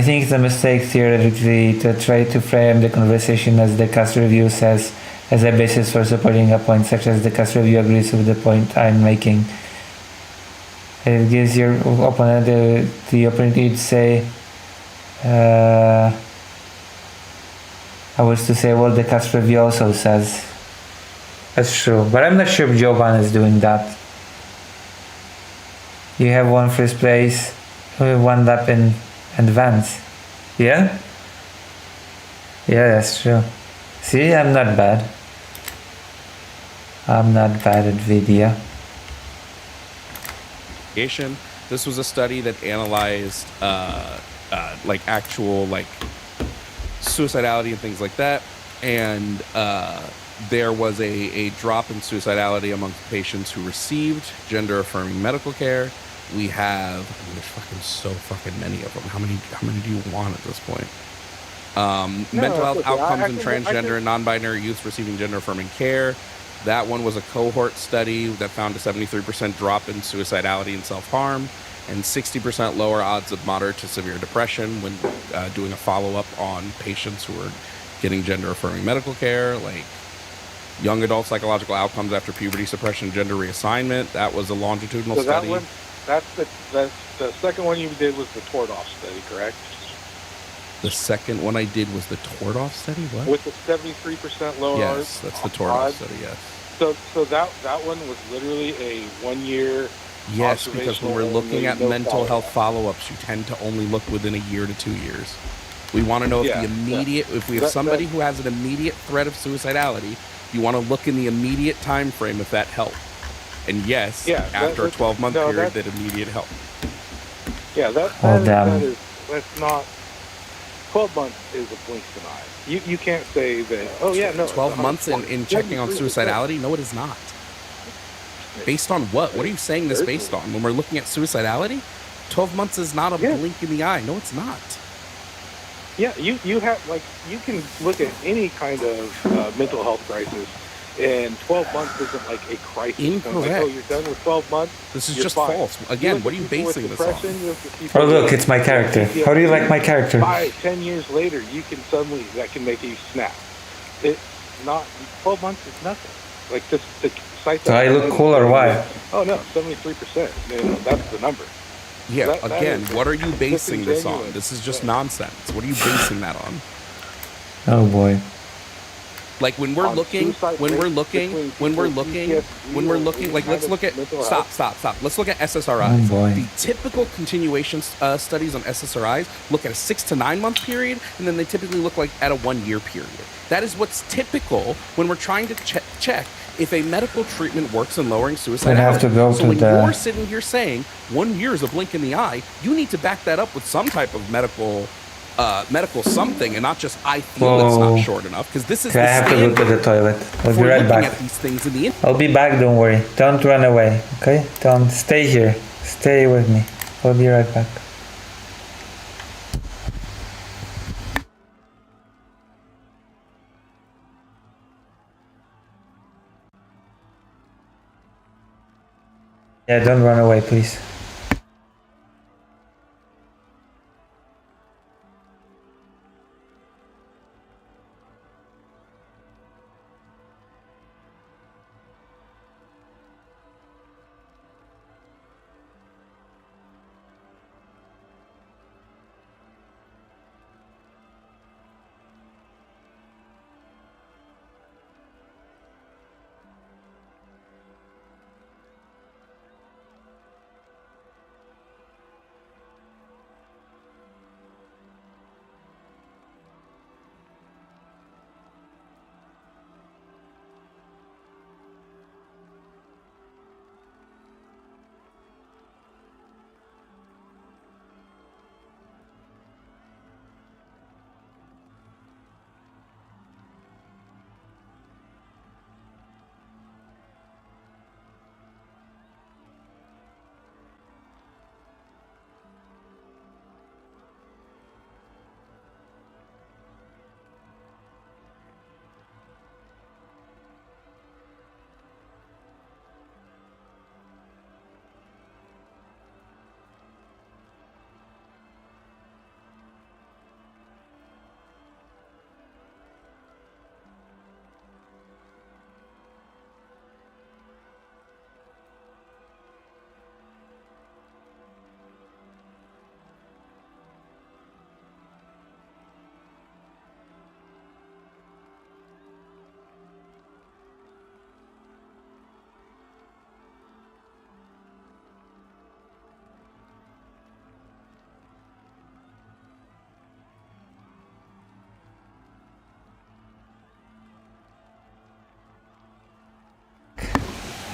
think it's a mistake theoretically to try to frame the conversation as the cast review says as a basis for supporting a point such as the cast review agrees with the point I'm making. It gives your opponent the opportunity to say, I was to say, well, the cast review also says. That's true, but I'm not sure if Jovan is doing that. You have one first place, one lap in advance. Yeah? Yeah, that's true. See, I'm not bad. I'm not bad at video. This was a study that analyzed actual suicidality and things like that, and there was a drop in suicidality among patients who received gender-affirming medical care. We have, there's so fucking many of them. How many do you want at this point? Mental health outcomes in transgender and non-binary youth receiving gender-affirming care. That one was a cohort study that found a 73% drop in suicidality and self-harm and 60% lower odds of moderate to severe depression when doing a follow-up on patients who were getting gender-affirming medical care, like young adult psychological outcomes after puberty suppression and gender reassignment. That was a longitudinal study. That's the second one you did was the Tordoff study, correct? The second one I did was the Tordoff study. What? With the 73% lower Yes, that's the Tordoff study. Yes. So that one was literally a 1 year. Yes, because when we're looking at mental health follow-ups, you tend to only look within a year to 2 years. We want to know if if we have somebody who has an immediate threat of suicidality, you want to look in the immediate time frame if that helped. And yes, after a 12-month period, that immediate help. Yeah, that's not. 12 months is a blink of an eye. You can't say that. 12 months in checking on suicidality? No, it is not. Based on what? What are you saying this based on? When we're looking at suicidality, 12 months is not a blink in the eye. No, it's not. Yeah, you have, like, you can look at any kind of mental health crisis, and 12 months isn't like a crisis. Incorrect. Like, oh, you're done with 12 months. This is you're just fine. false. Again, You what are you look at people with basing this on? depression, you look at people Oh, look, with it's my character. PTSD. How do you like my character? 5-10 years later, you can suddenly, that can make you snap. It's not, 12 months is nothing. Like, just to cite that. So I look cool or why? Oh, no, 73%. You know, that's the number. Yeah, That again, is what are you basing this on? disingenuous. This is just nonsense. What are you basing that on? Oh boy. Like when we're On looking, suicide when we're rates looking, between when we're people with looking, PTSD when we're or looking, any like kind let's of look at, mental stop. Let's look at SSRIs. Oh boy. The typical continuation studies on SSRIs look at a 6 to 9 month period, and then they typically look like at a 1 year period. That is what's typical when we're trying to check if a medical treatment works in lowering suicidality. We'd have to go so to when the- you're sitting here saying 1 year is a blink in the eye, you need to back that up with some type of medical something, and not just I feel it's Whoa. not short enough, because this is Okay, I the have to go to standard the toilet. I'll be for right looking back. at these things in the I'll be back, don't worry. Don't run away, okay? Don't stay here. Stay with me. I'll be right back. Yeah, don't run away, please.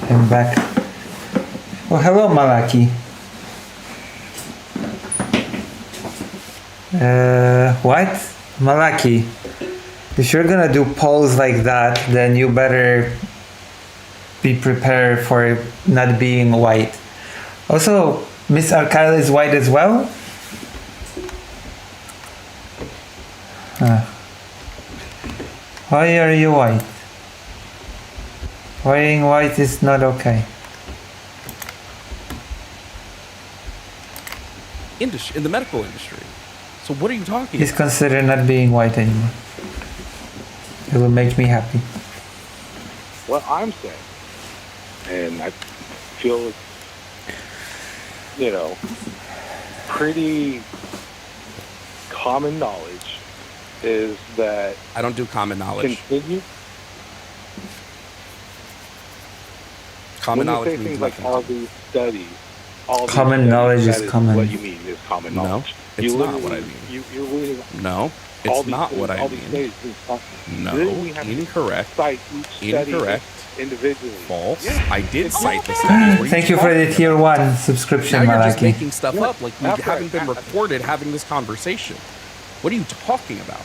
I'm back. Oh, hello, Malaki. What? Malaki, if you're gonna do polls like that, then you better be prepared for not being white. Also, Miss Arkyla is white as well? Why are you white? Wearing white is not okay. in the medical industry. So what are you talking He's about? considered not being white anymore. It will make me happy. What I'm saying, and I feel, pretty common knowledge is that I don't do common knowledge. Continue. Common when knowledge you say means things like nothing. all these studies, all Common these studies, knowledge that is common. What you mean is common knowledge. No, it's You not what I literally- mean. You're literally No, all it's these not things, what I all these mean. studies, these stuff. No, Then we have to incorrect. cite each study Incorrect. individually. False. Yeah. I did cite the studies. What are Thank you for talking the tier 1 subscription, Now you're just Malaki. making stuff Yeah. up like we After haven't been recorded having this conversation. What are you talking about?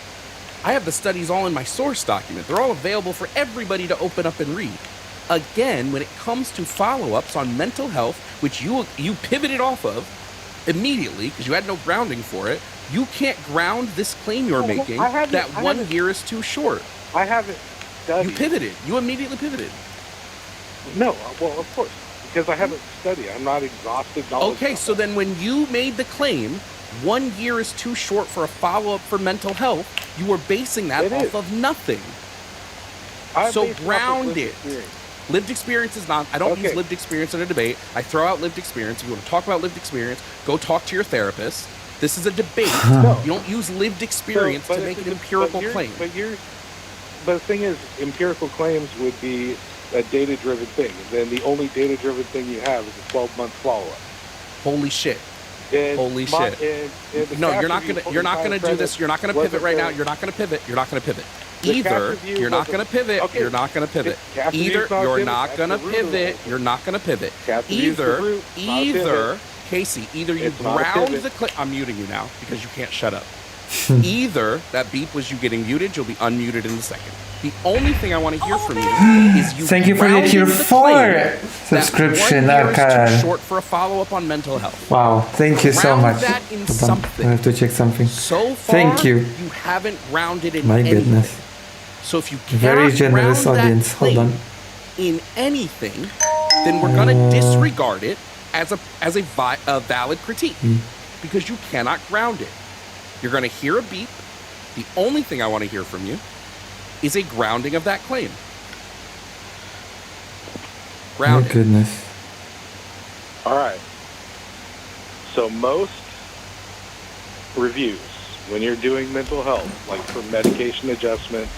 I have the studies all in my source document. They're all available for everybody to open up and read. Again, when it comes to follow-ups on mental health, which you pivoted off of immediately because you had no grounding for it, You can't ground this claim you're making that 1 year is too short. I haven't studied. You pivoted. You immediately pivoted. No, well, of course, because I haven't studied. I'm not exhaustive knowledge. Okay, so then when you made the claim 1 year is too short for a follow-up for mental health, you were basing that off of nothing. So ground it. Lived experience is not, I don't use lived experience in a debate. I throw out lived experience. If you want to talk about lived experience, go talk to your therapist. This is a debate. You don't use lived experience to make an empirical claim. But the thing is, empirical claims would be a data-driven thing. Then the only data-driven thing you have is a 12-month follow-up. Holy shit. Holy shit. No, you're not gonna do this. You're not gonna pivot right now. You're not gonna pivot. You're not gonna pivot. Either you're not gonna pivot. You're not gonna pivot. Either you're not gonna pivot. You're not gonna pivot. Either Casey, either you ground the claim. I'm muting you now because you can't shut up. Either that beep was you getting muted. You'll be unmuted in a second. The only thing I want to hear from you is you. Thank you for the tier 4 subscription, Arcad. Short for a follow-up on mental health. Wow, thank you so much. That in Hold on, I have to check something. So far, thank you. You haven't grounded in My anything. goodness. So if you Very generous audience. Hold on. In anything, then we're gonna disregard it as a valid critique because you cannot ground it. You're gonna hear a beep. The only thing I want to hear from you is a grounding of that claim. Grounding. My goodness. All right. So most reviews, when you're doing mental health, like for medication adjustments,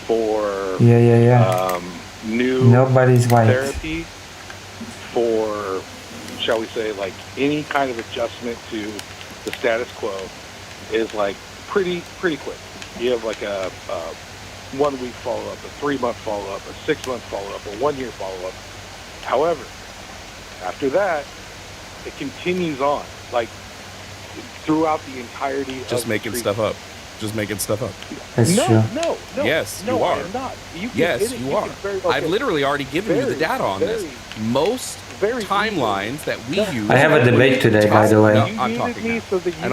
for new Nobody's white. therapy, for, shall we say, like any kind of adjustment to the status quo, is like pretty quick. You have like a 1 week follow-up, a 3 month follow-up, a 6 month follow-up, a 1 year follow-up. However, after that, it continues on, like throughout the entirety of Just making stuff up. Just making stuff up. That's no, true. no, no. Yes, no, you are. I am not. Yes, you are. I've literally already given you the data on this. Most timelines that we use. I have a debate today, by the way. No, I'm talking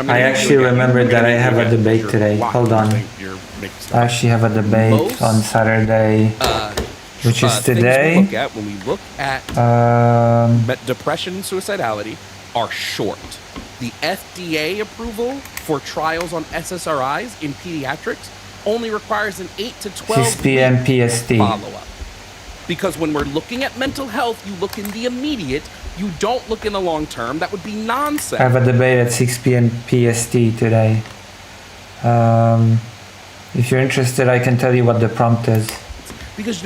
now. I actually remembered that I have a debate today. Hold on. I actually have a debate on Saturday, which is today. Things we look at when we look at depression and suicidality are short. The FDA approval for trials on SSRIs in pediatrics only requires an 8 to 12 6 p.m. PST. follow-up. Because when we're looking at mental health, you look in the immediate, you don't look in the long term. That would be nonsense. I have a debate at 6 p.m. PST today. If you're interested, I can tell you what the prompt is. Because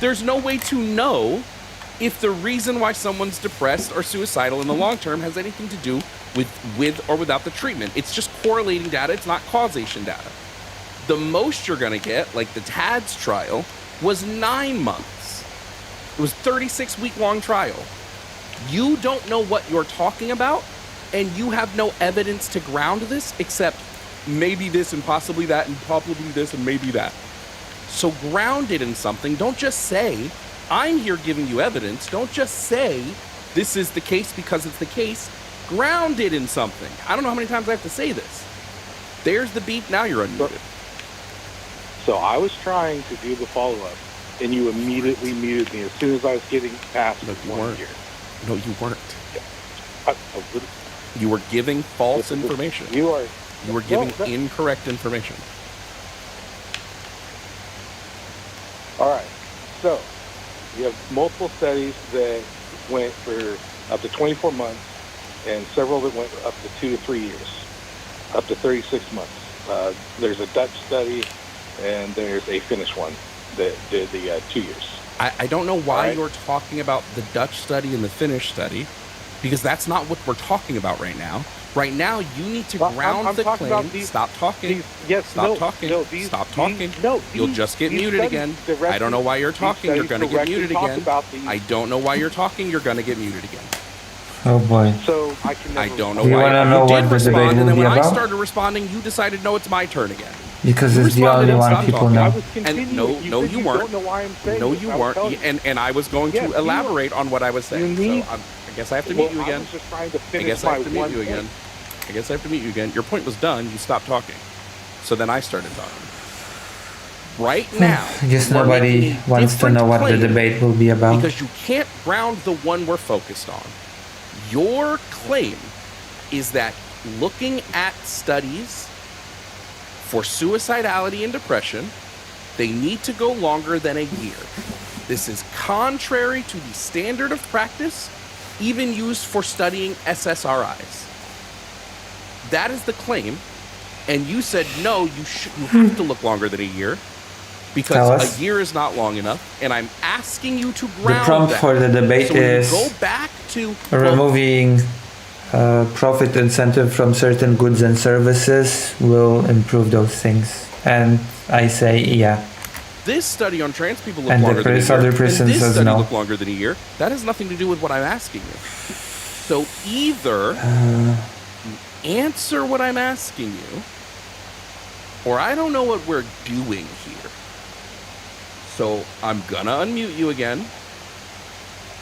there's no way to know if the reason why someone's depressed or suicidal in the long term has anything to do with or without the treatment. It's just correlating data. It's not causation data. The most you're going to get, like the TADS trial, was 9 months. It was 36-week-long trial. You don't know what you're talking about, and you have no evidence to ground this except maybe this and possibly that and probably this and maybe that. So ground it in something. Don't just say, I'm here giving you evidence. Don't just say, this is the case because it's the case. Ground it in something. I don't know how many times I have to say this. There's the beep. Now you're unmuted. So I was trying to do the follow-up, and you immediately muted me as soon as I was getting past the 1 year. No, you weren't. Yeah. You were giving false information. You were giving incorrect information. All right. So you have multiple studies that went for up to 24 months, and several that went up to 2 to 3 years, up to 36 months. There's a Dutch study, and there's a Finnish one that did the 2 years. I don't know why you're talking about the Dutch study and the Finnish study, because that's not what we're talking about right now. Right now, you need to ground the claim. Stop talking. Stop talking. Stop talking. You'll just get muted again. I don't know why you're talking. You're going to get muted again. I don't know why you're talking. You're going to get muted again. Oh boy. So I can never. I don't know you why. Want to know what the debate will and then be when about? I started responding, you decided, no, it's my turn again. Because it's the only one people know. And no, you weren't. No, you weren't. And I was going to elaborate on what I was saying. So I guess I have to mute you again. I was just trying to I guess I have to mute you again. I guess I have to mute you again. Your point was done. You stopped talking. So then I started talking. Right now, I guess you are nobody making a wants to know what the different claim debate will be about. because you can't ground the one we're focused on. Your claim is that looking at studies for suicidality and depression, they need to go longer than a year. This is contrary to the standard of practice, even used for studying SSRIs. That is the claim, and you said no, you have to look longer than a year because a year is not long enough, and I'm asking you to ground The prompt that. for the debate So when you is go back to removing profit incentive from certain goods and services will improve those things. And I say, yeah. this study on trans people look And longer than a year, other person and this says study no. look longer than a year. That has nothing to do with what I'm asking you. So either you answer what I'm asking you, or I don't know what we're doing here. So I'm gonna unmute you again.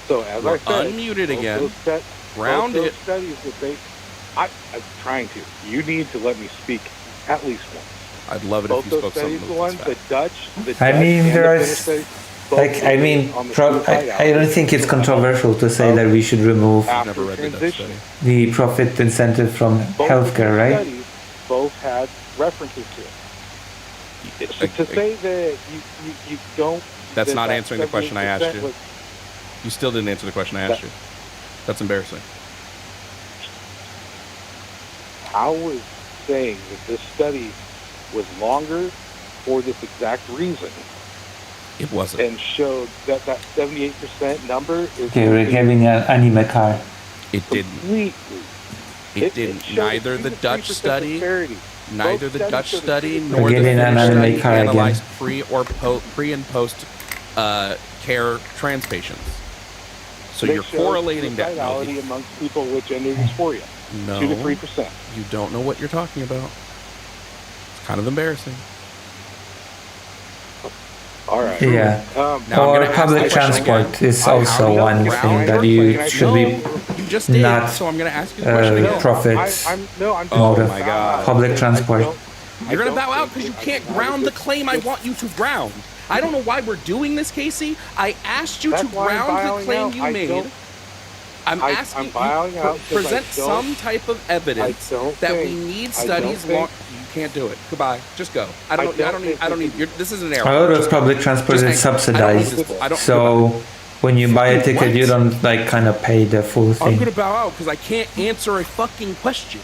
So as We're I said, unmuted again. Ground it. Studies that I'm trying to. You need to let me speak at least once. I'd love it Both if you those spoke studies, something the ones, the Dutch I mean, and there the are Finnish studies, like, I mean, I don't think it's controversial to say that we should remove Never read the Dutch study. the profit incentive from both healthcare, of right? these studies both had references to it. To say that you don't. That's that not that answering the question I asked 78% you. was- You still didn't answer the question I asked you. That's embarrassing. I was saying that this study was longer for this exact reason. It wasn't. And showed that 78% number is Okay, we're giving an anime car. It didn't. completely. It didn't. showed Neither the 2 to Dutch 3% study, disparity. neither the Both Dutch studies showed study, a 2 to nor the 3% Getting an Finnish anime study car again. analyzed pre and post care trans patients. So They you're showed correlating that. suicidality amongst people with gender dysphoria. No. 2 to 3%. You don't know what you're talking about. It's kind of embarrassing. All right. Yeah. Now I'm Or gonna ask public the question transport again. is How also do you one ground thing that your you claim? should No, be you just did, not so I'm going to ask you the question again. profits Oh motive. my God. Public transport. You're going to bow out because you can't ground the claim I want you to ground. I don't know why we're doing this, Casey. I asked you to That's why I'm ground the bowing claim out. you I made. don't- I'm I'm asking bowing you out to 'cause I present don't- some type of evidence I don't that we think- need I studies don't long. think- You can't do it. Goodbye. Just go. I don't need. This is an error. A lot of Just- public transport just is hang on. subsidized. I don't. So when you buy a ticket, What? you don't like kind of pay the full I'm thing. gonna bow out because I can't answer a fucking question.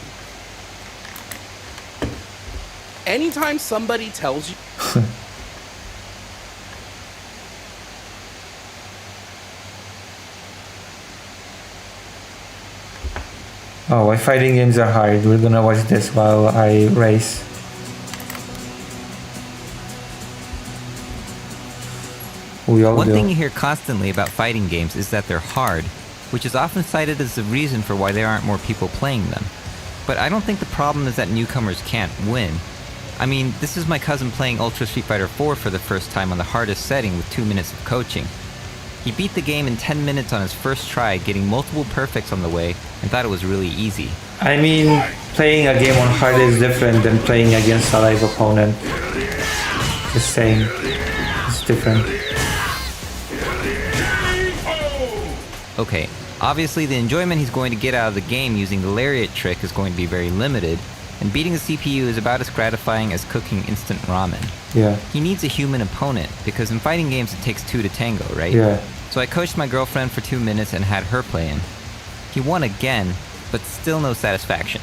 Anytime somebody tells you. Oh, why fighting games are hard. We're gonna watch this while I race. We all One do. thing you hear constantly about fighting games is that they're hard, which is often cited as the reason for why there aren't more people playing them. But I don't think the problem is that newcomers can't win. I mean, this is my cousin playing Ultra Street Fighter 4 for the first time on the hardest setting with 2 minutes of coaching. He beat the game in 10 minutes on his first try, getting multiple perfects on the way, and thought it was really easy. I mean, playing a game on hard is different than playing against a live opponent. Just saying. It's different. Okay, obviously the enjoyment he's going to get out of the game using the lariat trick is going to be very limited, and beating the CPU is about as gratifying as cooking instant ramen. Yeah. He needs a human opponent, because in fighting games it takes 2 to tango, right? Yeah. So I coached my girlfriend for 2 minutes and had her play him. He won again, but still no satisfaction.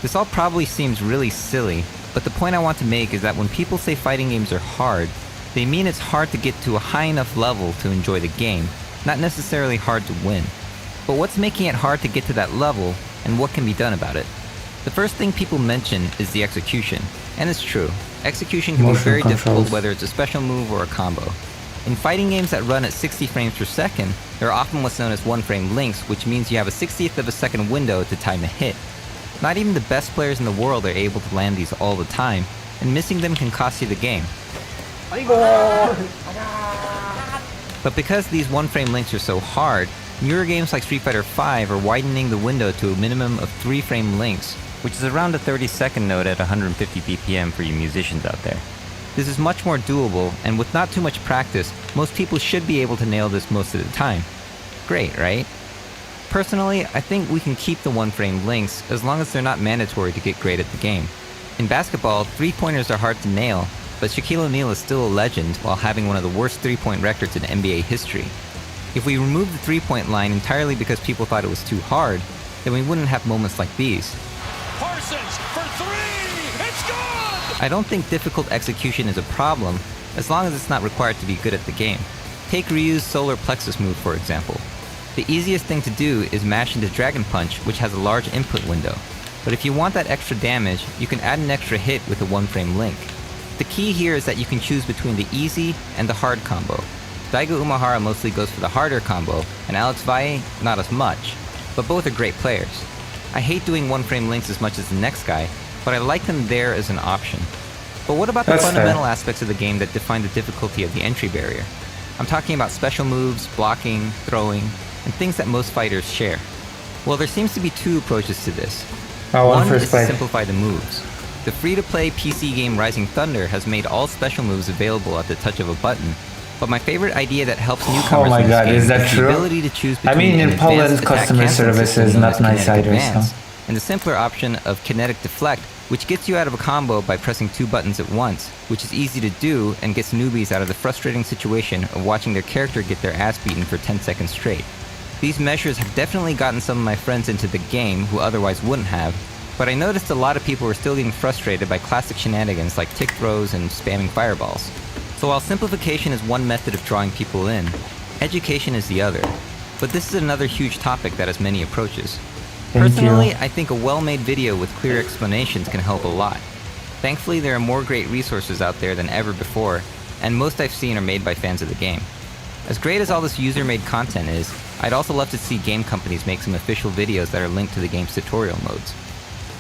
This all probably seems really silly, but the point I want to make is that when people say fighting games are hard, they mean it's hard to get to a high enough level to enjoy the game, not necessarily hard to win. But what's making it hard to get to that level, and what can be done about it? The first thing people mention is the execution, and it's true. Execution can be Motion very controls. difficult whether it's a special move or a combo. In fighting games that run at 60 frames per second, there are often what's known as one-frame links, which means you have a 60th of a second window to time a hit. Not even the best players in the world are able to land these all the time, and missing them can cost you the game. But because these one-frame links are so hard, newer games like Street Fighter V are widening the window to a minimum of 3-frame links, which is around a 30-second note at 150 BPM for you musicians out there. This is much more doable, and with not too much practice, most people should be able to nail this most of the time. Great, right? Personally, I think we can keep the one-frame links as long as they're not mandatory to get great at the game. In basketball, three-pointers are hard to nail, but Shaquille O'Neal is still a legend while having one of the worst three-point records in NBA history. If we remove the three-point line entirely because people thought it was too hard, then we wouldn't have moments like these. Parsons for three! It's good! I don't think difficult execution is a problem, as long as it's not required to be good at the game. Take Ryu's solar plexus move, for example. The easiest thing to do is mash into Dragon Punch, which has a large input window. But if you want that extra damage, you can add an extra hit with a one-frame link. The key here is that you can choose between the easy and the hard combo. Daigo Umehara mostly goes for the harder combo, and Alex Valle not as much, but both are great players. I hate doing one-frame links as much as the next guy, but I like them there as an option. But what about the fundamental aspects of the game that define the difficulty of the entry barrier? I'm talking about special moves, blocking, throwing, and things that most fighters share. Well, there seems to be two approaches to this. One is to simplify the moves. The free-to-play PC game Rising Thunder has made all special moves available at the touch of a button, but my favorite idea that helps newcomers in this game is the ability to choose between in Poland, customer service is not nice either, and the simpler option of Kinetic Deflect, which gets you out of a combo by pressing two buttons at once, which is easy to do and gets newbies out of the frustrating situation of watching their character get their ass beaten for 10 seconds straight. These measures have definitely gotten some of my friends into the game who otherwise wouldn't have, but I noticed a lot of people were still getting frustrated by classic shenanigans like tick throws and spamming fireballs. So while simplification is one method of drawing people in, education is the other. But this is another huge topic that has many approaches. Personally, I think a well-made video with clear explanations can help a lot. Thankfully, there are more great resources out there than ever before, and most I've seen are made by fans of the game. As great as all this user-made content is, I'd also love to see game companies make some official videos that are linked to the game's tutorial modes.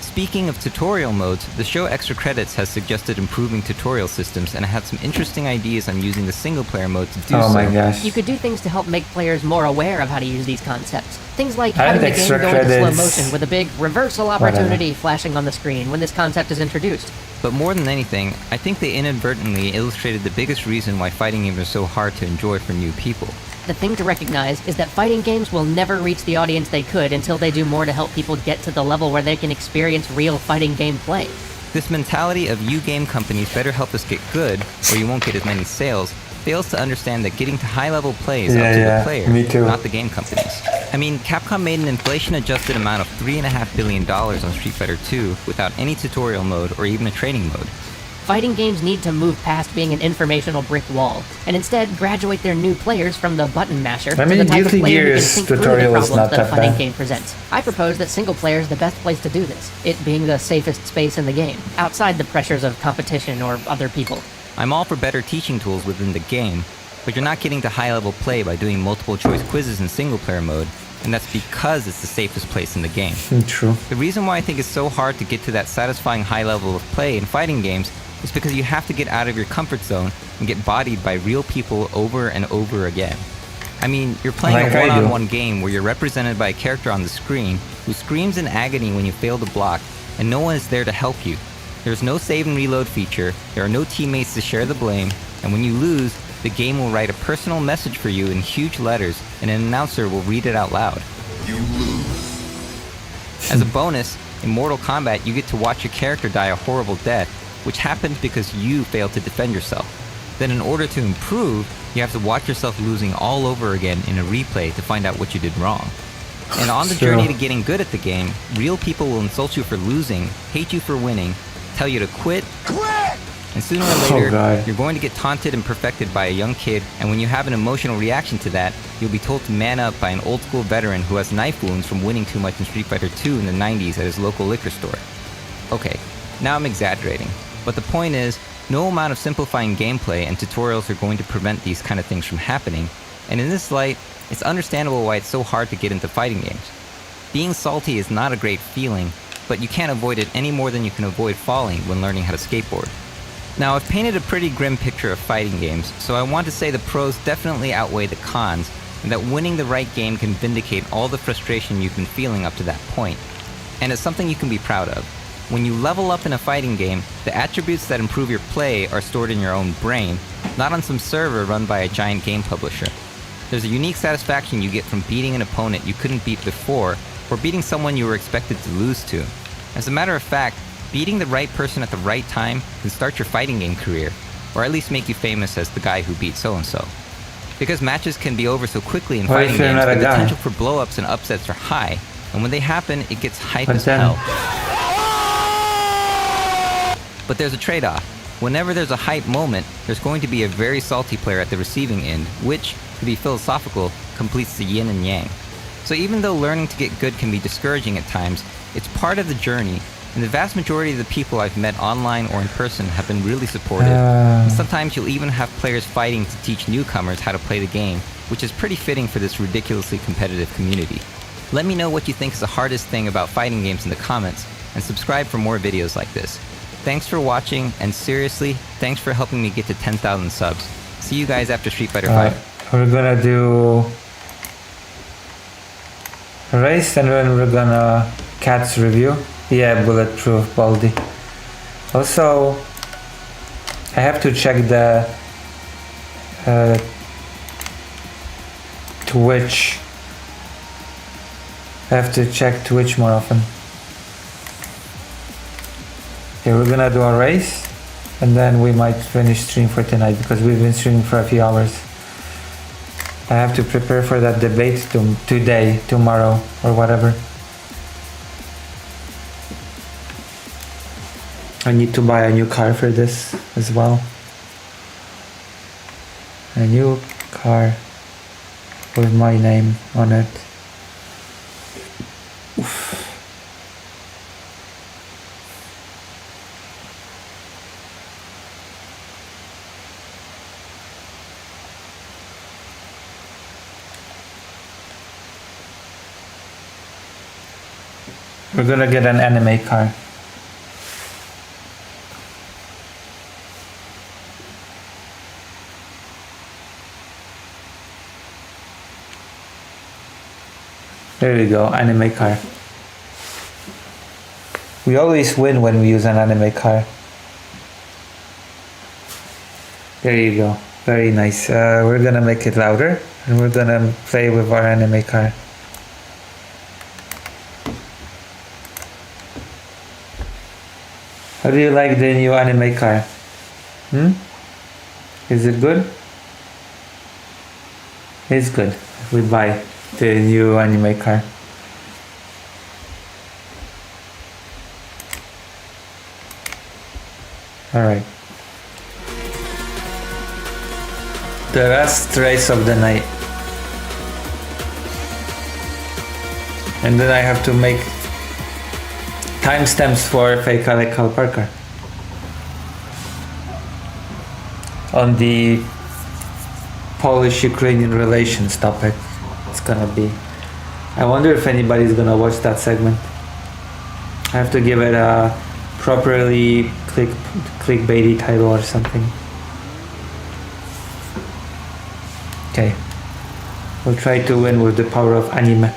Speaking of tutorial modes, the show Extra Credits has suggested improving tutorial systems and had some interesting ideas on using the single-player mode to do so. Oh my gosh. You could do things to help make players more aware of how to use these concepts. Things like having the game go into slow motion with a big reversal opportunity flashing on the screen when this concept is introduced. But more than anything, I think they inadvertently illustrated the biggest reason why fighting games are so hard to enjoy for new people. The thing to recognize is that fighting games will never reach the audience they could until they do more to help people get to the level where they can experience real fighting game play. This mentality of you game companies better help us get good, or you won't get as many sales, fails to understand that getting to high-level play is up to the player, not the game companies. I mean, Capcom made an inflation-adjusted amount of $3.5 billion on Street Fighter II without any tutorial mode or even a training mode. Fighting games need to move past being an informational brick wall, and instead graduate their new players from the button masher to the type of player who can think through the problems that a fighting game presents. I propose that single player is the best place to do this, it being the safest space in the game, outside the pressures of competition or other people. I'm all for better teaching tools within the game, but you're not getting to high-level play by doing multiple choice quizzes in single-player mode, and that's because it's the safest place in the game. True. The reason why I think it's so hard to get to that satisfying high level of play in fighting games is because you have to get out of your comfort zone and get bodied by real people over and over again. I mean, you're playing a one-on-one game where you're represented by a character on the screen who screams in agony when you fail to block, and no one is there to help you. There's no save and reload feature, there are no teammates to share the blame, and when you lose, the game will write a personal message for you in huge letters, and an announcer will read it out loud. You lose. As a bonus, in Mortal Kombat, you get to watch your character die a horrible death, which happens because you failed to defend yourself. Then in order to improve, you have to watch yourself losing all over again in a replay to find out what you did wrong. And on the journey to getting good at the game, real people will insult you for losing, hate you for winning, tell you to quit, and sooner or later, you're going to get taunted and perfected by a young kid, and when you have an emotional reaction to that, you'll be told to man up by an old school veteran who has knife wounds from winning too much in Street Fighter II in the 90s at his local liquor store. Okay, now I'm exaggerating, but the point is, no amount of simplifying gameplay and tutorials are going to prevent these kind of things from happening, and in this light, it's understandable why it's so hard to get into fighting games. Being salty is not a great feeling, but you can't avoid it any more than you can avoid falling when learning how to skateboard. Now, I've painted a pretty grim picture of fighting games, so I want to say the pros definitely outweigh the cons, and that winning the right game can vindicate all the frustration you've been feeling up to that point. and it's something you can be proud of. When you level up in a fighting game, the attributes that improve your play are stored in your own brain, not on some server run by a giant game publisher. There's a unique satisfaction you get from beating an opponent you couldn't beat before, or beating someone you were expected to lose to. As a matter of fact, beating the right person at the right time can start your fighting game career, or at least make you famous as the guy who beat so-and-so. Because matches can be over so quickly in fighting games, the potential for blow-ups and upsets are high, and when they happen, it gets hype as hell. But there's a trade-off. Whenever there's a hype moment, there's going to be a very salty player at the receiving end, which, to be philosophical, completes the yin and yang. So even though learning to get good can be discouraging at times, it's part of the journey, and the vast majority of the people I've met online or in person have been really supportive. And sometimes you'll even have players fighting to teach newcomers how to play the game, which is pretty fitting for this ridiculously competitive community. Let me know what you think is the hardest thing about fighting games in the comments, and subscribe for more videos like this. Thanks for watching, and seriously, thanks for helping me get to 10,000 subs. See you guys after Street Fighter 5. We're gonna do a race, and then we're gonna Cats review. Yeah, bulletproof Baldi. Also, I have to check the Twitch. I have to check Twitch more often. Okay, we're gonna do a race, and then we might finish stream for tonight because we've been streaming for a few hours. I have to prepare for that debate today, tomorrow, or whatever. I need to buy a new car for this as well. A new car with my name on it. Oof. We're gonna get an anime car. There you go, anime car. We always win when we use an anime car. There you go, very nice. We're gonna make it louder, and we're gonna play with our anime car. How do you like the new anime car? Is it good? It's good. We buy the new anime car. Alright. The last race of the night. And then I have to make timestamps for fake Alec Parker on the Polish-Ukrainian relations topic. It's gonna be. I wonder if anybody's gonna watch that segment. I have to give it a properly clickbaity title or something. Okay. We'll try to win with the power of anime.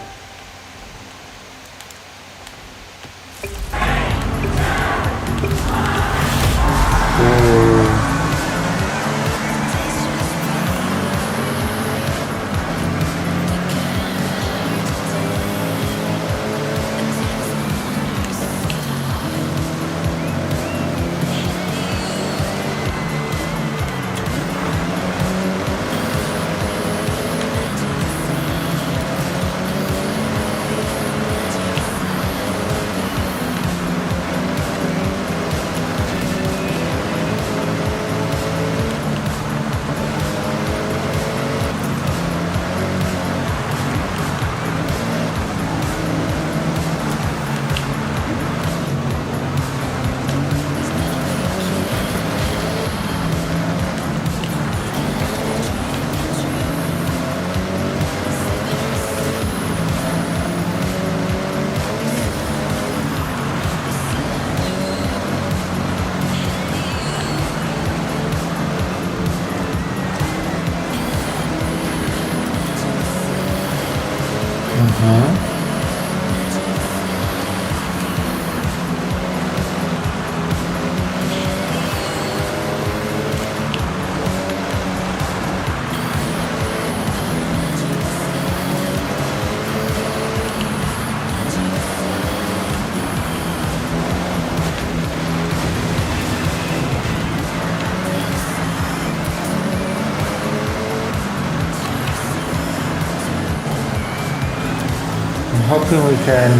hoping we can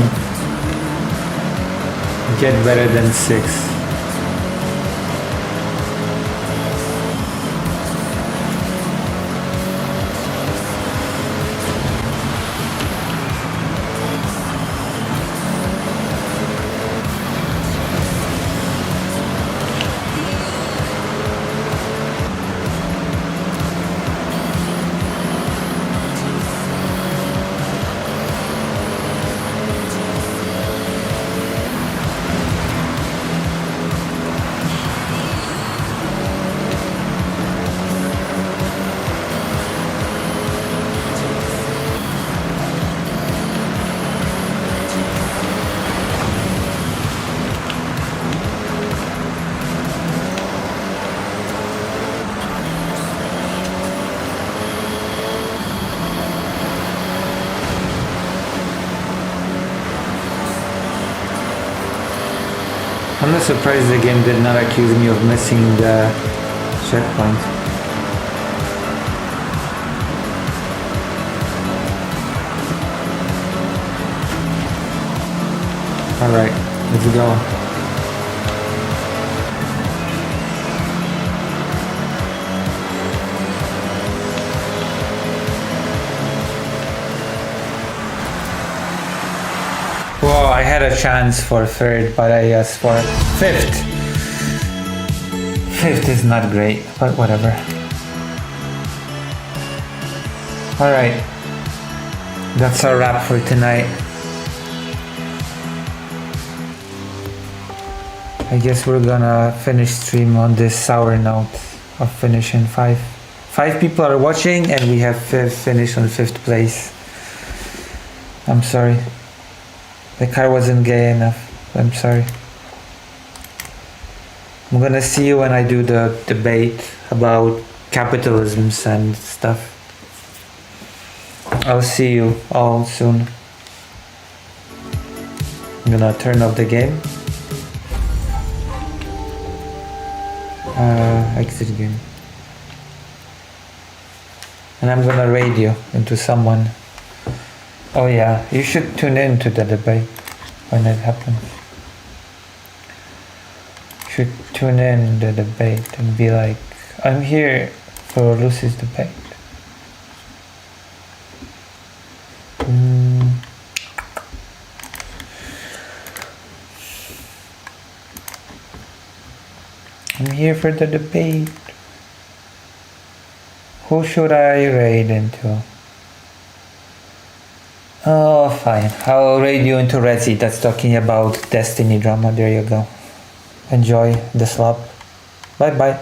get better than 6. I'm not surprised the game did not accuse me of missing the checkpoint. Alright, let's go. Whoa, I had a chance for 3rd, but I asked for 5th. 5th is not great, but whatever. Alright, that's our wrap for tonight. I guess we're gonna finish stream on this sour note of finishing 5. 5 people are watching and we have finished on 5th place. I'm sorry. The car wasn't gay enough. I'm sorry. I'm gonna see you when I do the debate about capitalisms and stuff. I'll see you all soon. I'm gonna turn off the game. Exit game. And I'm gonna raid you into someone. Oh yeah, you should tune in to the debate when it happens. You should tune in the debate and be like, I'm here for Lucy's debate. I'm here for the debate. Who should I raid into? Oh, fine. I'll raid you into Redzi. That's talking about Destiny drama. There you go. Enjoy the slop. Bye bye.